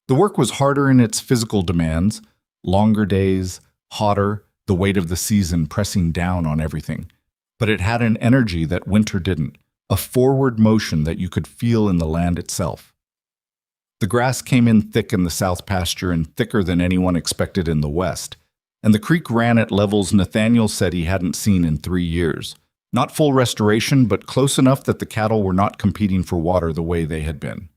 The work was harder in its physical demands, longer days, hotter, the weight of the season pressing down on everything. But it had an energy that winter didn't, a forward motion that you could feel in the land itself. The grass came in thick in the south pasture and thicker than anyone expected in the west, and the creek ran at levels Nathaniel said he hadn't seen in 3 years. Not full restoration, but close enough that the cattle were not competing for water the way they had been.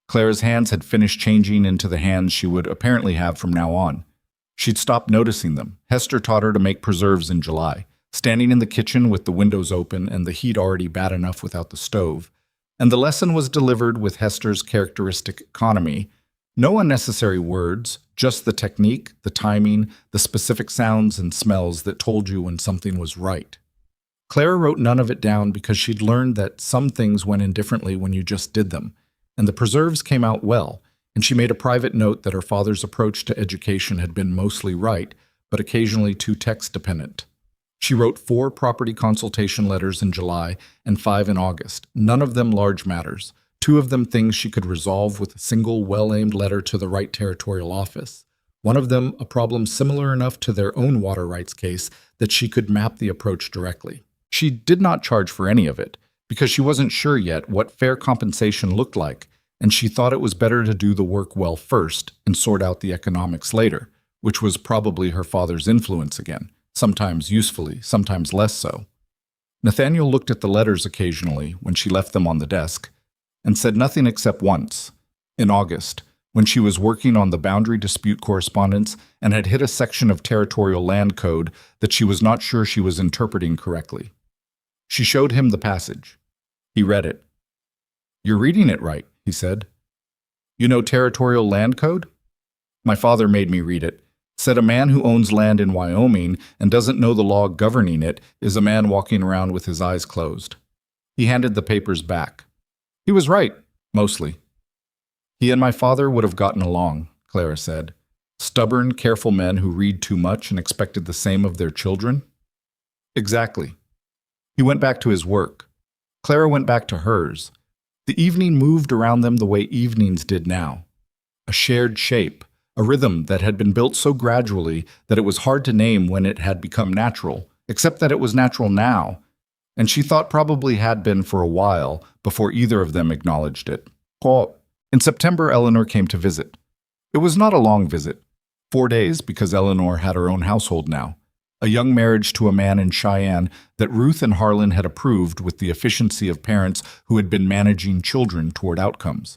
Clara's hands had finished changing into the hands she would apparently have from now on. She'd stopped noticing them. Hester taught her to make preserves in July, standing in the kitchen with the windows open and the heat already bad enough without the stove. And the lesson was delivered with Hester's characteristic economy. No unnecessary words, just the technique, the timing, the specific sounds and smells that told you when something was right. Clara wrote none of it down because she'd learned that some things went in differently when you just did them, and the preserves came out well, and she made a private note that her father's approach to education had been mostly right, but occasionally too text-dependent. She wrote 4 property consultation letters in July and 5 in August, none of them large matters, 2 of them things she could resolve with a single well-aimed letter to the right territorial office. One of them a problem similar enough to their own water rights case that she could map the approach directly. She did not charge for any of it, because she wasn't sure yet what fair compensation looked like, and she thought it was better to do the work well first and sort out the economics later, which was probably her father's influence again, sometimes usefully, sometimes less so. Nathaniel looked at the letters occasionally when she left them on the desk, and said nothing except once, in August, when she was working on the boundary dispute correspondence and had hit a section of territorial land code that she was not sure she was interpreting correctly. She showed him the passage. He read it. "You're reading it right," he said. "You know territorial land code?" "My father made me read it. Said a man who owns land in Wyoming and doesn't know the law governing it is a man walking around with his eyes closed." He handed the papers back. He was right, mostly. "He and my father would have gotten along," Clara said. "Stubborn, careful men who read too much and expected the same of their children?" "Exactly." He went back to his work. Clara went back to hers. The evening moved around them the way evenings did now. A shared shape, a rhythm that had been built so gradually that it was hard to name when it had become natural, except that it was natural now, and she thought probably had been for a while before either of them acknowledged it. In September, Eleanor came to visit. It was not a long visit. 4 days, because Eleanor had her own household now. A young marriage to a man in Cheyenne that Ruth and Harlan had approved with the efficiency of parents who had been managing children toward outcomes.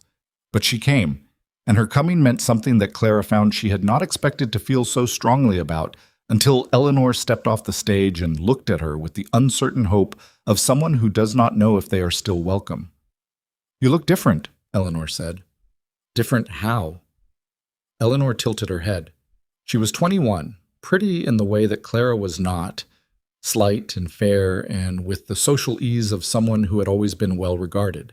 But she came, and her coming meant something that Clara found she had not expected to feel so strongly about until Eleanor stepped off the stage and looked at her with the uncertain hope of someone who does not know if they are still welcome. "You look different," Eleanor said. "Different how?" Eleanor tilted her head. She was 21, pretty in the way that Clara was not, slight and fair and with the social ease of someone who had always been well regarded.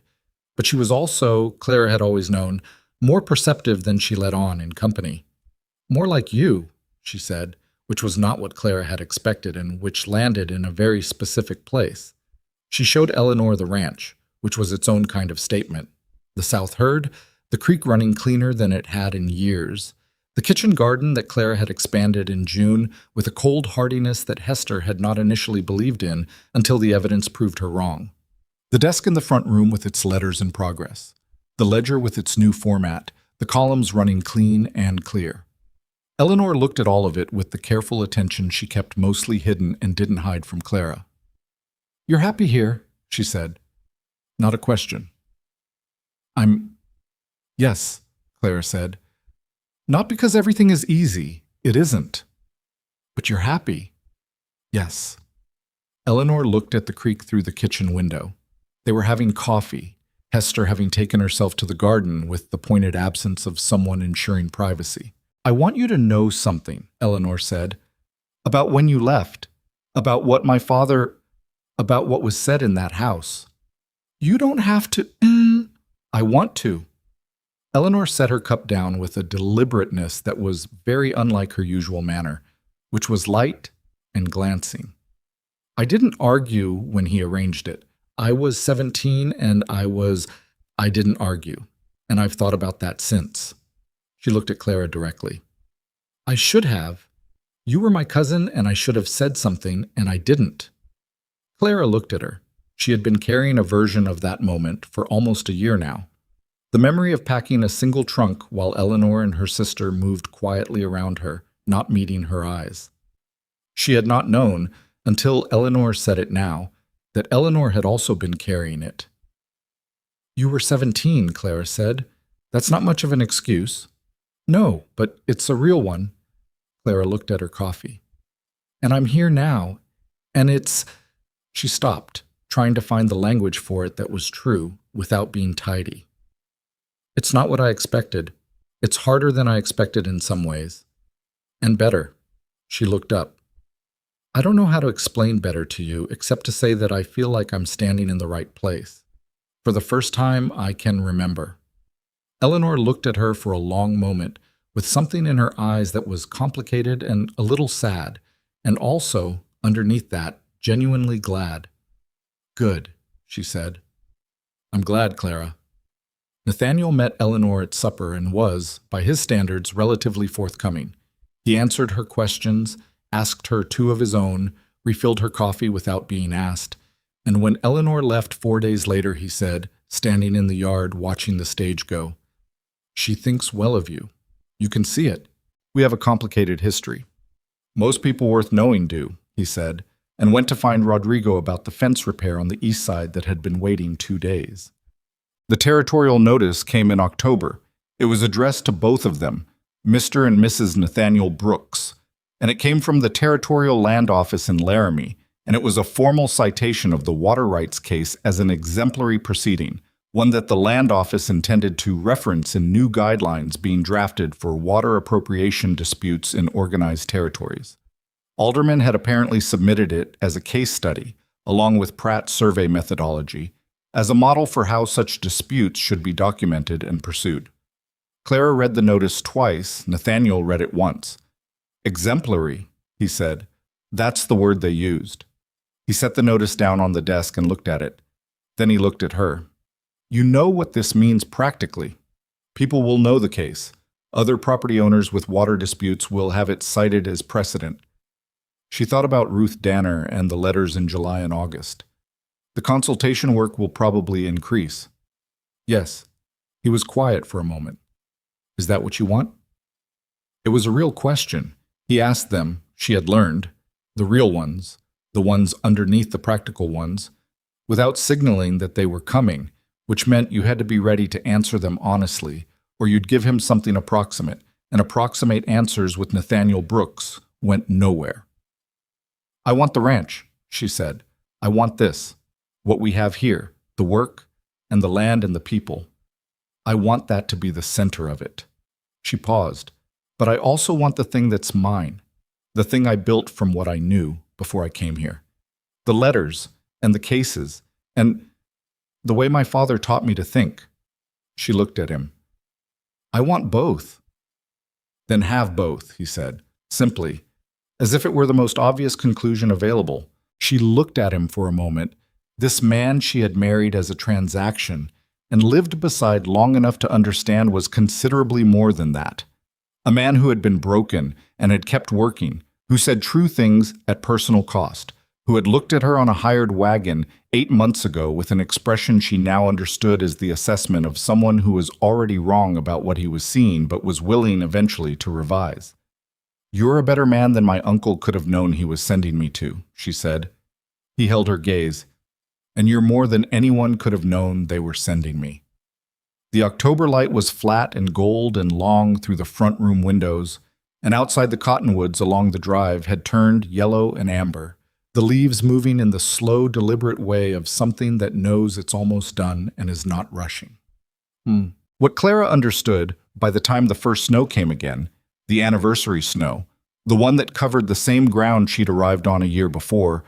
But she was also, Clara had always known, more perceptive than she let on in company. "More like you," she said, which was not what Clara had expected and which landed in a very specific place. She showed Eleanor the ranch, which was its own kind of statement. The south herd, the creek running cleaner than it had in years, the kitchen garden that Clara had expanded in June with a cold hardiness that Hester had not initially believed in until the evidence proved her wrong. The desk in the front room with its letters in progress, the ledger with its new format, the columns running clean and clear. Eleanor looked at all of it with the careful attention she kept mostly hidden and didn't hide from Clara. "You're happy here," she said. Not a question. Yes, Clara said. "Not because everything is easy. It isn't. But you're happy." "Yes." Eleanor looked at the creek through the kitchen window. They were having coffee, Hester having taken herself to the garden with the pointed absence of someone ensuring privacy. "I want you to know something," Eleanor said, "about when you left, about what about what was said in that house." "You don't have to." "I want to." Eleanor set her cup down with a deliberateness that was very unlike her usual manner, which was light and glancing. "I didn't argue when he arranged it. I was 17 and I didn't argue, and I've thought about that since." She looked at Clara directly. "I should have. You were my cousin and I should have said something, and I didn't." Clara looked at her. She had been carrying a version of that moment for almost a year now. The memory of packing a single trunk while Eleanor and her sister moved quietly around her, not meeting her eyes. She had not known, until Eleanor said it now, that Eleanor had also been carrying it. "You were 17, Clara said. That's not much of an excuse." "No, but it's a real one." Clara looked at her coffee. "And I'm here now, and it's—" She stopped, trying to find the language for it that was true without being tidy. "It's not what I expected. It's harder than I expected in some ways. And better." She looked up. "I don't know how to explain better to you except to say that I feel like I'm standing in the right place. For the first time I can remember." Eleanor looked at her for a long moment, with something in her eyes that was complicated and a little sad, and also, underneath that, genuinely glad. "Good," she said. "I'm glad, Clara." Nathaniel met Eleanor at supper and was, by his standards, relatively forthcoming. He answered her questions, asked her two of his own, refilled her coffee without being asked, and when Eleanor left 4 days later, he said, standing in the yard watching the stage go, "She thinks well of you. You can see it. We have a complicated history." "Most people worth knowing do," he said, and went to find Rodrigo about the fence repair on the east side that had been waiting 2 days. The territorial notice came in October. It was addressed to both of them, Mr. and Mrs. Nathaniel Brooks, and it came from the Territorial Land Office in Laramie, and it was a formal citation of the water rights case as an exemplary proceeding, one that the Land Office intended to reference in new guidelines being drafted for water appropriation disputes in organized territories. Alderman had apparently submitted it as a case study, along with Pratt's survey methodology, as a model for how such disputes should be documented and pursued. Clara read the notice twice, Nathaniel read it once. "Exemplary," he said. "That's the word they used." He set the notice down on the desk and looked at it. Then he looked at her. "You know what this means practically. People will know the case. Other property owners with water disputes will have it cited as precedent." She thought about Ruth Danner and the letters in July and August. "The consultation work will probably increase." "Yes." He was quiet for a moment. "Is that what you want?" It was a real question. He asked them, she had learned, the real ones, the ones underneath the practical ones, without signaling that they were coming, which meant you had to be ready to answer them honestly, or you'd give him something approximate, and approximate answers with Nathaniel Brooks went nowhere. "I want the ranch," she said. "I want this. What we have here, the work, and the land and the people. I want that to be the center of it." She paused. "But I also want the thing that's mine, the thing I built from what I knew before I came here. The letters, and the cases, and the way my father taught me to think." She looked at him. "I want both." "Then have both," he said, simply, as if it were the most obvious conclusion available. She looked at him for a moment, this man she had married as a transaction, and lived beside long enough to understand was considerably more than that. A man who had been broken and had kept working, who said true things at personal cost, who had looked at her on a hired wagon 8 months ago with an expression she now understood as the assessment of someone who was already wrong about what he was seeing but was willing eventually to revise. "You're a better man than my uncle could have known he was sending me to," she said. He held her gaze. "And you're more than anyone could have known they were sending me." The October light was flat and gold and long through the front room windows, and outside the cottonwoods along the drive had turned yellow and amber, the leaves moving in the slow, deliberate way of something that knows it's almost done and is not rushing. What Clara understood, by the time the first snow came again, the anniversary snow, the one that covered the same ground she'd arrived on a year before,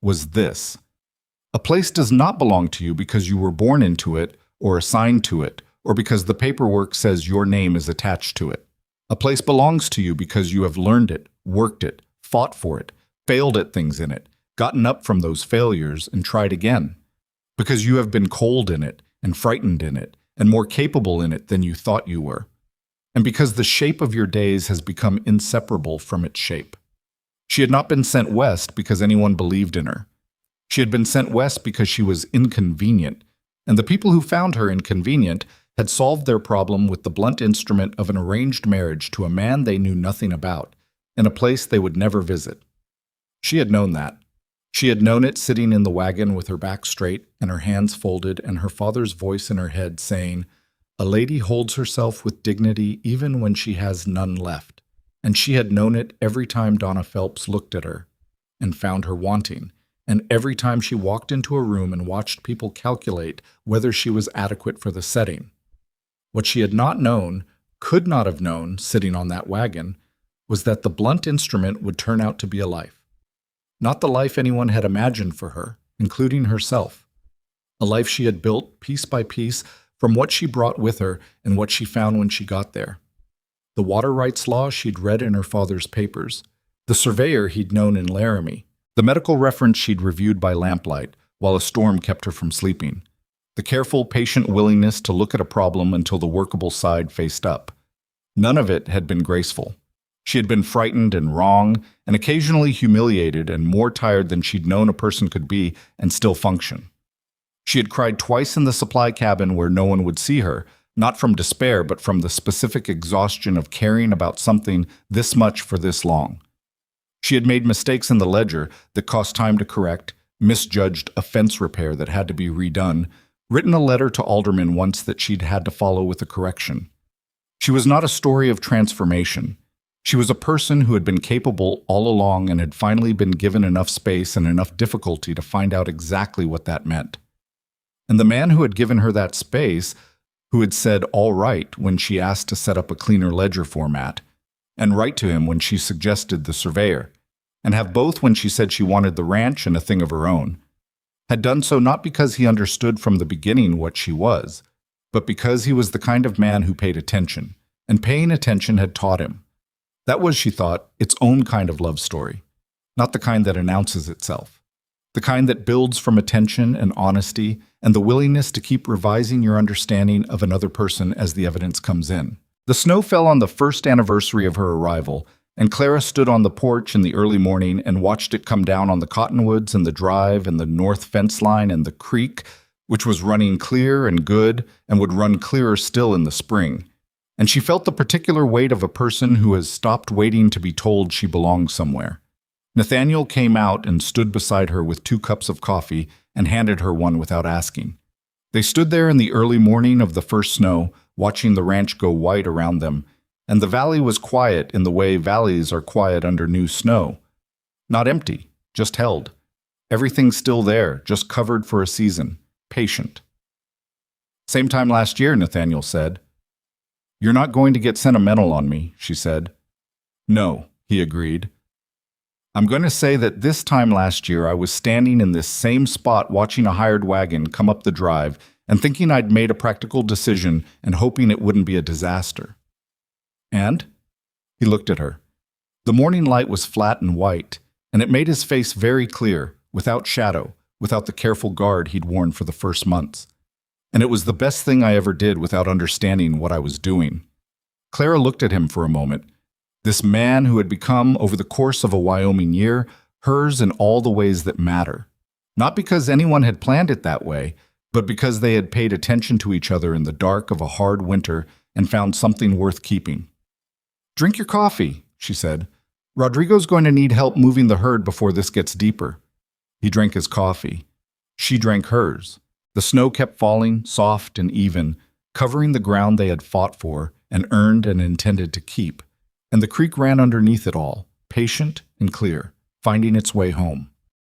was this. A place does not belong to you because you were born into it or assigned to it, or because the paperwork says your name is attached to it. A place belongs to you because you have learned it, worked it, fought for it, failed at things in it, gotten up from those failures and tried again. Because you have been cold in it and frightened in it and more capable in it than you thought you were. And because the shape of your days has become inseparable from its shape. She had not been sent west because anyone believed in her. She had been sent west because she was inconvenient, and the people who found her inconvenient had solved their problem with the blunt instrument of an arranged marriage to a man they knew nothing about, in a place they would never visit. She had known that. She had known it sitting in the wagon with her back straight and her hands folded and her father's voice in her head saying, "A lady holds herself with dignity even when she has none left." And she had known it every time Donna Phelps looked at her and found her wanting, and every time she walked into a room and watched people calculate whether she was adequate for the setting. What she had not known, could not have known, sitting on that wagon, was that the blunt instrument would turn out to be a life. Not the life anyone had imagined for her, including herself. A life she had built piece by piece from what she brought with her and what she found when she got there. The water rights law she'd read in her father's papers, the surveyor he'd known in Laramie, the medical reference she'd reviewed by lamplight while a storm kept her from sleeping, the careful, patient willingness to look at a problem until the workable side faced up. None of it had been graceful. She had been frightened and wrong, and occasionally humiliated and more tired than she'd known a person could be and still function. She had cried twice in the supply cabin where no one would see her, not from despair but from the specific exhaustion of caring about something this much for this long. She had made mistakes in the ledger that cost time to correct, misjudged a fence repair that had to be redone, written a letter to aldermen once that she'd had to follow with a correction. She was not a story of transformation. She was a person who had been capable all along and had finally been given enough space and enough difficulty to find out exactly what that meant. And the man who had given her that space, who had said all right when she asked to set up a cleaner ledger format, and write to him when she suggested the surveyor, and have both when she said she wanted the ranch and a thing of her own, had done so not because he understood from the beginning what she was, but because he was the kind of man who paid attention, and paying attention had taught him. That was, she thought, its own kind of love story, not the kind that announces itself, the kind that builds from attention and honesty and the willingness to keep revising your understanding of another person as the evidence comes in. The snow fell on the first anniversary of her arrival, and Clara stood on the porch in the early morning and watched it come down on the cottonwoods and the drive and the north fence line and the creek, which was running clear and good and would run clearer still in the spring. And she felt the particular weight of a person who has stopped waiting to be told she belongs somewhere. Nathaniel came out and stood beside her with 2 cups of coffee and handed her one without asking. They stood there in the early morning of the first snow, watching the ranch go white around them, and the valley was quiet in the way valleys are quiet under new snow. Not empty, just held. Everything still there, just covered for a season, patient. "Same time last year," Nathaniel said. "You're not going to get sentimental on me," she said. "No," he agreed. "I'm going to say that this time last year I was standing in this same spot watching a hired wagon come up the drive and thinking I'd made a practical decision and hoping it wouldn't be a disaster." "And?" He looked at her. The morning light was flat and white, and it made his face very clear, without shadow, without the careful guard he'd worn for the first months. And it was the best thing I ever did without understanding what I was doing. Clara looked at him for a moment. This man who had become, over the course of a Wyoming year, hers in all the ways that matter. Not because anyone had planned it that way, but because they had paid attention to each other in the dark of a hard winter and found something worth keeping. "Drink your coffee," she said. "Rodrigo's going to need help moving the herd before this gets deeper." He drank his coffee. She drank hers. The snow kept falling, soft and even, covering the ground they had fought for and earned and intended to keep, and the creek ran underneath it all, patient and clear, finding its way home.